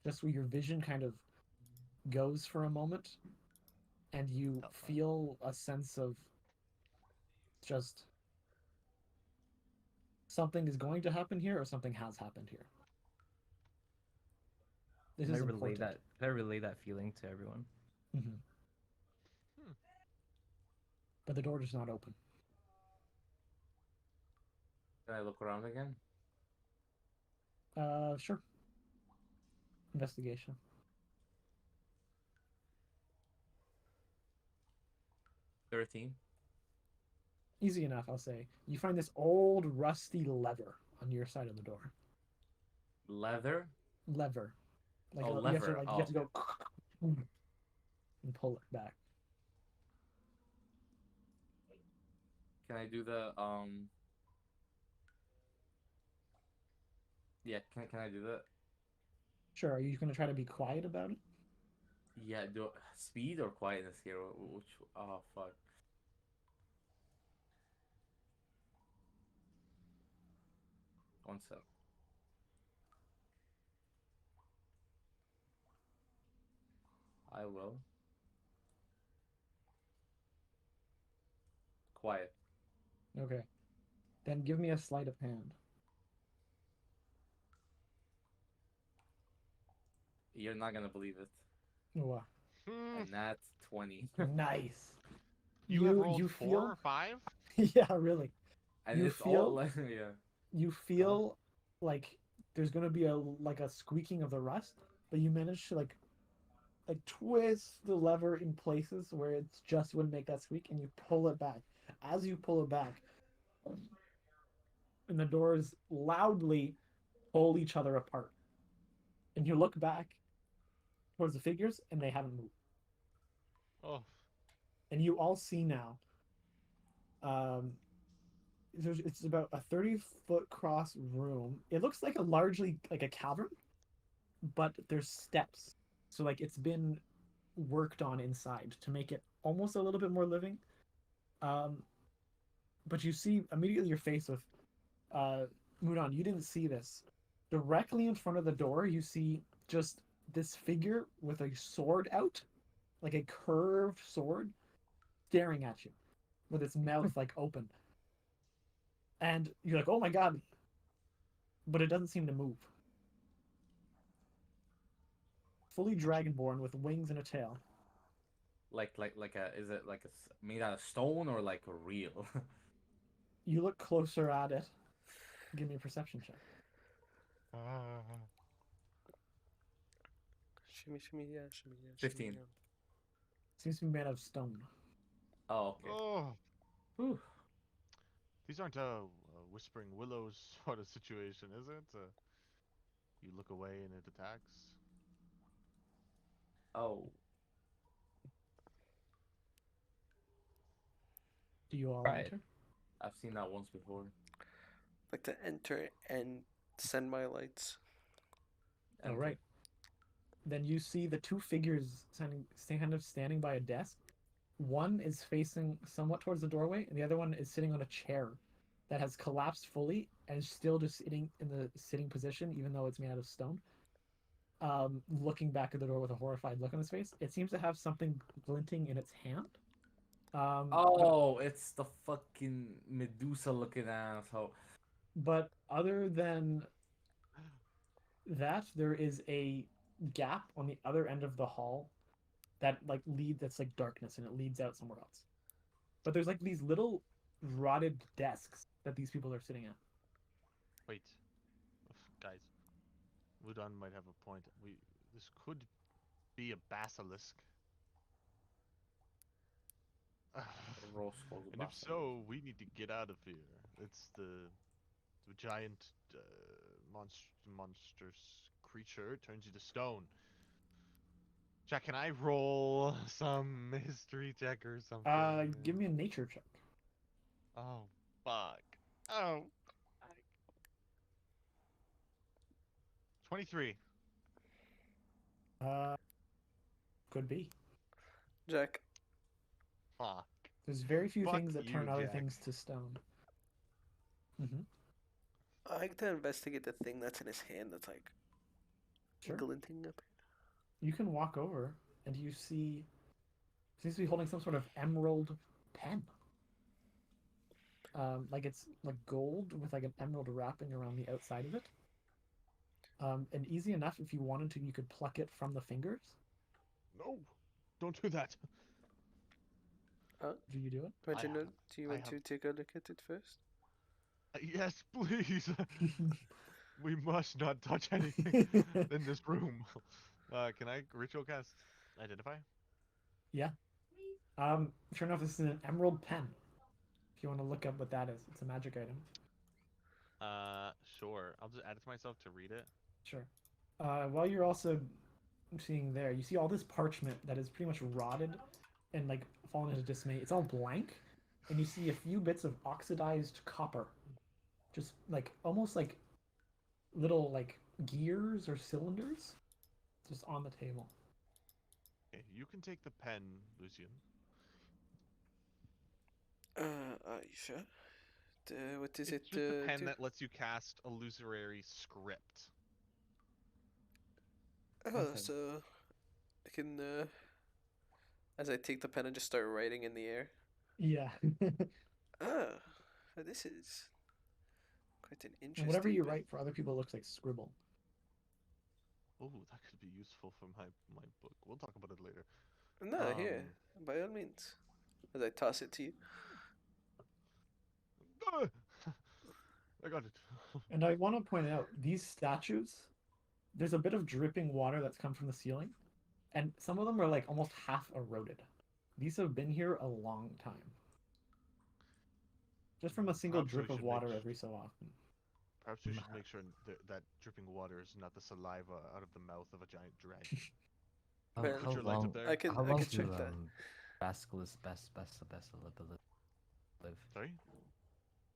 Just where your vision kind of goes for a moment, and you feel a sense of just something is going to happen here or something has happened here. This Can I is relay important. that? Can I relay that feeling to everyone? Mm-hmm. But the door does not open. Can I look around again? Sure. Investigation. 13. Easy enough, I'll say. You find this old rusty lever on your side of the door. Leather? Lever. Like Oh, you have to, lever. like, Oh, you have to go and pull it back. Can I do the Yeah, can I do that? Sure. Are you going to try to be quiet about it? Yeah, do speed or quietness here? Which? Oh fuck. One sec. I will. Quiet. Okay. Then give me a sleight of hand. You're not gonna believe it. Wow. Hmm. And that's 20. Nice. You have You rolled you 4 feel or 5? yeah, really. And You it's all feel like, yeah. you feel like there's gonna be a squeaking of the rust, but you manage to like twist the lever in places where it's just wouldn't make that squeak, and you pull it back. As you pull it back, and the doors loudly pull each other apart, and you look back towards the figures, and they haven't moved. Oh. And you all see now. Um, it's about a 30-foot cross room. It looks like a largely like a cavern, but there's steps. So like it's been worked on inside to make it almost a little bit more living. Um, but you see immediately you're faced with uh Mudan, you didn't see this. Directly in front of the door, you see just this figure with a sword out, like a curved sword, staring at you with its mouth like open. And you're like, oh my god, but it doesn't seem to move. Fully dragonborn with wings and a tail. Like a, is it like made out of stone or like a real? You look closer at it. Give me a perception check. Shimmy, shimmy, yeah, shimmy, yeah, 15. shimmy, Seems to be made of stone. Oh, okay. Oh. Whew. These aren't whispering willows sort of situation, is it? You look away and it attacks. Oh, Do you all Right. enter? I've seen that once before. like to enter and send my lights. All Enter. right. Then you see the two figures standing by a desk. One is facing somewhat towards the doorway, and the other one is sitting on a chair that has collapsed fully and is still just sitting in the sitting position, even though it's made out of stone. Looking back at the door with a horrified look on his face. It seems to have something glinting in its hand. Oh, it's the fucking Medusa looking asshole. But other than that, there is a gap on the other end of the hall that's like darkness and it leads out somewhere else. But there's like these little rotted desks that these people are sitting at. Wait. Guys. Mudan might have a point. This could be a basilisk. Roscoe's And if so, we need to get out of here. It's the giant monstrous creature turns you to stone. Jack, can I roll some history check or something? Give me a nature check. Oh, fuck. Oh, fuck. 23. Could be. Jack, Fuck. There's very few Fuck things that turn you, other Jack. things to stone. Mm-hmm. I like to investigate the thing that's in his hand that's like Sure. glinting up. You can walk over and you see seems to be holding some sort of emerald pen. Like it's like gold with like an emerald wrapping around the outside of it. And easy enough if you wanted to, you could pluck it from the fingers. No, don't do that. Do you do it? Reginald, do you I want have- to take a look at it first? Yes, please. We must not touch anything in this room. Can I ritual cast identify? Yeah. Sure enough, this is an emerald pen. If you want to look up what that is, it's a magic item. Sure. I'll just add it to myself to read it. Sure. While you're also seeing there, you see all this parchment that is pretty much rotted and like fallen into dismay. It's all blank, and you see a few bits of oxidized copper, just like almost like little like gears or cylinders, just on the table. Okay, you can take the pen, Lucian. Are you sure? What is It's it? just a pen do? that lets you cast illusory script. Oh, Okay. so I can, as I take the pen and just start writing in the air. Yeah. Oh, this is quite an And whatever interesting you pen. write for other people looks like scribble. Oh, that could be useful for my book. We'll talk about it later. No, here, by all means. As I toss it to you. I got it. And I want to point out these statues, there's a bit of dripping water that's come from the ceiling, and some of them are like almost half eroded. These have been here a long time. Just from a single Perhaps we drip of should make water every so often. Perhaps we should make sure that dripping water is not the saliva out of the mouth of a giant dragon. Well, Put your lights up there. I How long can do check that. Basilisk live? Sorry?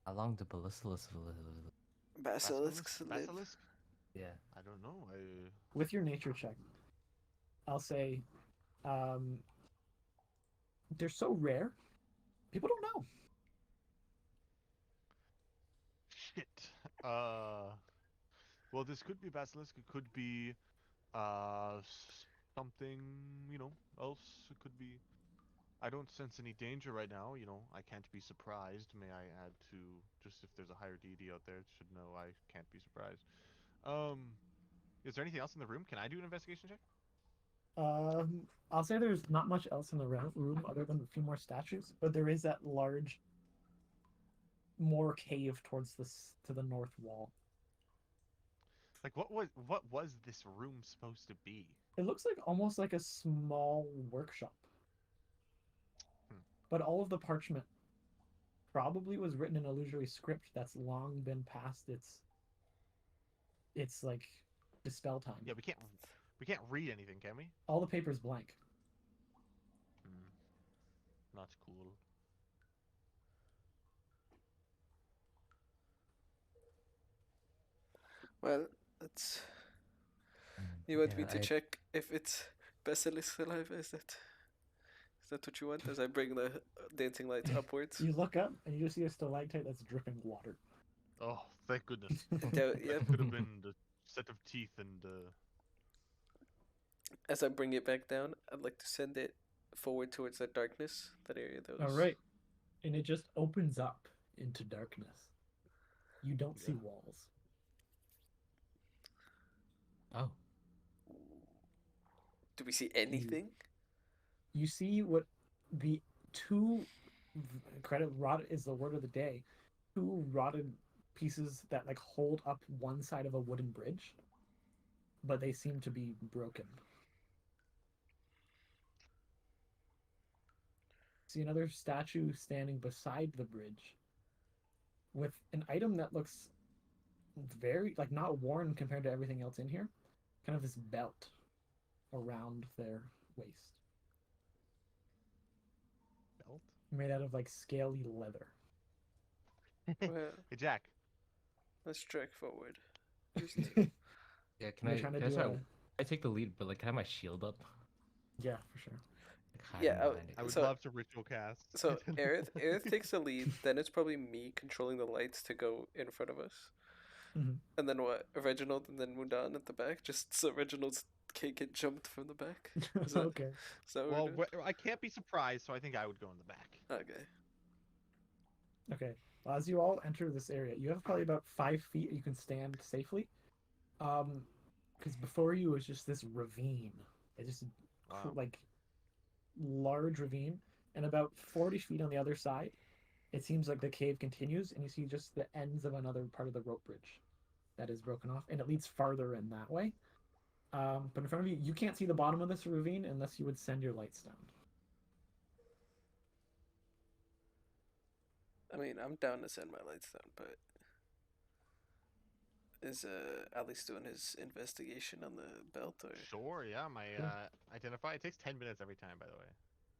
How long do Basilisks live? Basilisks live. Basilisk? Yeah. I don't know. With your nature check, I'll say, they're so rare, people don't know. Shit. Well, this could be basilisk. It could be something, else. It could be. I don't sense any danger right now. I can't be surprised. May I add to, just if there's a higher deity out there, it should know I can't be surprised. Is there anything else in the room? Can I do an investigation check? I'll say there's not much else in the room other than a few more statues, but there is that large, more cave towards to the north wall. Like, what was this room supposed to be? It looks like almost like a small workshop. But all of the parchment probably was written in illusory script that's long been past its like dispel time. Yeah, we can't read anything, can we? All the paper's blank. Not cool. Well, that's. You want me Yeah, to check if it's Basilisk alive? Is that what you want? As I bring the dancing lights upwards. You look up and you see a stalactite that's dripping water. Oh, thank goodness. Yep. Could have been the set of teeth and. As I bring it back down, I'd like to send it forward towards that darkness, that area that was. All right, and it just opens up into darkness. You don't see walls. Oh. Do we see anything? You see what the two rot is the word of the day. Two rotted pieces that like hold up one side of a wooden bridge, but they seem to be broken. See another statue standing beside the bridge with an item that looks very like not worn compared to everything else in here. Kind of this belt around their waist. Belt? Made out of like scaly leather. Well, Hey, Jack. let's trek forward. Yeah, You're trying to can I do try? a- I take the lead, but like, can I have my shield up? Yeah, for sure. Like, hiding Yeah, behind it? I would So- love to ritual cast. So Aerith takes the lead. Then it's probably me controlling the lights to go in front of us. Mhm. And then what? Reginald and then Mudan at the back, just so Reginald's can't get jumped from the back. Is that- Okay. Is that what Well, we're doing? I can't be surprised, so I think I would go in the back. Okay. Okay. Well, as you all enter this area, you have probably about 5 feet you can stand safely. Because before you is just this ravine. It's just Wow. like large ravine, and about 40 feet on the other side, it seems like the cave continues, and you see just the ends of another part of the rope bridge that is broken off, and it leads farther in that way. But in front of you, you can't see the bottom of this ravine unless you would send your lights down. I mean, I'm down to send my lights down, but is Ali's doing his investigation on the belt, or? Sure, yeah. My Sure. identify. It takes 10 minutes every time, by the way.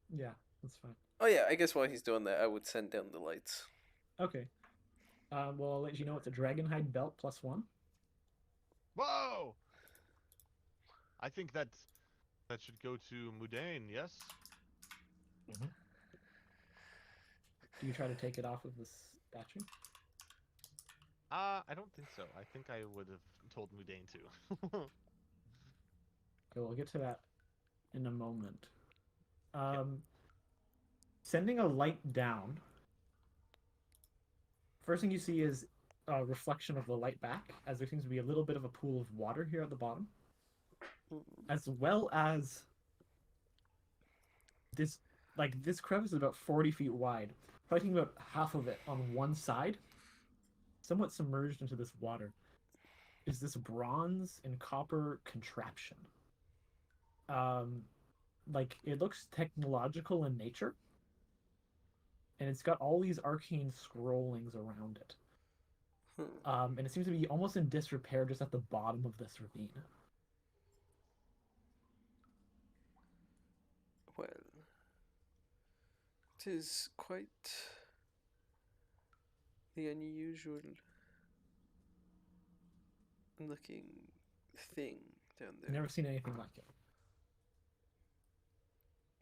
Yeah, that's fine. Oh yeah, I guess while he's doing that, I would send down the lights. Okay. Well, I'll let you know it's a dragonhide belt +1. Whoa! I think that should go to Mudane. Yes. Do you try to take it off of the statue? I don't think so. I think I would have told Mudane to. Okay, we'll get to that in a moment. Sending a light down. First thing you see is a reflection of the light back, as there seems to be a little bit of a pool of water here at the bottom, as well as this, like, this crevice is about 40 feet wide, probably about half of it on one side, somewhat submerged into this water, is this bronze and copper contraption. Like, it looks technological in nature, and it's got all these arcane scrollings around it. And it seems to be almost in disrepair just at the bottom of this ravine. Well, it is quite the unusual looking thing down there. Never seen anything like it.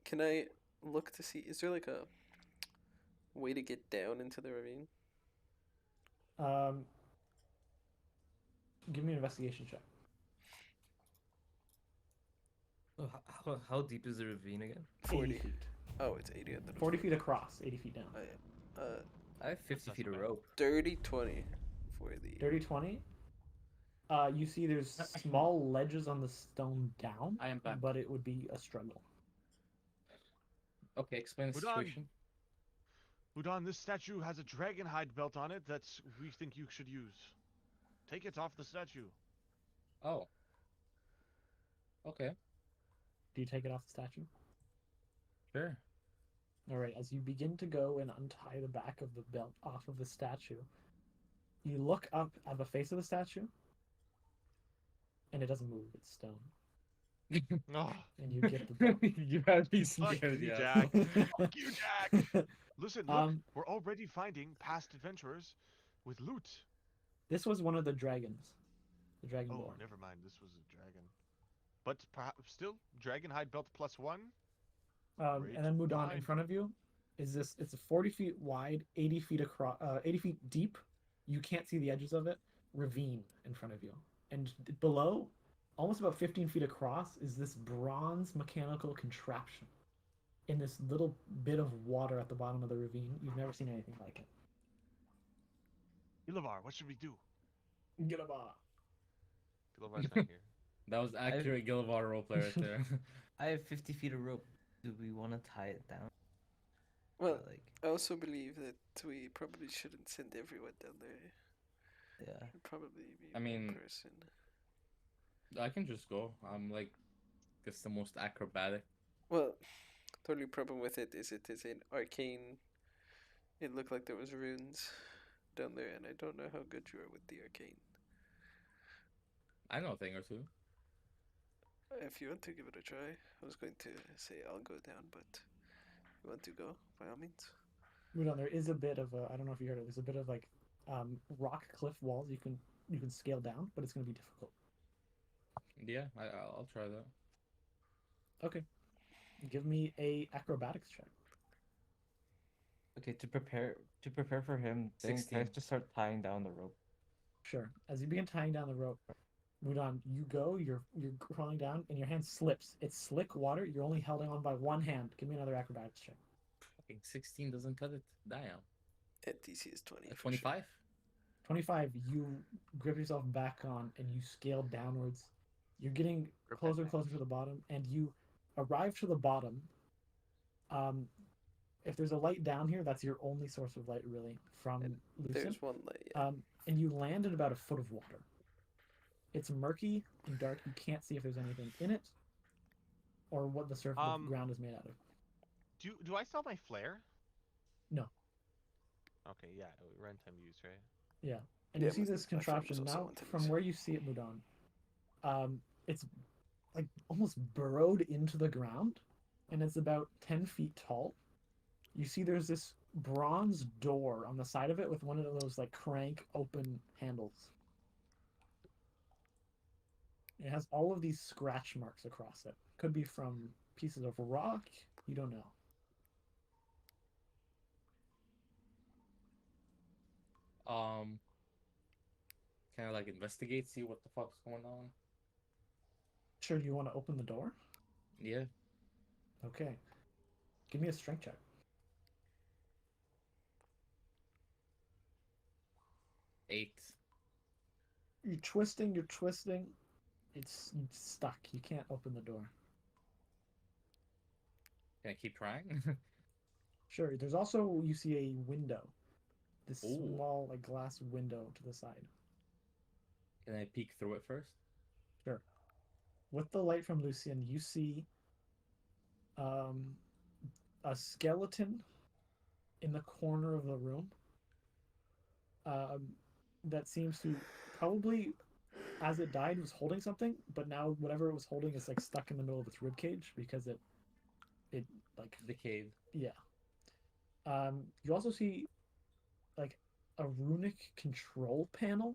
Can I look to see? Is there like a way to get down into the ravine? Give me an investigation check. How deep is the ravine again? 40. 80 feet. Oh, it's 80. I thought it was 40 feet across, 80 feet down. Oh, yeah. I have 50 not feet so of bad. rope. Dirty 20 for the. Dirty 20. You see there's small ledges on the stone down, I am back. but it would be a struggle. Okay, explain the Hold on. situation. Udon, this statue has a dragon hide belt on it that we think you should use. Take it off the statue. Oh. Okay. Do you take it off the statue? Sure. Alright, as you begin to go and untie the back of the belt off of the statue, you look up at the face of the statue, and it doesn't move, it's stone. Oh, And you get the belt. You had me fuck scared, you, yeah. Jack. Fuck you, Jack. Listen, look, we're already finding past adventurers with loot. This was one of the dragons. The Oh, Dragonborn. never mind. This was a dragon. But perhaps still, dragon hide belt +1. And then Mudan, in Fine. front of you is this. It's a 40 feet wide, 80 feet across, 80 feet deep. You can't see the edges of it. Ravine in front of you, and below, almost about 15 feet across, is this bronze mechanical contraption in this little bit of water at the bottom of the ravine. You've never seen anything like it. Ilavar, what should we do? Get a bar. Ilavar's not here. That was accurate Gilvar roleplay right there. I have 50 feet of rope. Do we want to tie it down? Well, Like, I also believe that we probably shouldn't send everyone down there. yeah. It'd probably be I one mean- person. I can just go. I'm like, guess the most acrobatic. Well, the only problem with it is an arcane. It looked like there was runes down there, and I don't know how good you are with the arcane. I know a thing or two. If you want to give it a try, I was going to say I'll go down, but if you want to go, by all means. Mudan, there is a bit of a. I don't know if you heard it. There's a bit of like rock cliff walls you can scale down, but it's going to be difficult. Yeah, I'll try that. Okay. Give me a acrobatics check. Okay, to prepare for him, then 16. I just start tying down the rope. Sure. As you begin tying down the rope, Mudan, you go. You're crawling down, and your hand slips. It's slick water. You're only holding on by one hand. Give me another acrobatics check. Fucking 16 doesn't cut it. Damn. At DC is 20. At for sure. 25? 25. You grip yourself back on, and you scale downwards. You're getting closer and closer to the bottom, and you arrive to the bottom. If there's a light down here, that's your only source of light, really, from Lucid. There's one light. Yeah. And you land in about a foot of water. It's murky and dark. You can't see if there's anything in it, or what the surface of the ground is made out of. Do I sell my flare? No. Okay, yeah, runtime use, right? Yeah, and Yeah, you see my- this my friend was contraption also now on from Tim's. where you see it, Mudan. It's like almost burrowed into the ground, and it's about 10 feet tall. You see there's this bronze door on the side of it with one of those like crank open handles. It has all of these scratch marks across it. Could be from pieces of rock. You don't know. kind of like investigate, see what the fuck's going on? Sure, you want to open the door? Yeah. Okay. Give me a strength check. 8. You're twisting, you're twisting. It's stuck. You can't open the door. Can I keep trying? Sure, there's also, you see a window. This Ooh. small, like, glass window to the side. Can I peek through it first? Sure. With the light from Lucian, you see um, a skeleton in the corner of the room um, that seems to probably, as it died, was holding something, but now whatever it was holding is like stuck in the middle of its rib cage because it like Decayed. yeah. You also see like a runic control panel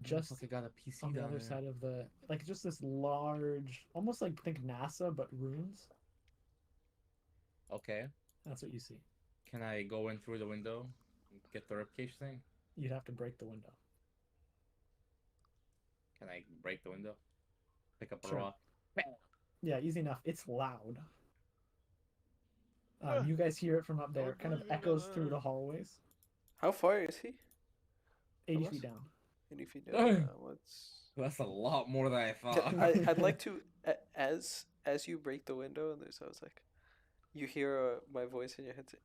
just I got a PC on the down other there. side of the like just this large, almost like think NASA but runes. Okay. That's what you see. Can I go in through the window? Get the ribcage thing? You'd have to break the window. Can I break the window? Pick up a Sure. rock. Yeah, easy enough. It's loud. You guys hear it from up there. It kind of echoes through the hallways. How far is he? 80 From feet us? down. 80 feet down. What's... That's a lot more than I thought. I'd like to, as you break the window, and there's, I was like, you hear my voice in your head say,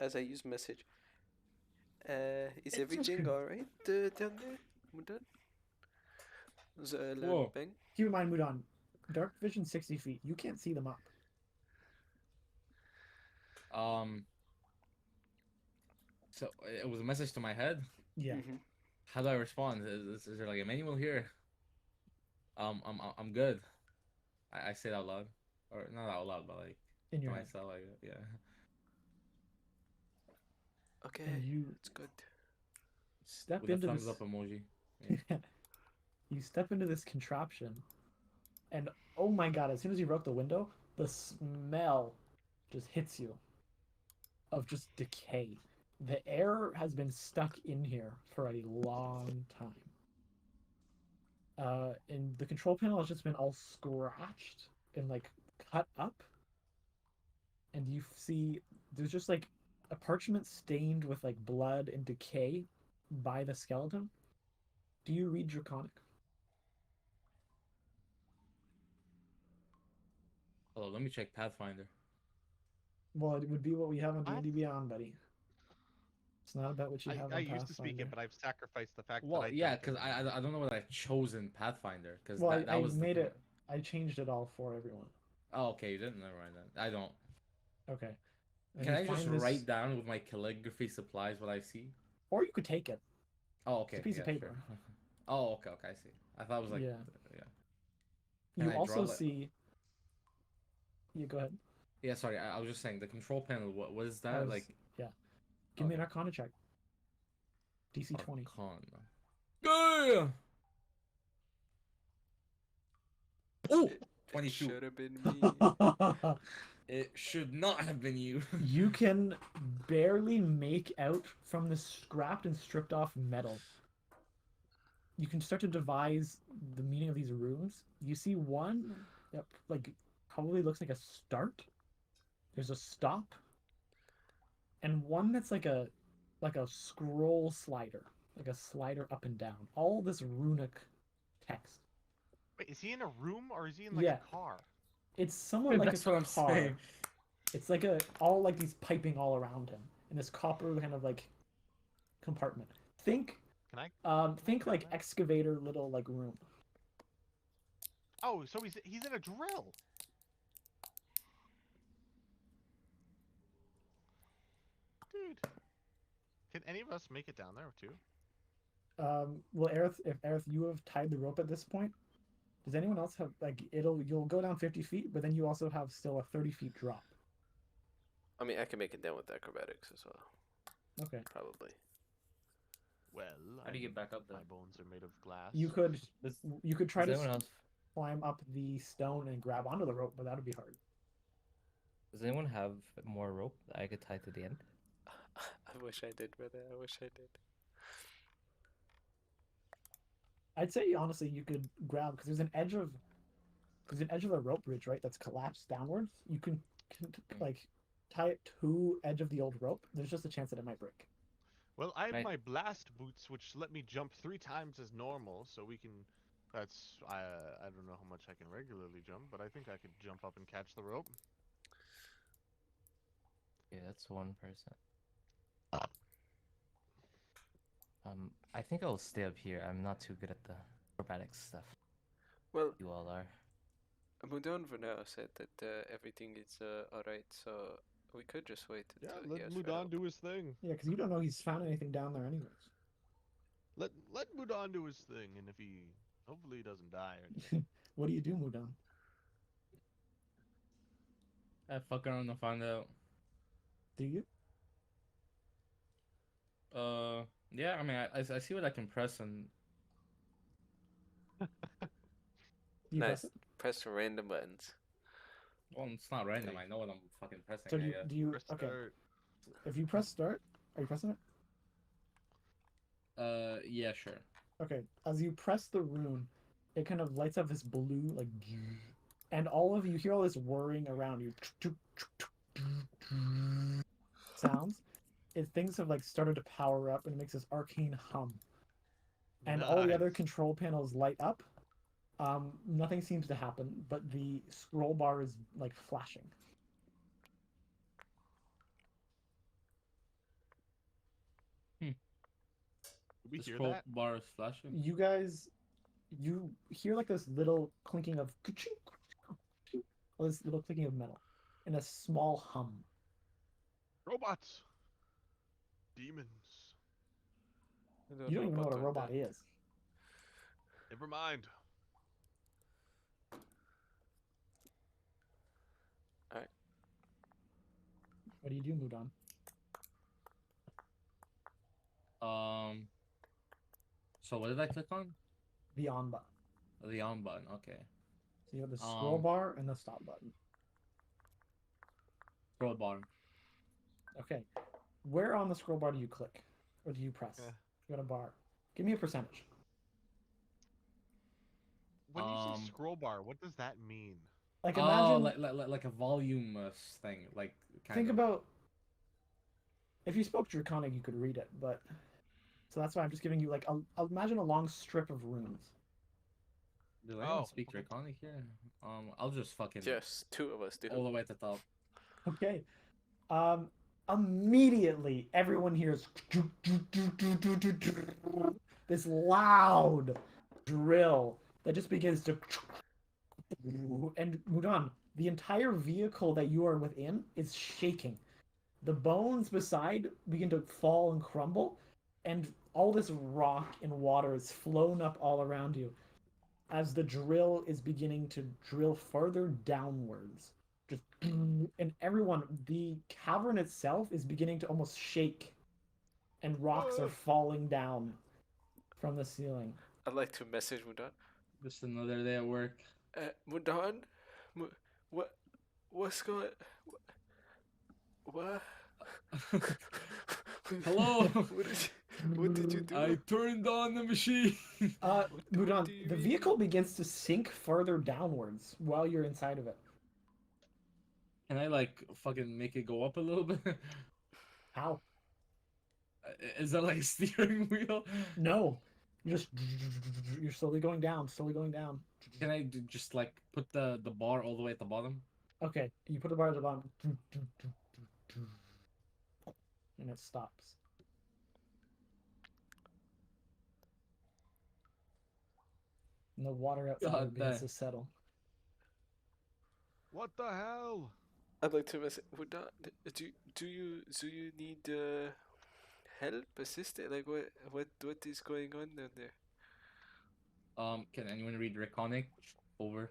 as I use message. Is everything alright down there? Mudan? Whoa. Bang? Keep in mind, Mudan, dark vision 60 feet. You can't see them up. So it was a message to my head. Yeah. Mm-hmm. How do I respond? Is there like a manual here? I'm good. I say it out loud, or not out loud, but like In to your head. myself, like yeah. Okay, And you it's good. step With a into thumbs this. up emoji. You step into this contraption, and oh my god! As soon as you broke the window, the smell just hits you of just decay. The air has been stuck in here for a long time. And the control panel has just been all scratched and like cut up. And you see there's just like a parchment stained with like blood and decay by the skeleton. Do you read Draconic? Hold on, let me check Pathfinder. Well, it would be what we have on What? D&D Beyond, buddy. It's not about what you have I on used to speak Pathfinder. it, but I've sacrificed the fact Well, that I yeah, don't because I don't know what I've chosen Pathfinder, because Well, that I was the made thing. it. I changed it all for everyone. Oh, okay, you didn't. Never mind then. I don't. Okay. And Can you I just find this, write down with my calligraphy supplies what I see? or you could take it. Oh, It's a okay. piece Yeah, of paper. sure. Oh, okay, I see. I thought it was like, Yeah. yeah. Can You I draw also like? see. You go ahead. Yeah, sorry. I was just saying the control panel. What is that like? Yeah. Give me an Okay. Arcana check. DC 20. Arcana. Yeah. Oh, 22. Should have been me. It should not have been you. You can barely make out from the scrapped and stripped off metal. You can start to devise the meaning of these runes. You see one that like probably looks like a start. There's a stop. And one that's like a scroll slider, like a slider up and down. All this runic text. Wait, is he in a room or is he in like Yeah. a car? It's somewhat like That's a what I'm car. saying. It's like all like these piping all around him in this copper kind of like compartment. Think Can I? think go like down there? excavator little like room. Oh, so he's in a drill. Dude. Can any of us make it down there too? Well, Aerith, if Aerith, you have tied the rope at this point. Does anyone else have like you'll go down 50 feet, but then you also have still a 30 feet drop. I mean, I can make it down with acrobatics as well. Okay. Probably. Well, How do you get back up there? my bones are made of glass. You could try Does to anyone else? climb up the stone and grab onto the rope, but that would be hard. Does anyone have more rope that I could tie to the end? I wish I did, brother. I wish I did. I'd say honestly you could grab because there's an edge of a rope bridge, right? That's collapsed downwards. You can like tie it to edge of the old rope. There's just a chance that it might break. Well, I have Right. my blast boots, which let me jump 3 times as normal, so we can. That's I don't know how much I can regularly jump, but I think I could jump up and catch the rope. Yeah, that's one person. I think I'll stay up here. I'm not too good at the acrobatics stuff. Well, You all are. Mudon for now said that everything is alright, so we could just wait Yeah, until let he asks for Mudan help. do his thing. Yeah, because you don't know he's found anything down there anyways. Let Mudan do his thing, and if he hopefully he doesn't die or anything. What do you do, Mudan? I fuck around and find out. Do you? Yeah. I mean, I see what I can press and Do you press Nice. it? Press random buttons. well, it's not random. Okay. I know what I'm fucking pressing. So I guess. do you Press okay? start. If you press start, are you pressing it? Yeah, sure. Okay. As you press the rune, it kind of lights up this blue like, and all of you hear all this whirring around you. Sounds. Things have like started to power up and it makes this arcane hum. And all the other Nice. control panels light up. Nothing seems to happen, but the scroll bar is like flashing. Did we The hear scroll that? bar is flashing. You guys, you hear like this little clinking of, this little clicking of metal, and a small hum. Robots. Demons. You don't even know what a or robot that. is. Never mind. What do you do, Mudon? So what did I click on? The on button. The on button. Okay. So you have the scroll bar and the stop button. Scroll bar. Okay. Where on the scroll bar do you click? Or do you press? Yeah. You got a bar. Give me a percentage. When you say Um, scroll bar, what does that mean? Like Oh, imagine, like a volume thing, like kind think of. about, if you spoke Draconic, you could read it, but, so that's why I'm just giving you like, I'll imagine a long strip of runes. Do anyone Oh, speak okay. Draconic here? I'll just fucking Yes, two of us do. all the way at the top. Okay. Immediately everyone hears this loud drill that just begins to, and Mudan, the entire vehicle that you are within is shaking. The bones beside begin to fall and crumble, and all this rock and water is flown up all around you as the drill is beginning to drill further downwards. Just and everyone, the cavern itself is beginning to almost shake, and rocks are falling down from the ceiling. I'd like to message Mudan. Just another day at work. Mudan, what, what's going? What? Hello. What did you do? I turned on the machine. what Mudan, do you the mean? vehicle begins to sink further downwards while you're inside of it. Can I like fucking make it go up a little bit? How? Is that like a steering wheel? No. You're slowly going down, slowly going down. Can I just like put the bar all the way at the bottom? Okay, you put the bar at the bottom, and it stops. And the water outside God begins damn. to settle. What the hell? I'd like to message Mudan. Do you need help, assistance? Like what is going on down there? Can anyone read Draconic? Over.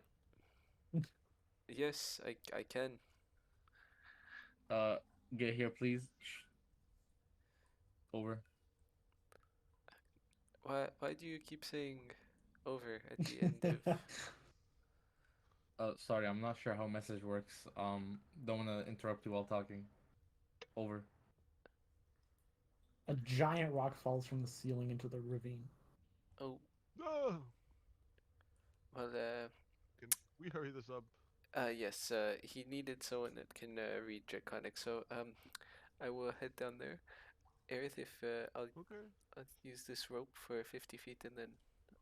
Yes, I can. Get here, please. Over. Why do you keep saying over at the end of? Sorry, I'm not sure how message works. Don't want to interrupt you while talking. Over. A giant rock falls from the ceiling into the ravine. Oh, No. Well, Can we hurry this up? yes, he needed someone that can read Draconic, so I will head down there. Aerith, if Okay. I'll use this rope for 50 feet and then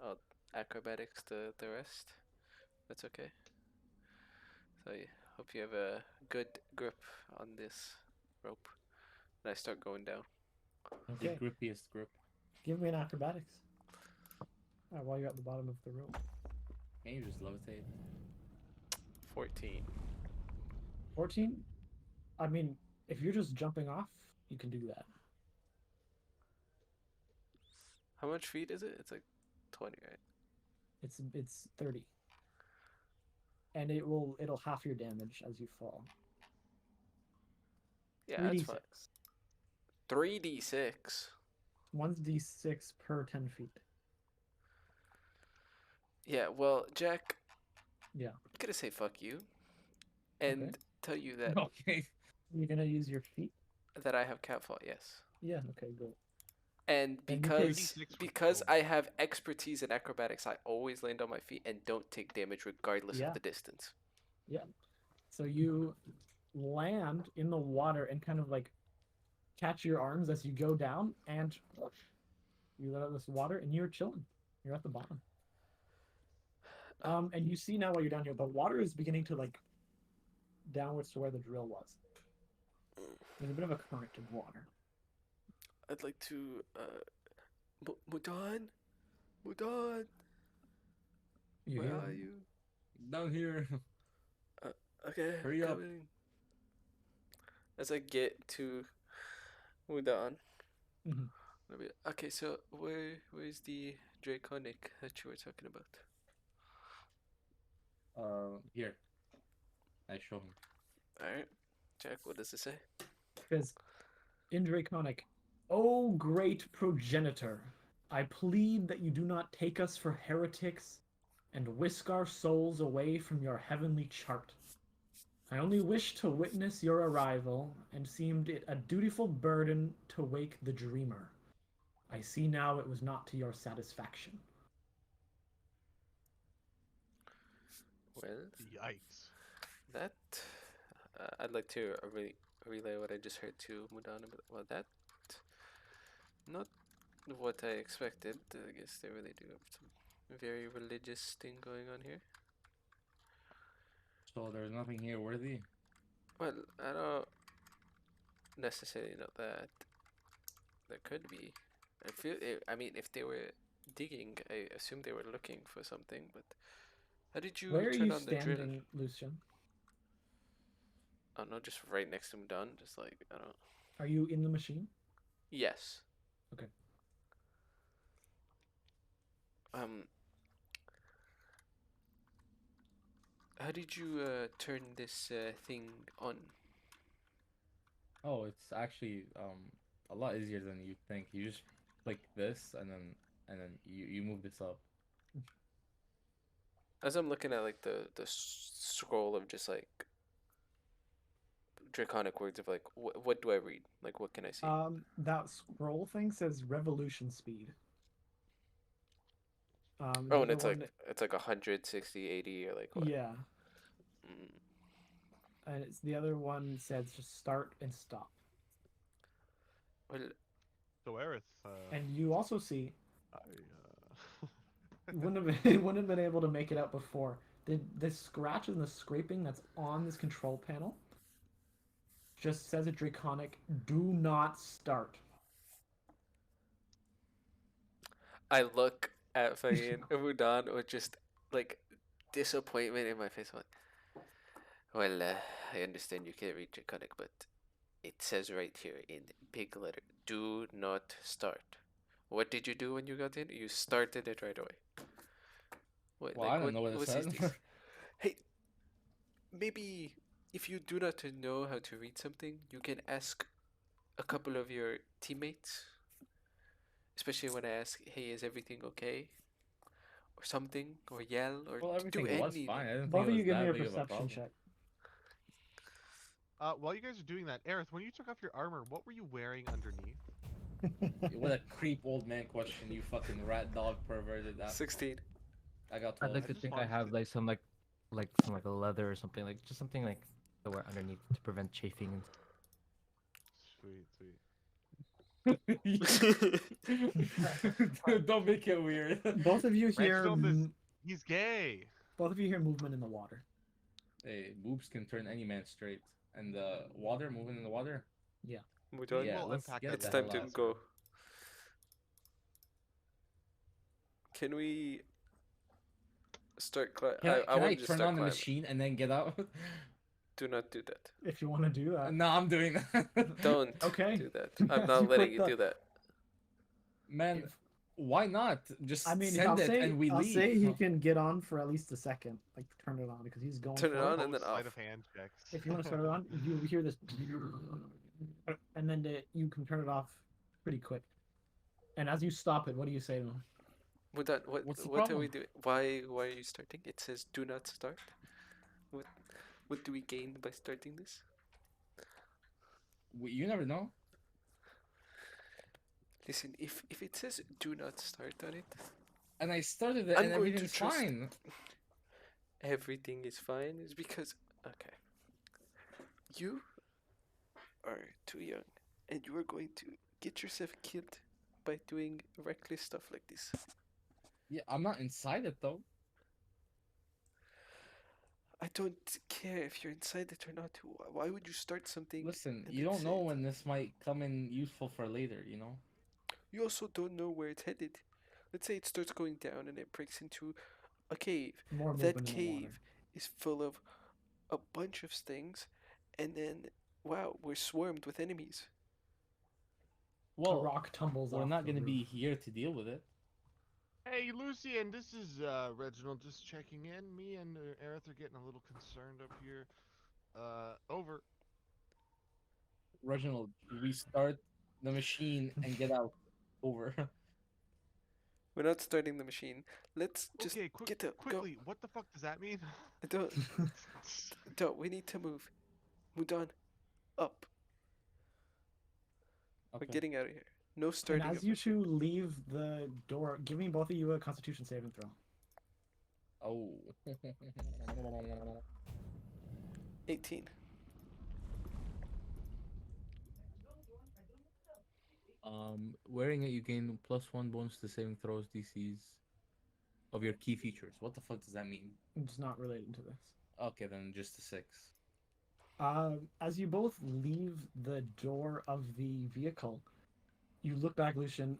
I'll acrobatics the rest. That's okay. So I hope you have a good grip on this rope. And I start going down. The Okay. grippiest grip. Give me an acrobatics. While you're at the bottom of the rope. Can you just levitate? 14. 14? I mean, if you're just jumping off, you can do that. How much feet is it? It's like 20, right? It's 30. And it'll half your damage as you fall. Yeah, that's fine. 3d6. 3d6. 1d6 per 10 feet. Yeah, well, Jack. Yeah. I'm gonna say fuck you. And Okay. tell you that Okay. You're gonna use your feet? that I have catfall, yes. Yeah, okay, good. And And because 36 would because kill I me. have expertise in acrobatics, I always land on my feet and don't take damage regardless Yeah. of the distance. Yeah. So you land in the water and kind of like catch your arms as you go down, and you let out this water, and you're chilling. You're at the bottom. And you see now while you're down here, the water is beginning to like downwards to where the drill was. There's a bit of a current of water. I'd like to Mudan? Mudan, You where hear are him? you? Down here. Okay, Hurry up. coming. As I get to Mudan, Mhm. I'll be, okay, so where's the draconic that you were talking about? Here. I show him. Alright. Jack, what does it say? Because in Draconic, "O great progenitor, I plead that you do not take us for heretics and whisk our souls away from your heavenly chart. I only wished to witness your arrival, and seemed it a dutiful burden to wake the dreamer. I see now it was not to your satisfaction." Well, Yikes. that I'd like to relay what I just heard to Mudan about. Well, that not what I expected. I guess they really do have some very religious thing going on here. So there's nothing here worthy? Well, I don't necessarily know that. There could be. I mean, if they were digging, I assume they were looking for something. But how did you Where are turn you on the drill? standing, Lucian? I don't know, just right next to Mudan. Just like I don't. Are you in the machine? Yes. Okay. How did you turn this thing on? Oh, it's actually a lot easier than you think. You just click this and then you move this up. As I'm looking at like the scroll of just like draconic words of like what do I read? Like what can I see? That scroll thing says revolution speed. Oh, the and other it's one like it's like 160, 80 or like what? yeah, Mm. and it's the other one says just start and stop. Well, So Aerith, And you also see I, wouldn't have been able to make it out before. The scratch and the scraping that's on this control panel just says a draconic, "Do not start." I look at fucking Mudan with just like disappointment in my face. I'm like, well, I understand you can't read draconic, but it says right here in big letter, "Do not start." What did you do when you got in? You started it right away. What, Well, I don't know what it what's said. these things? Hey, maybe if you do not know how to read something, you can ask a couple of your teammates. Especially when I ask, "Hey, is everything okay?" or something, or yell, or Well, do everything was anything. fine. I didn't Both think of it you was give me that a big of a perception problem. check. while you guys are doing that, Aerith, when you took off your armor, what were you wearing underneath? What a creep old man question, you fucking rat dog perverted. 16. I got I'd 12. like I to just think I wanted have to- like some like a leather or something, like just something like to wear underneath to prevent chafing and Sweet, sweet. Don't make it weird. Both of you hear Reginald is he's gay. both of you hear movement in the water. Hey, boobs can turn any man straight. And the water, moving in the water. We're We done. Yeah, will let's unpack get that It's the time hell to out. go. Can we start Can I want to just turn start on the climbing. machine and then get out? Do not do that. If you want to do that. No, I'm doing that. Don't Okay. do that. I'm As not you letting click you the- do that. Man, If- why not? Just I mean, send it and we I'll leave. say he can get on for at least a second, like turn it on because he's going. Turn it for on and then Sleight off. of hand checks. If you want to start it on, you hear this, and then you can turn it off pretty quick. And as you stop it, what do you say to him? We're done. What's the What are we problem? doing? Why are you starting? It says do not start. What do we gain by starting this? You never know. Listen, if it says do not start on it, And I started it I'm and going to everything's trust fine. everything is fine, is because okay. You are too young and you are going to get yourself killed by doing reckless stuff like this. Yeah, I'm not inside it though. I don't care if you're inside it or not. Why would you start something? Listen, and you then don't say know it? when this might come in useful for later, you know? You also don't know where it's headed. Let's say it starts going down and it breaks into a cave. More That movement in the water. cave is full of a bunch of things, and then wow, we're swarmed with enemies. A Well, rock tumbles we're off not the gonna be roof. here to deal with it. Hey, Lucian, this is Reginald just checking in. Me and Aerith are getting a little concerned up here. Over. Reginald, restart the machine and get out. Over. We're not starting the machine. Let's just Okay, get out. Go. quickly. What the fuck does that mean? Don't. We need to move. Mudon, up. We're Okay. getting out of here. No And starting. as of you machine. two leave the door, give me both of you a Constitution saving throw. Oh. 18. wearing it you gain +1 bonus to saving throws DCs Of your key features. What the fuck does that mean? It's not related to this. Okay, then just a 6. As you both leave the door of the vehicle, you look back, Lucian,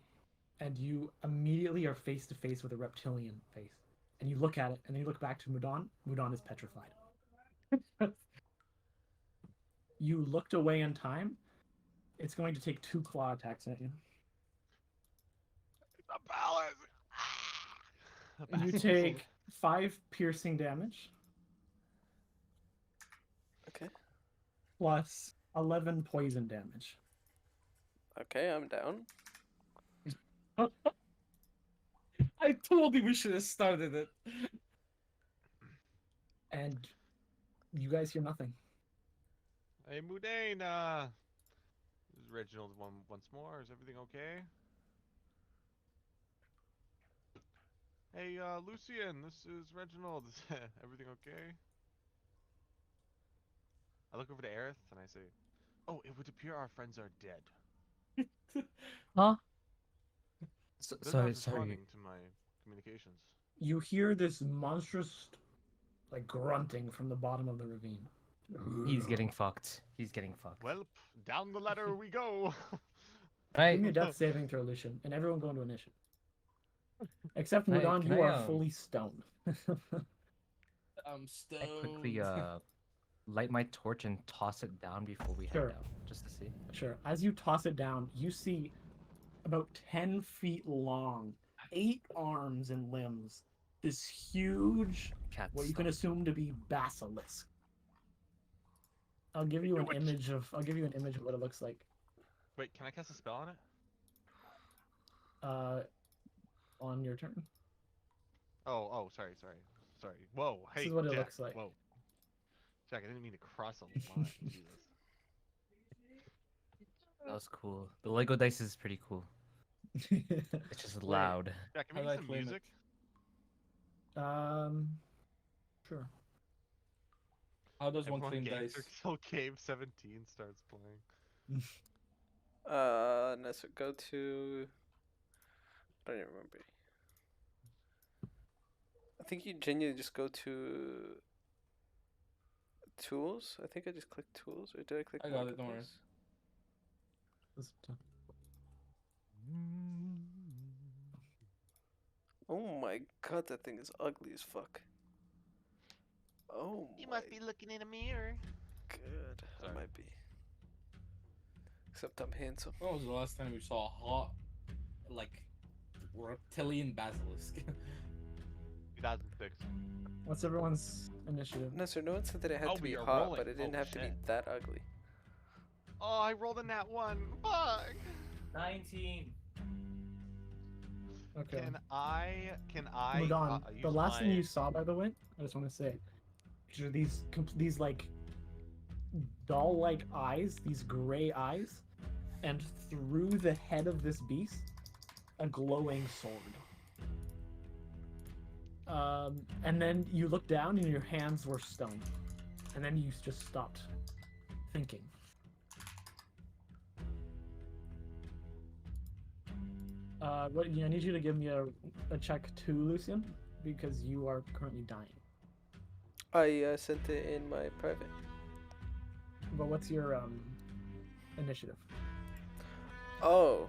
and you immediately are face to face with a reptilian face. And you look at it, and then you look back to Mudon. Mudon is petrified. You looked away in time. It's going to take 2 claw attacks at you. The balance. You take 5 piercing damage Okay. plus 11 poison damage. Okay, I'm down. I told you we should have started it. And you guys hear nothing. Hey, Mudane, this is Reginald once more. Is everything okay? Hey, Lucian, this is Reginald. Is everything okay? I look over to Aerith and I say, "Oh, it would appear our friends are dead." Huh? They're Sorry, not responding sorry. to my communications. You hear this monstrous, like, grunting from the bottom of the ravine. He's getting fucked. He's getting fucked. Well, down the ladder we go. Right? Give me a death saving throw, Lucian, and everyone go into initiative. Except Can I- Mudon, can you I, are fully stoned. I'm I quickly stoned. light my torch and toss it down before we Sure. head out, just to see. Sure. As you toss it down, you see about 10 feet long, 8 arms and limbs, this huge, Cat what you can stuff. assume to be basilisk. I'll give you an Which- image of what it looks like. Wait, can I cast a spell on it? On your turn. Oh, sorry. Whoa, hey, This is what it Jack, looks like. Whoa. Jack, I didn't mean to cross a line. Jesus. That was cool. The Lego dice is pretty cool. It's just Wait. loud. Yeah, can How we do I get some claim it? music? Sure. How does one Everyone claim games dice? until Game 17 starts playing. Nessa, go to. I don't even remember. I think you genuinely just go to tools. I think I just clicked tools, or did I click I got it, don't worry. marketplace? Oh my god, that thing is ugly as fuck. Oh You my must be looking in a mirror. god, I Sorry. might be. Except I'm handsome. When was the last time we saw a hot, like, reptilian basilisk? 2006. What's everyone's initiative? No, sir, no one said that it had Oh, to we be are hot, rolling. but it didn't Oh, have to be shit. that ugly. Oh, I rolled a nat 1. Fuck. 19. Okay. Can I Hold on. use The last thing my- you saw, by the way, I just want to say, are these like doll-like eyes, these gray eyes, and through the head of this beast, a glowing sword. And then you look down and your hands were stone, and then you just stopped thinking. What I need you to give me a check too, Lucian, because you are currently dying. I sent it in my private. But what's your initiative? Oh,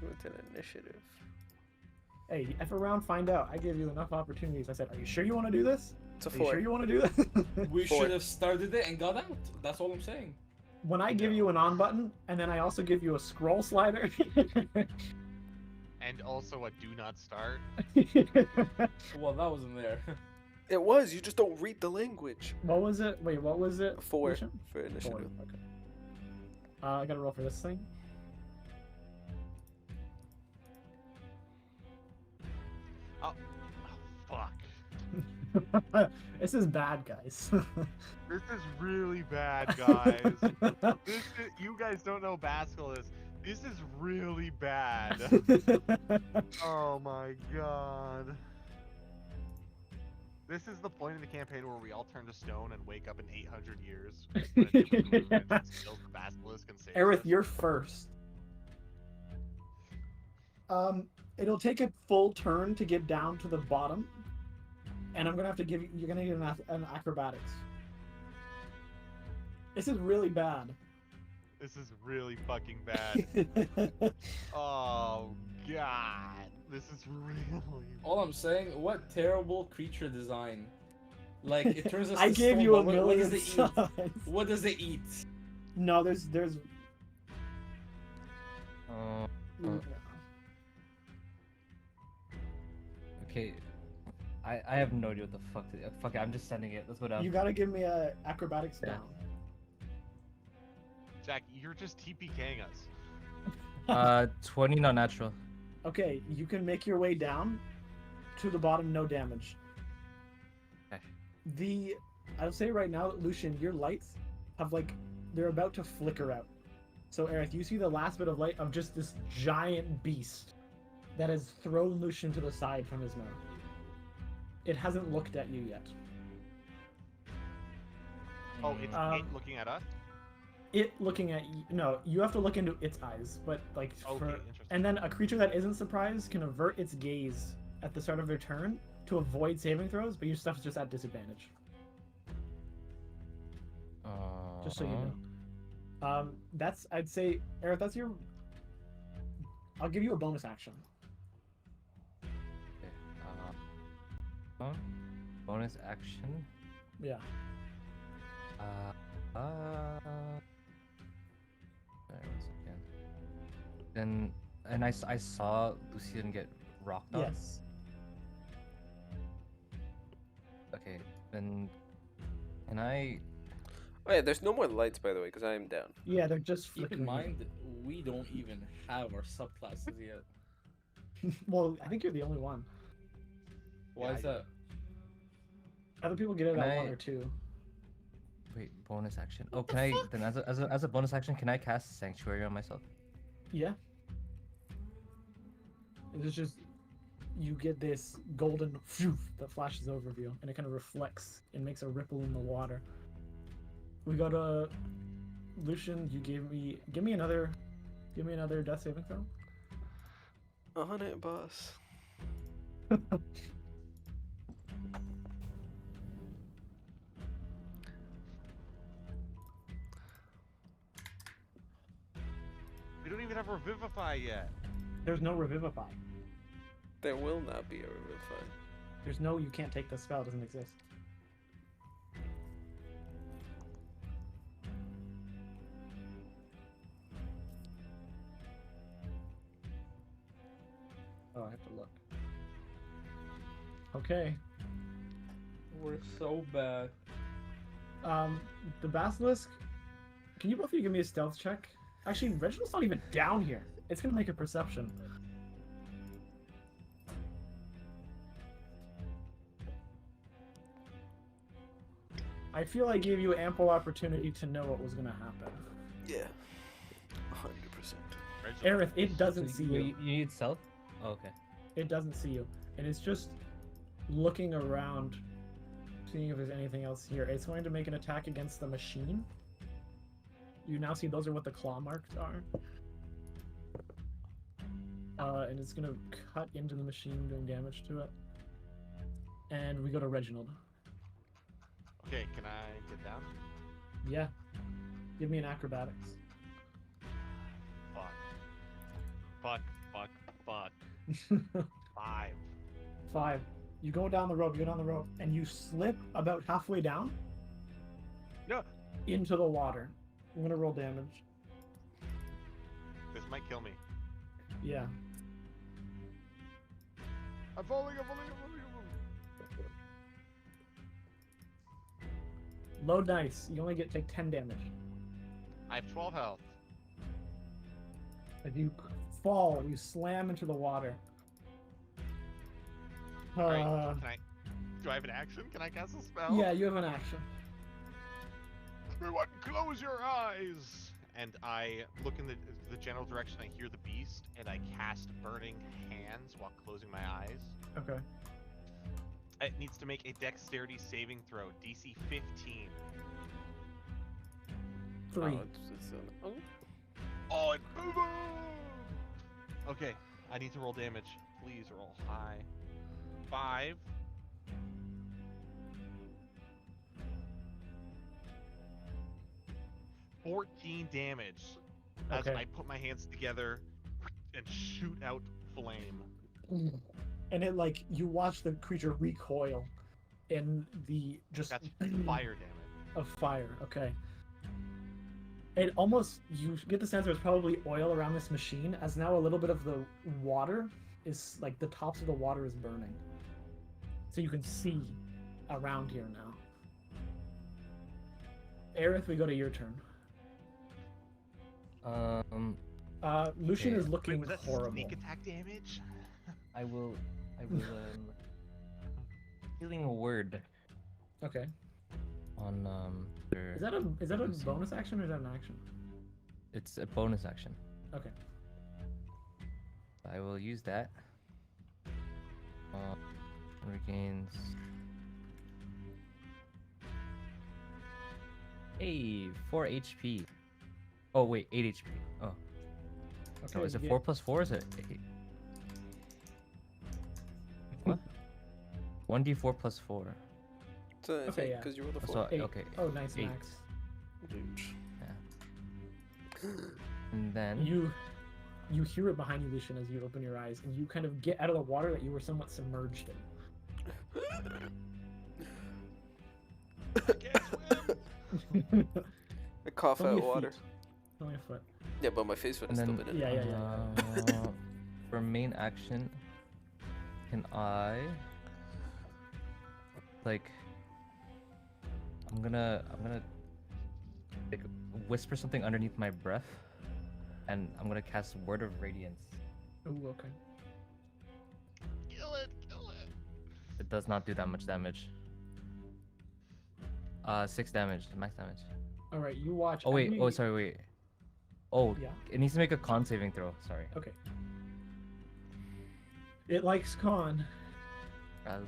with an initiative. Hey, F around, find out. I gave you enough opportunities. I said, are you sure you want to do this? It's a Are you 4. sure you want to do this? We Four. should have started it and got out. That's all I'm saying. When I give you an on button, and then I also give you a scroll slider. and also a do not start. Well, that wasn't there. It was. You just don't read the language. What was it? Wait, what was it? 4 Lucian? for initiative. 4. Okay. I gotta roll for this thing. Oh, fuck. This is bad, guys. This is really bad, guys. You guys don't know Basilisk. This is really bad. Oh my god. This is the point in the campaign where we all turn to stone and wake up in 800 years. When a different movement kills the Basilisk and saves Aerith, us. you're first. It'll take a full turn to get down to the bottom, and I'm gonna have to give you. You're gonna get an acrobatics. This is really bad. This is really fucking bad. Oh god. This is really All I'm saying, what terrible creature design. Like, it turns us I to gave stone, you a but what million does it eat? signs. What does it eat? No, there's. Okay. I have no idea what the fuck. Fuck it, I'm just sending it. Let's go down. You gotta give me a acrobatics Yeah. down. Jack, you're just TPKing us. 20 not natural. Okay, you can make your way down to the bottom, no damage. Okay. I'll say right now, Lucian, your lights have they're about to flicker out. So Eric, you see the last bit of light of just this giant beast that has thrown Lucian to the side from his mouth. It hasn't looked at you yet. Oh, it's Um, it looking at us? It looking at you. No, you have to look into its eyes, but Okay, interesting. and then a creature that isn't surprised can avert its gaze at the start of their turn to avoid saving throws, but your stuff is just at disadvantage. Just so you know. I'd say, Eric, that's your. I'll give you a bonus action. Okay. Bonus action. Yeah. Sorry, 1 second. Then, and I saw Lucian get rocked on. Yes. Okay, then can I? Oh yeah, there's no more lights, by the way, because I am down. Yeah, they're just Keep flickering. in mind, we don't even have our subclasses yet. Well, I think you're the only one. Why is that? Other people get it Can at 1 I- or 2. Wait, bonus action. Oh, can I then as a bonus action, can I cast Sanctuary on myself? Yeah. It's just you get this golden phew that flashes over you, and it kind of reflects and makes a ripple in the water. We got a Lucian. You give me another death saving throw. On it, boss. We don't even have Revivify yet. There's no revivify. There will not be a revivify. There's no you can't take the spell. It doesn't exist. Oh, I have to look. Okay. We're so bad. The basilisk. Can you both of you give me a stealth check? Actually, Reginald's not even down here. It's gonna make a perception. I feel I gave you ample opportunity to know what was gonna happen. Yeah. 100%. Aerith, it doesn't see you. you. You need stealth? Oh, okay. It doesn't see you. And it's just looking around, seeing if there's anything else here. It's going to make an attack against the machine. You now see those are what the claw marks are. And it's going to cut into the machine, doing damage to it. And we go to Reginald. Okay, can I get down? Yeah. Give me an acrobatics. Fuck. 5. 5. You go down the rope, and you slip about halfway down. No. Into the water. I'm gonna roll damage. This might kill me. Yeah. I'm falling. Low dice. You only take 10 damage. I have 12 health. If you fall, you slam into the water. Alright, do I have an action? Can I cast a spell? Yeah, you have an action. Everyone, close your eyes! And I look in the general direction, I hear the beast, and I cast Burning Hands while closing my eyes. Okay. It needs to make a dexterity saving throw, DC 15. 3. Oh, it Okay, I need to roll damage. Please roll high. 5. Damage as Okay. I put my hands together and shoot out flame. And it you watch the creature recoil in the just That's fire damage. of fire. Okay. It almost, you get the sense there's probably oil around this machine, as now a little bit of the water is the tops of the water is burning. So you can see around here now. Aerith, we go to your turn. Lucian okay. is looking Wait, was that horrible. sneak attack damage? I will healing a word Okay. on their, Is that a bonus action or is that an action? it's a bonus action. Okay. I will use that. Regains. Hey, 4 HP. Oh wait, 8 HP. Oh. Okay. So is it you 4 plus 4? Is it 8? What? 1d4 plus 4. So I Okay, think yeah. because you rolled a 4. So, Eight. okay. Oh, nice, 8. Max. And then You hear it behind you, Lucian, as you open your eyes, and you kind of get out of the water that you were somewhat submerged in. I can't swim! I cough Only out a water. feet. Only a foot. Yeah, but my face would And have still then- been in Yeah, it. yeah. for main action, can I I'm gonna whisper something underneath my breath, and I'm gonna cast Word of Radiance. Ooh, okay. Kill it! It does not do that much damage. 6 damage, max damage. All right, you watch. Oh wait, as oh we- sorry, wait. Oh, Yeah. it needs to make a con saving throw. Sorry. Okay. It likes con Uh,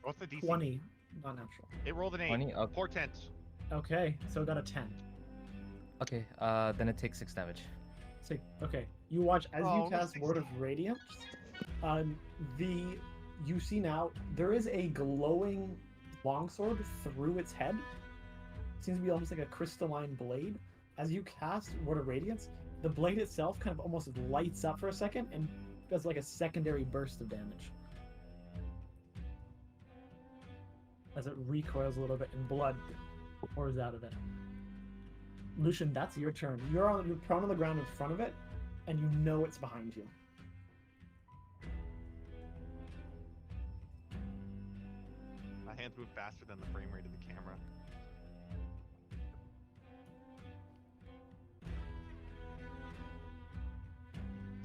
What's the DC? 20, not natural. It rolled an 8. 20. Okay. Portent. Okay, so it got a 10. Okay. Then it takes 6 damage. So, okay, you watch as Oh, you cast Word of 16. Radiance. You see now there is a glowing longsword through its head. Seems to be almost like a crystalline blade. As you cast Word of Radiance, the blade itself kind of almost lights up for a second and does like a secondary burst of damage. As it recoils a little bit and blood pours out of it. Lucian, that's your turn. You're prone on the ground in front of it, and you know it's behind you. My hands move faster than the frame rate of the camera.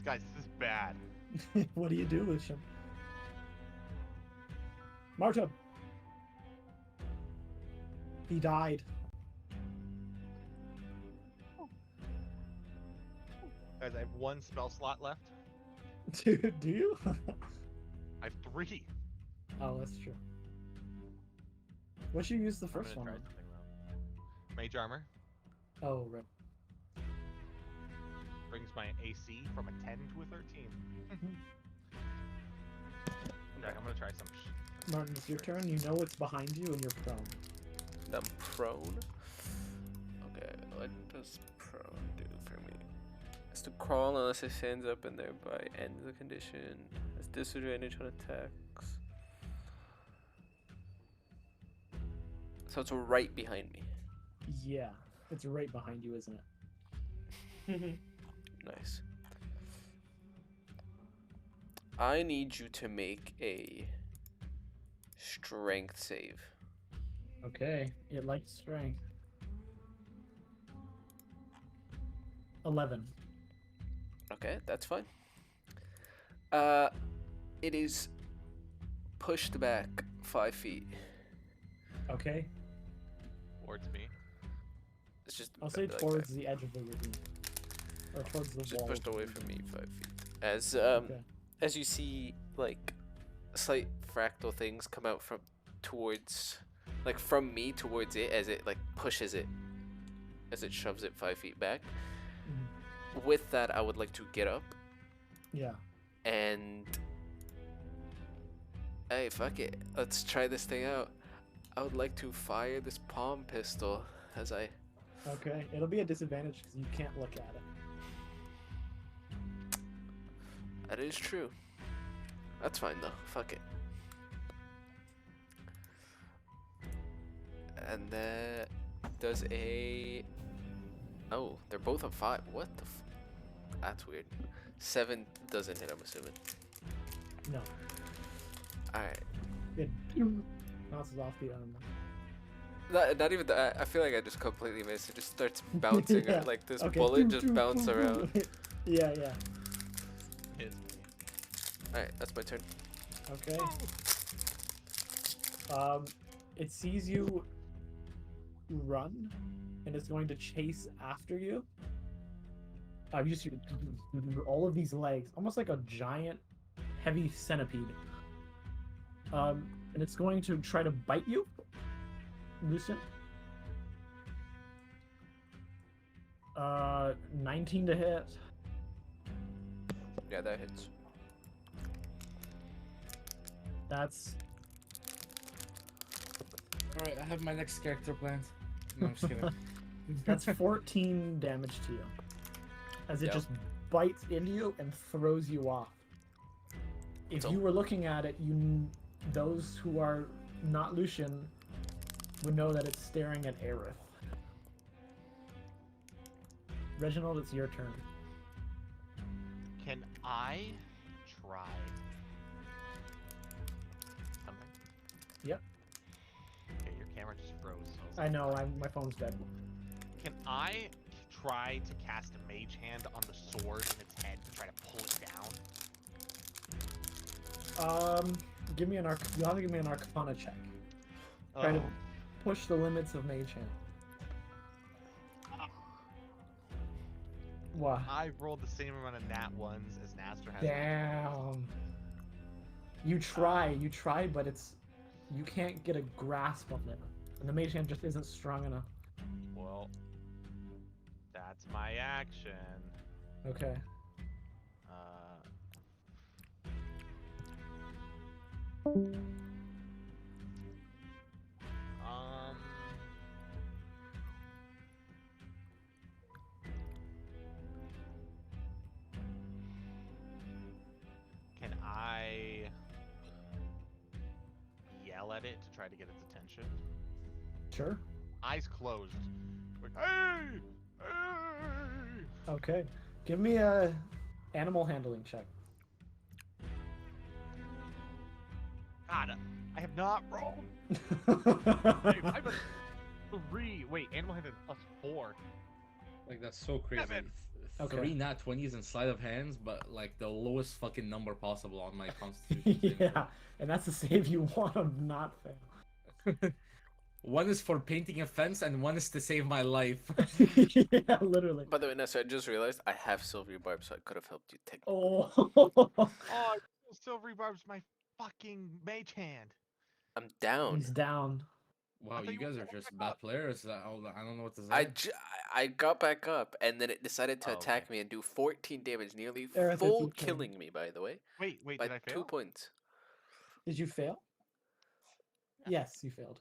Guys, this is bad. What do you do, Lucian? Marta! He died. Guys, I have 1 spell slot left. Do you? I have 3. Oh, that's true. What should you use the I'm first gonna one try on? something though. Mage armor Oh, right. brings my AC from a 10 to a 13. Okay, I'm gonna try some. Martin, it's your turn. You know it's behind you and you're prone. I'm prone. Okay, what does prone do for me? It's to crawl unless it stands up and thereby ends the condition. Has disadvantage on attacks. So it's right behind me. Yeah, it's right behind you, isn't it? Nice. I need you to make a strength save. Okay, it likes strength. 11. Okay, that's fine. It is pushed back 5 feet. Okay, Towards me. It's just I'll say like towards that. the edge of the ravine. Or towards the Just wall. pushed away from me 5 feet. Okay. As you see, like slight fractal things come out from towards, like from me towards it as it like pushes it, as it shoves it 5 feet back. Mhm. With that, I would like to get up Yeah. and hey, fuck it, let's try this thing out. I would like to fire this palm pistol as I. Okay, it'll be a disadvantage because you can't look at it. That is true. That's fine though. Fuck it. And that does a. Oh, they're both on 5. What the? That's weird. 7 doesn't hit. I'm assuming. No. All right. It bounces off the Not even that. I feel like I just completely missed. It just starts bouncing. Yeah. Like this Okay. bullet just bounced around. Yeah, yeah. Hits me. All right, that's my turn. Okay. It sees you run, and it's going to chase after you. You see all of these legs, almost like a giant, heavy centipede. And it's going to try to bite you. Lucent. 19 to hit. Yeah, that hits. That's Alright, I have my next character planned. No, I'm just kidding. that's 14 damage to you. As it Yep. just bites into you and throws you off. If So- you were looking at it, those who are not Lucian would know that it's staring at Aerith. Reginald, it's your turn. Can I try something? Yep. Okay, your camera just froze. So I know, my phone's dead. Can I try to cast a mage hand on the sword in its head to try to pull it down? Give me an you'll have to give me an Arcana check. Try to push the limits of Mage Hand. What? I rolled the same amount of nat ones as Naster has. Damn. You try, but you can't get a grasp of it, and the Mage Hand just isn't strong enough. Well, that's my action. Okay. Um. Can I yell at it to try to get its attention? Sure. Eyes closed. Like, hey! Hey! Okay. Give me a animal handling check. God, I have not rolled. I'm a 3. Wait, animal handling +4. Like that's so crazy. Seven. Okay. 3 nat 20s in sleight of hands, but like the lowest fucking number possible on my constitution. saving Yeah, and that's the save you want to not fail. throw. One is for painting a fence, and one is to save my life. Yeah, literally. By the way, Nessa, I just realized I have silvery barb, so I could have helped you take. Oh. Oh, silvery barb's my fucking mage hand. I'm down. He's down. Wow, thought you you guys were are just back bad up. players. I don't know what to say. I got back up, and then it decided to Oh, attack okay. me and do 14 damage, nearly Aerith, it's full your turn. killing me. By the way, Wait, by did I 2 fail? points. Did you fail? Yes, you failed.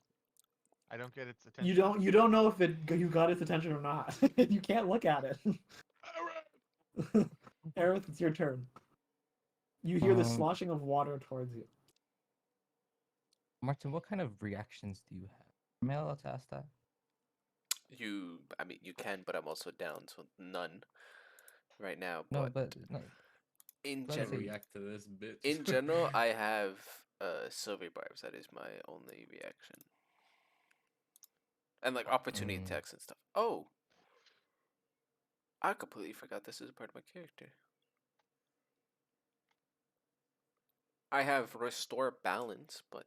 I don't get its attention. You don't know if you got its attention or not. You can't look at it. Aerith, it's your turn. You hear the sloshing of water towards you. Martin, what kind of reactions do you have? Am I allowed to ask that? I mean, you can, but I'm also down, so none right now. No, But but no. in let's general, say- React to this bitch. in general, I have silvery barbs. That is my only reaction. And like opportunity attacks and stuff. Oh, I completely forgot this is a part of my character. I have restore balance, but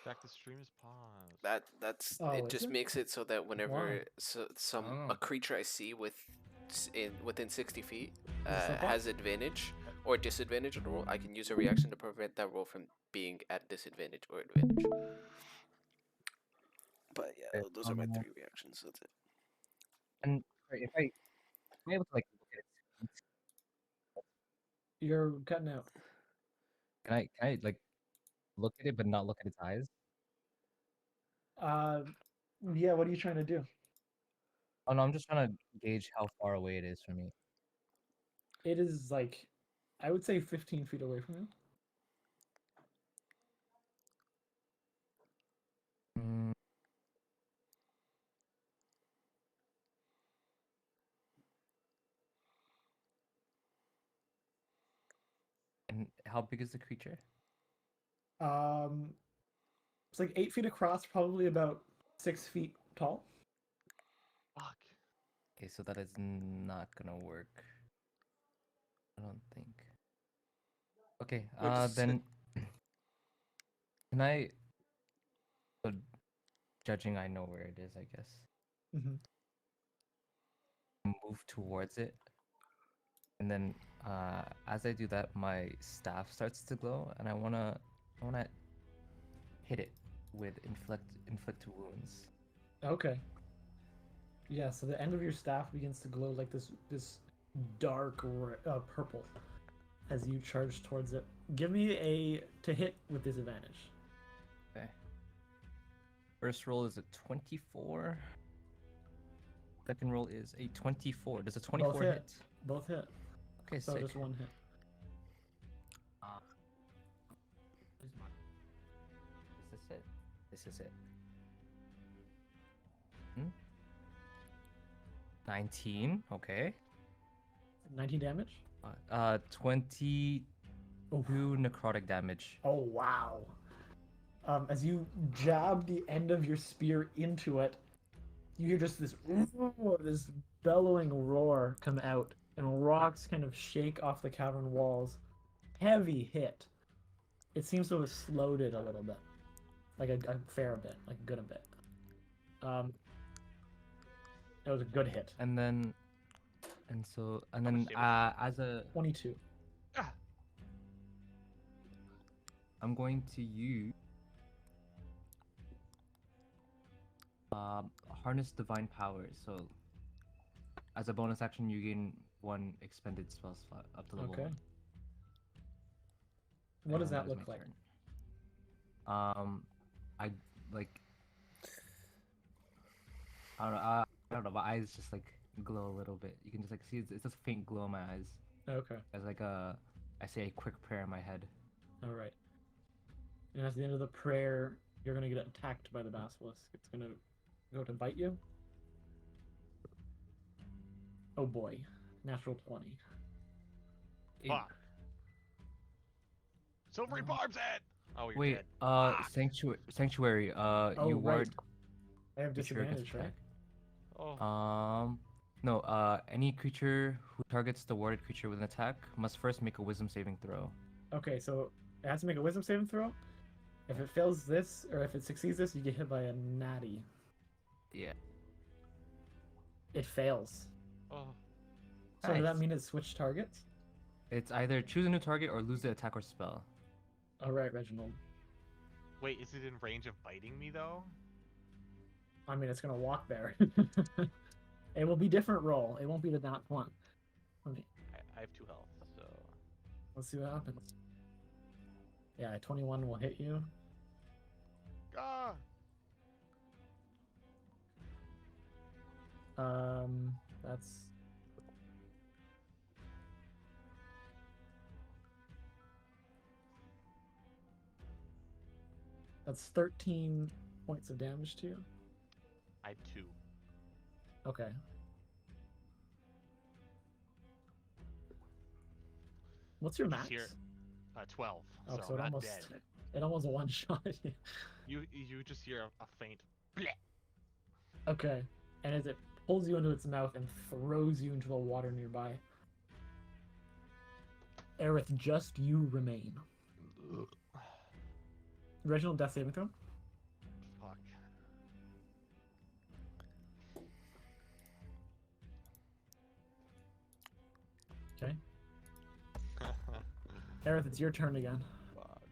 Jack, the stream is paused. that's Oh, it. is Just it? makes it so that whenever Why? a creature I see within 60 feet Is this a bot? has advantage or disadvantage on the roll, I can use a reaction to prevent that roll from being at disadvantage or advantage. But yeah, those are my 3 reactions. That's it. And if I'm able to like look at it, You're cutting out. can I like look at it but not look at its eyes? Yeah, what are you trying to do? Oh no, I'm just trying to gauge how far away it is from me. It is like, I would say 15 feet away from you. Mm. And how big is the creature? It's like 8 feet across, probably about 6 feet tall. Fuck. Okay, so that is not gonna work. I don't think. Okay, then can I? So, judging, I know where it is. I guess Mm-hmm. move towards it, and then as I do that, my staff starts to glow, and I wanna hit it with inflict wounds. Okay. Yeah, so the end of your staff begins to glow like this dark purple as you charge towards it. Give me a to hit with disadvantage. Okay. First roll is a 24. Second roll is a 24. Does a 24 Both hit. hit? Both hit. Okay, So sick. just one hit. This is it. This is it. 19. Okay. 19 damage? 22 necrotic damage. Oh wow. As you jab the end of your spear into it, you hear just this this bellowing roar come out, and rocks kind of shake off the cavern walls. Heavy hit. It seems to have slowed it a little bit. like a fair bit, like a good bit. It was a good hit. And then, and How then much damage as a 22. Ah, I'm going to use harness divine power. So as a bonus action, you gain 1 expended spell slot up to level Okay. 1. What does And that is look my like? turn. I like. I don't know. My eyes just like glow a little bit. You can just like see it's just a faint glow in my eyes. Okay. As like I say a quick prayer in my head. All right. And at the end of the prayer, you're gonna get attacked by the basilisk. It's gonna go to bite you. Oh boy, natural 20. fuck. Silvery Barb's head! Oh, you're Wait, dead. Fuck. sanctuary. You right. ward I have creature against disadvantage, right? attack. Oh. No. Any creature who targets the warded creature with an attack must first make a Wisdom saving throw. Okay, so it has to make a wisdom saving throw. If it fails this, or if it succeeds this, you get hit by a natty. Yeah. It fails. Oh. So does that Nice. mean it switched targets? It's either choose a new target or lose the attack or spell. All right, Reginald. Wait, is it in range of biting me though? I mean, it's gonna walk there. It will be different roll. It won't be the nat one. Let me. I have 2 health, so. Let's see what happens. Yeah, 21 will hit you. Ah! That's That's 13 points of damage to you. I have 2. Okay. What's your You max? just hear 12. Oh, so so I'm it not almost dead. it almost one shot you. You just hear a faint bleh. Okay. And as it pulls you into its mouth and throws you into the water nearby. Aerith, just you remain. Reginald, death saving throw. Fuck. Okay. Aerith, it's your turn again. Fuck.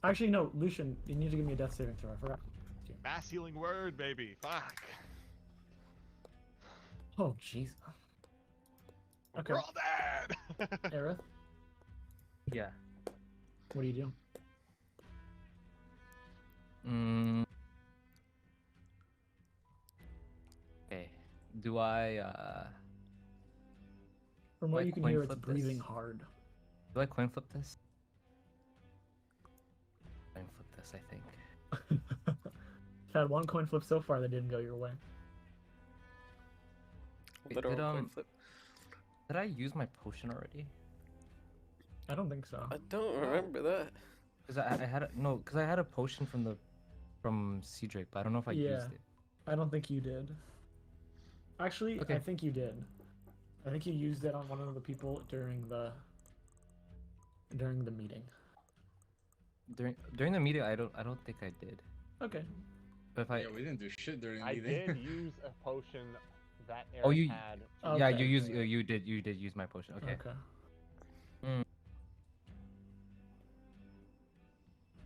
Actually, no, Lucian, you need to give me a death saving throw. I forgot. Mass healing word, baby. Fuck. Oh, jeez. Okay. We're all dead. Aerith, Yeah. what do you do? Okay. Do I From what Like you can coin hear, it's flip breathing this? hard. do I coin flip this? Coin flip this, I think. I've had one coin flip so far that didn't go your way. Wait, Literal did, coin flip. Did I use my potion already? I don't think so. I don't remember that. Cause I had cause I had a potion from Cedric, but I don't know if I Yeah. used it. I don't think you did. Actually, Okay. I think you did. I think you used it on one of the people during the meeting. During the meeting, I don't think I did. Okay. But if I Yeah, we didn't do shit during the I meeting. did use a potion that Eric Oh, you- had. yeah, Okay. you did use my potion. Okay.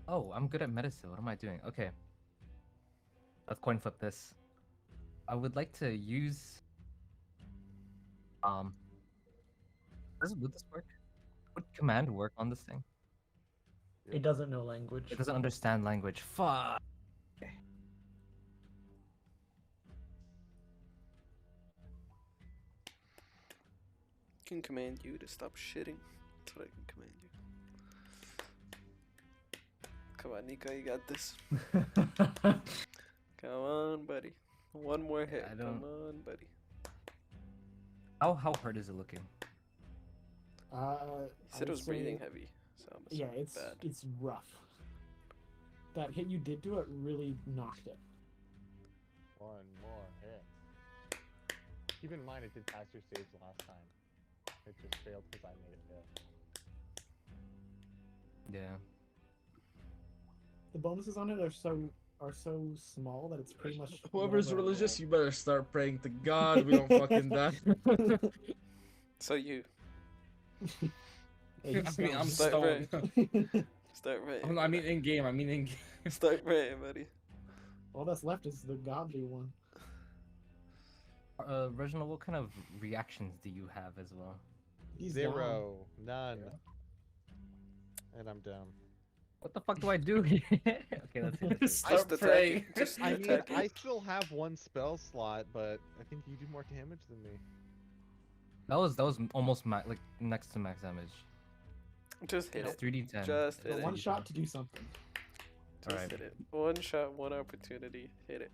Oh, I'm good at medicine. What am I doing? Okay. Let's coin flip this. I would like to use. Would this work? Would command work on this thing? It doesn't know language. It doesn't understand language. Fuck. Can command you to stop shitting. That's what I can command you. Come on, Nico, you got this. Come on, buddy. One more hit. I Come don't- on, buddy. How hard is it looking? You said it was breathing heavy, so I'm Yeah, assuming it's bad. it's rough. That hit you did to it really knocked it. One more hit. Keep in mind, it did pass your saves last time. It just failed because I made it fail. Yeah. The bonuses on it are so small that it's pretty much Whoever's whatever I religious, roll. you better start praying to God. We don't fucking die. So you Yeah, he's I mean, I'm stoned. Start stoned. start right. Oh, no, I mean in game. I mean in game. start right, buddy. All that's left is the godly one. Reginald, what kind of reactions do you have as well? He's down. 0, none, and I'm down. What the fuck do I do here? Okay, let's see. Let's see. Start Just praying. attack it. Just I mean, attack I it. still have 1 spell slot, but I think you do more damage than me. That was almost like next to max damage. Just hit It's it. 3d10. Just But hit one it. shot to do something. Just Alright. hit it. One shot, one opportunity. Hit it.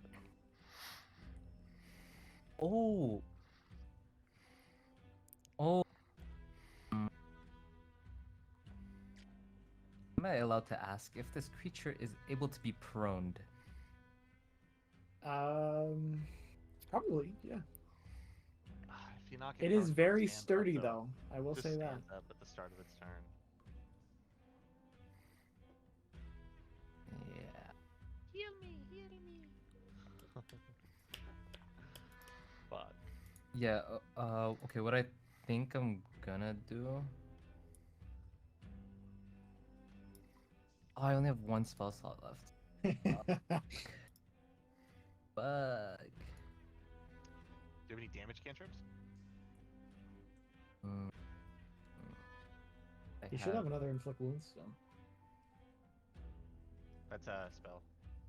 Oh. Oh. Am I allowed to ask if this creature is able to be proned? Probably, yeah. If you knock It prone, is it very stands up, sturdy, though. I will Just say that. stands up at the start of its turn. Yeah. Heal me, heal me. Fuck. Yeah. Okay. What I think I'm gonna do. Oh, I only have one spell slot left. Fuck. Do you have any damage cantrips? Mm. I You should have another inflict wounds still. That's a spell.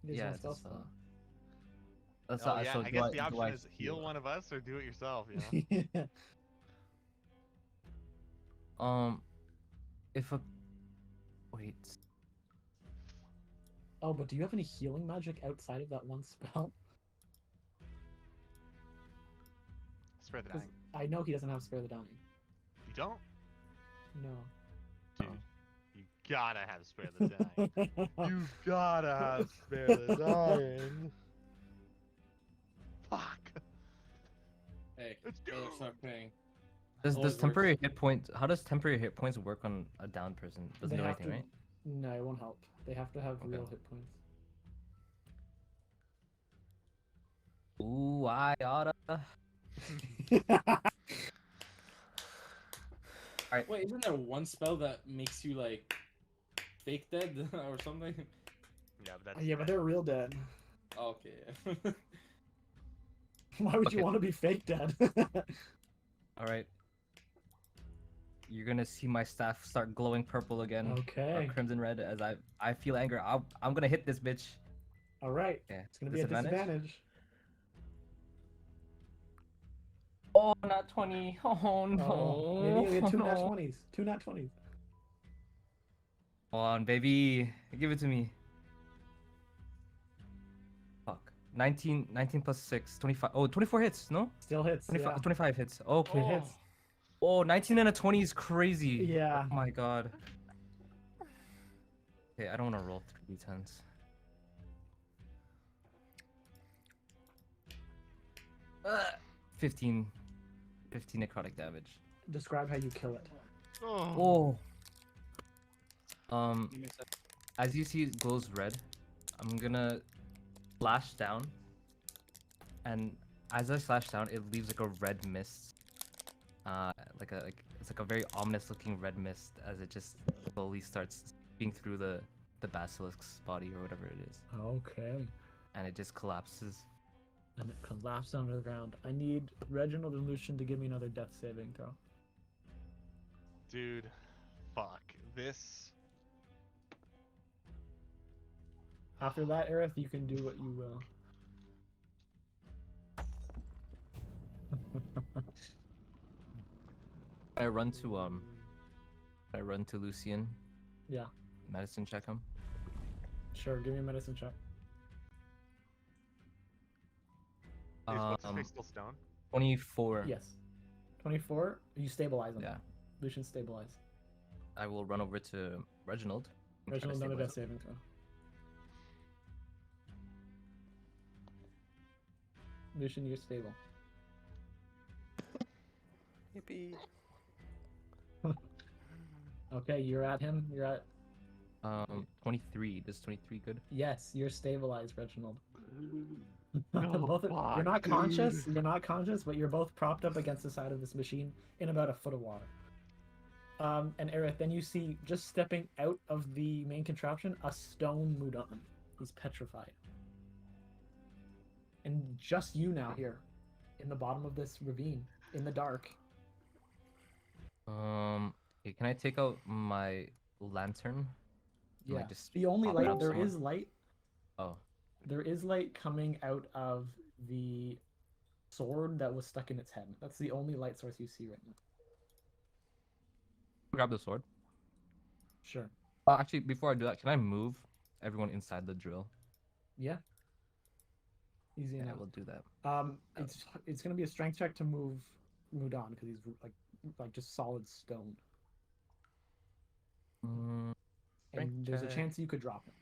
It is Yeah, one it's a spell spell. slot. That's Oh yeah, so I do guess the do option I is heal one of us or do it yourself. You know. If a wait. Oh, but do you have any healing magic outside of that one spell? Spare the 'Cause dying. I know he doesn't have spare the dying. You don't, No. dude. You gotta have spare the dying. You gotta have spare the dying. Fuck. Hey, Let's better go. start praying. Does Always temporary hit points? How does temporary hit points work on a down person? Doesn't They do have anything, to. right? No, it won't help. They have to have Okay. real hit points. Ooh, I oughta. Wait, isn't there one spell that makes you like fake dead or something? Yeah, but that's Yeah, but they're real dead. Oh, okay. Why would you Okay. want to be fake dead? All right. You're gonna see my staff start glowing purple again, Okay. or crimson red, as I feel anger. I'm gonna hit this bitch. All right. Okay. It's gonna be a disadvantage. Oh, not 20. Oh no. Oh, maybe you get two nat No. 20s. Two nat 20s. Come on, baby. Give it to me. Fuck. 19 plus 6, 25. Oh, 24 hits, no? Still hits. 25, Yeah. 25 hits. Okay. It hits. Oh, 19 and a 20 is crazy. Yeah. Oh my god. Okay, I don't want to roll 3d10s. Uh, 15 necrotic damage. Describe how you kill it. Oh. As you see it glows red, I'm gonna slash down, and as I slash down, it leaves like a red mist. It's like a very ominous looking red mist as it just slowly starts seeping through the basilisk's body or whatever it is, Okay. and it just collapses. And it collapsed onto the ground. I need Reginald and Lucian to give me another death saving throw. Dude, fuck. This. After that, Aerith, you can do what you will. I run to Lucian. Yeah. Medicine check him. Sure, give me a medicine check. Is what's his face still stone? 24. Yes. 24. You stabilize him. Yeah. Lucian stabilize. I will run over to Reginald. and try to Reginald, another stabilize death him. saving throw. Lucian, you're stable. Yippee. Okay, you're at him. You're at 23. Does 23 good? Yes, you're stabilized, Reginald. No, You're not fuck, conscious. dude. You're not conscious, but you're both propped up against the side of this machine in about a foot of water. And Aerith, then you see just stepping out of the main contraption a stone Mudan. He's petrified. And just you now here, in the bottom of this ravine, in the dark. Okay, can I take out my lantern? And, Yeah. like, just The only pop it light up there somewhere? is light. Oh, There is light coming out of the sword that was stuck in its head. That's the only light source you see right now. grab the sword. Sure. Actually, before I do that, can I move everyone inside the drill? Yeah. Easy Yeah, enough. we'll do that. It's gonna be a strength check to move Mudan because he's like just solid stone, Mm, and Strength there's a check. chance you could drop him.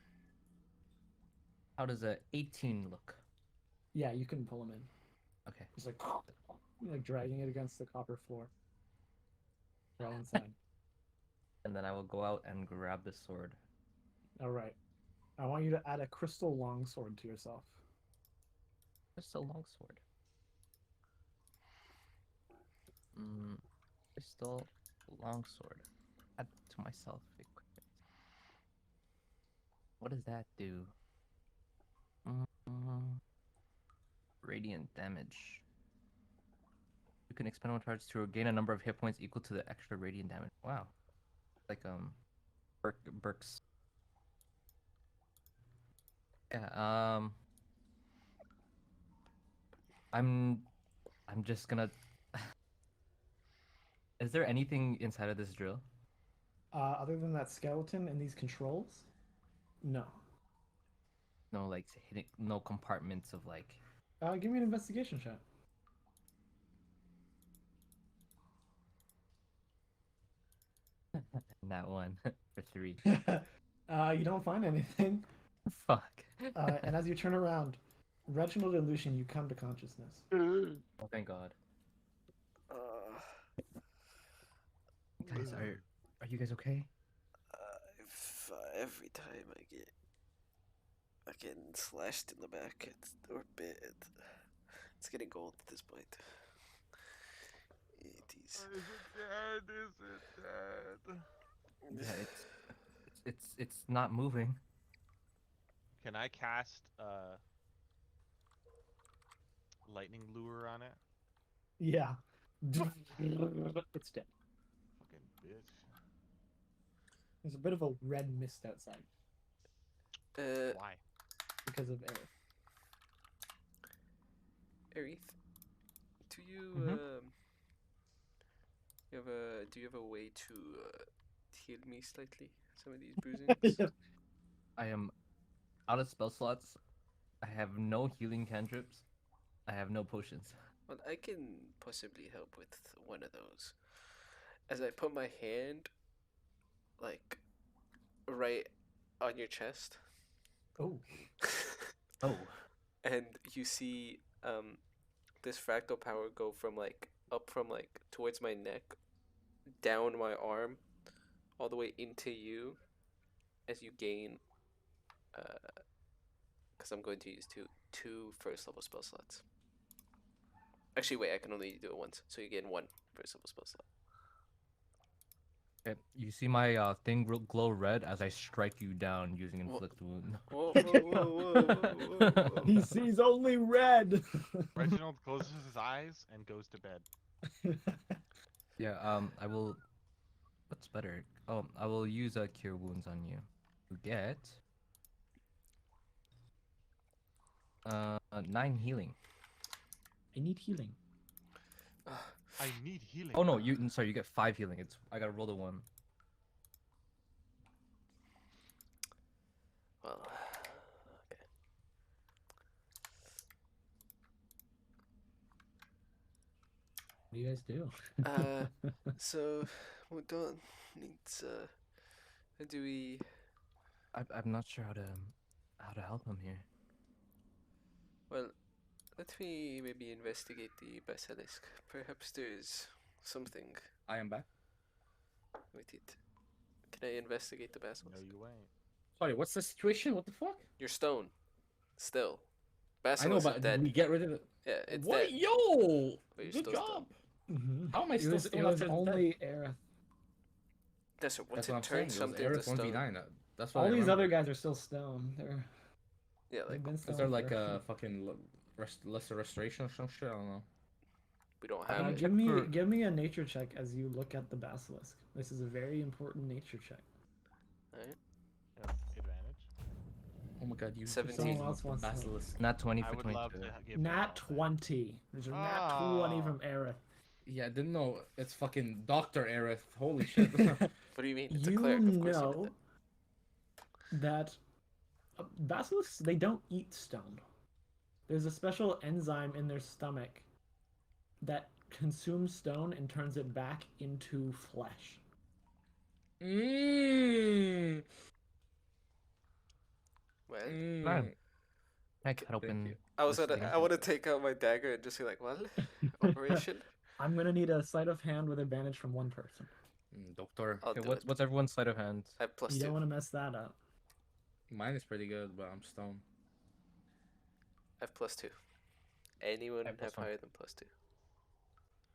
How does a 18 look? Yeah, you can pull him in. Okay. Just like dragging it against the copper floor. Right inside. And then I will go out and grab the sword. All right. I want you to add a crystal longsword to yourself. Just a long sword. Crystal longsword. Add to myself equipment. What does that do? Radiant damage. You can expend one charge to gain a number of hit points equal to the extra radiant damage. Wow. Like Burks. Yeah, I'm just gonna Is there anything inside of this drill? Other than that skeleton and these controls, no. No, like hitting, no compartments of like. Give me an investigation check. That one for 3. You don't find anything. Fuck. And as you turn around, Reginald and Lucian, you come to consciousness. Oh, thank God. Guys, are you guys okay? If every time I get slashed in the back or bit, it's getting old at this point. It is. Is it dead? Is it dead? Yeah, it's not moving. Can I cast lightning lure on it? Yeah. It's dead. Fucking bitch. There's a bit of a red mist outside Why? because of air. Aerith, do you do you have a way to heal me slightly? Some of these bruisings. I am out of spell slots. I have no healing cantrips. I have no potions. Well, I can possibly help with one of those. As I put my hand, like, right on your chest. Oh. Oh. And you see this fractal power go from like up from like towards my neck, down my arm, all the way into you, as you gain. Because I'm going to use two first level spell slots. Actually, wait, I can only do it once, so you gain one first level spell slot. Okay, you see my thing glow red as I strike you down using inflict wound. Whoa, whoa, whoa, whoa, whoa, whoa, whoa. He sees only red. Reginald closes his eyes and goes to bed. Yeah, I will. What's better? Oh, I will use cure wounds on you. You get 9 healing. I need healing. I need healing. Oh no, sorry, you get 5 healing. I gotta roll the 1. Well, What do you guys do? so Mudon needs do we? I'm not sure how to help him here. Well, let me maybe investigate the basilisk. Perhaps there's something I am back. with it. Can I investigate the No, basilisk? you ain't. Sorry, what's the situation? What the fuck? You're stone. Still. I know, Basilisk is but dead. did we get rid of it? Yeah, it's What? dead. Yo! But you're Good still job. stone. How am I It still was, stone it was after it's dead? only Aerith. That's what That's it what I'm turns saying. It was something Aerith to stone. 1v9. That's what All I these remember. other guys are still stone. Yeah, They've like been Is stone there like for- a fucking lesser restoration or some shit? I don't know. we don't I have mean, it. give me for- give me a nature check as you look at the basilisk. This is a very important nature check. Alright. Yep, advantage. Oh my god, you 17. Someone else wants to- basilisk. Not 20 I for would 22. love to give Nat him all that. 20. There's a nat 20 from Aerith. Yeah, I didn't know. It's fucking Dr. Aerith. Holy shit. What do you mean? It's a You cleric, of course. know that basilisks, they don't eat stone. There's a special enzyme in their stomach that consumes stone and turns it back into flesh. Mmm. Well, Mmm. I cut open. you. I was this at. thing. I want to take out my dagger and just be like, well, operation. I'm gonna need a sleight of hand with advantage from one person. Doctor. I'll Okay, do what's it. what's everyone's sleight of hand? I have plus You 2. don't want to mess that up. Mine is pretty good, but I'm stoned. I have plus 2. Anyone I have plus have 1. higher than plus 2?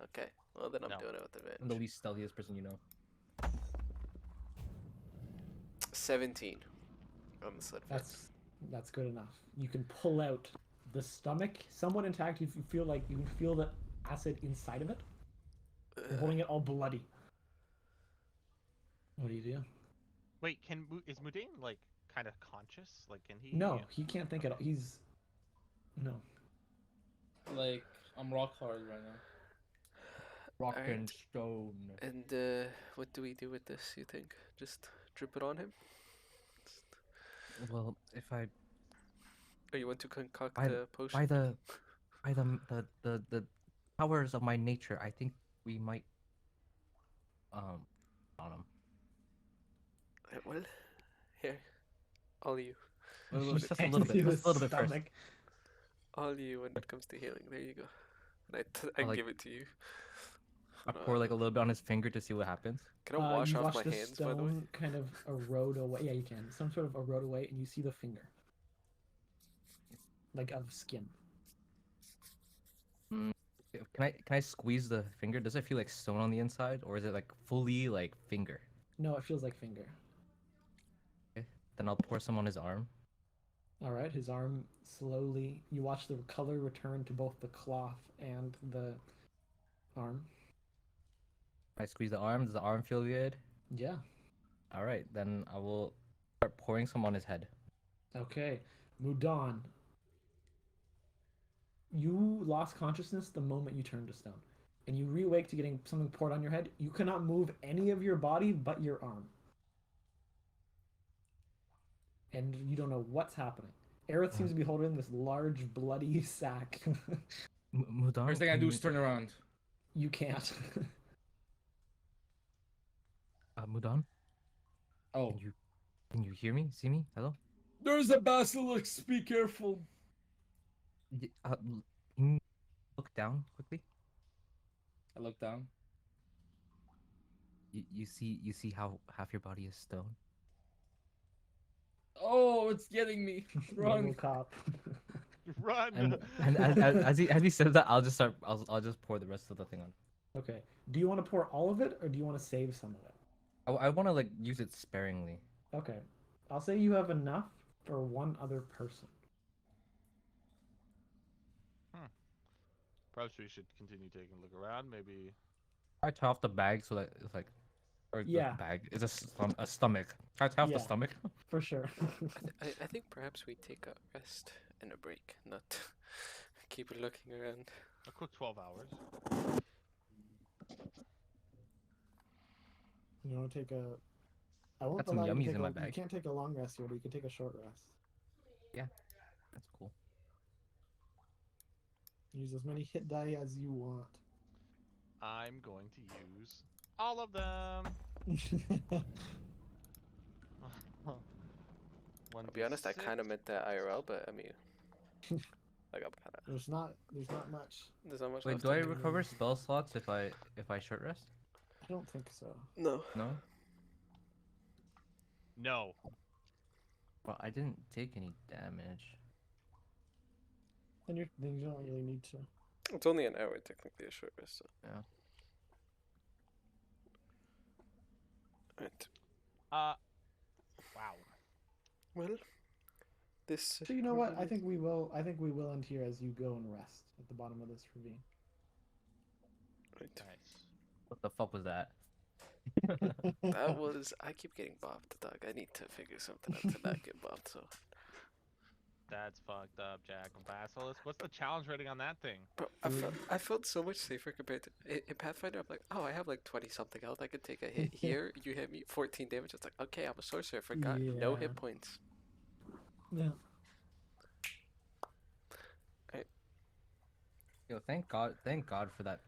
Okay. Well, then I'm No. doing it with I'm the advantage. least stealthiest person you know. 17 on the sleight of hand. That's good enough. You can pull out the stomach somewhat intact. If you feel like you can feel the acid inside of it. You're holding it all bloody. What do you do? Wait, is Mudane like kind of conscious? Like, can he? No, he can't think at all. He's no. Like, I'm rock hard right now. Rock Alright. and stone. And what do we do with this, you think? Just drip it on him? Well, if I Or you want to concoct By a potion? by the powers of my nature, I think we might on him. Well, here. All you. Just a little bit, just a little bit first. Stomach. All you when it comes to healing. There you go. And I like- give it to you. I pour like a little bit on his finger to see what happens. Can I wash you off watch my the hands, stone by the way? kind of erode away. Yeah, you can. Some sort of erode away, and you see the finger, like of skin. Can I squeeze the finger? Does it feel like stone on the inside, or is it like fully like finger? No, it feels like finger. Then I'll pour some on his arm. All right, his arm slowly. You watch the color return to both the cloth and the arm. I squeeze the arm. Does the arm feel good? Yeah. All right, then I will start pouring some on his head. Okay, Mudan. You lost consciousness the moment you turned to stone, and you reawake to getting something poured on your head. You cannot move any of your body but your arm, and you don't know what's happening. Aerith seems to be holding this large bloody sack. Mudan, First thing I can do you- is turn around. You can't. Mudan, Oh. can you hear me? See me? Hello? There's a basilisk. Be careful. Can you look down quickly? I look down. You see how half your body is stone? Oh, it's getting me. Run. Robocop. Run. And as he says that, I'll just pour the rest of the thing on. Okay. Do you want to pour all of it, or do you want to save some of it? I want to like use it sparingly. Okay. I'll say you have enough for one other person. Perhaps we should continue taking a look around. Maybe. I tie off the bag so that it's like, or Yeah. the bag is a stomach. I tie off Yeah. the stomach. For sure. I think perhaps we take a rest and a break, not keep looking around. A quick 12 hours. You want to take a... I won't Got some allow you to yummies take in my You bag. can't take a long rest here, but you can take a short rest. That's cool. Use as many hit die as you want. I'm going to use all of them. I'll be honest, I kind of meant that IRL, but I mean, like I'm kind of. There's not much. There's not much Wait, left. do I in me. recover spell slots if I short rest? I don't think so. No. No. No. Well, I didn't take any damage. Then you don't really need to. It's only an hour, technically, a short rest. So. Yeah. Right. Wow. Well, this. So you know what? I really- think we will. I think we will end here as you go and rest at the bottom of this ravine. Right. Nice. What the fuck was that? That was. I keep getting bopped, dog. I need to figure something out to not get bopped. So. That's fucked up, Jack Basilisk. What's the challenge rating on that thing? Bro, I felt so much safer compared to in Pathfinder. I'm like, oh, I have like 20 something health. I could take a hit here. You hit me 14 damage. It's like, okay, I'm a sorcerer. I forgot no Yeah. hit points. Yeah. Yo, thank God for that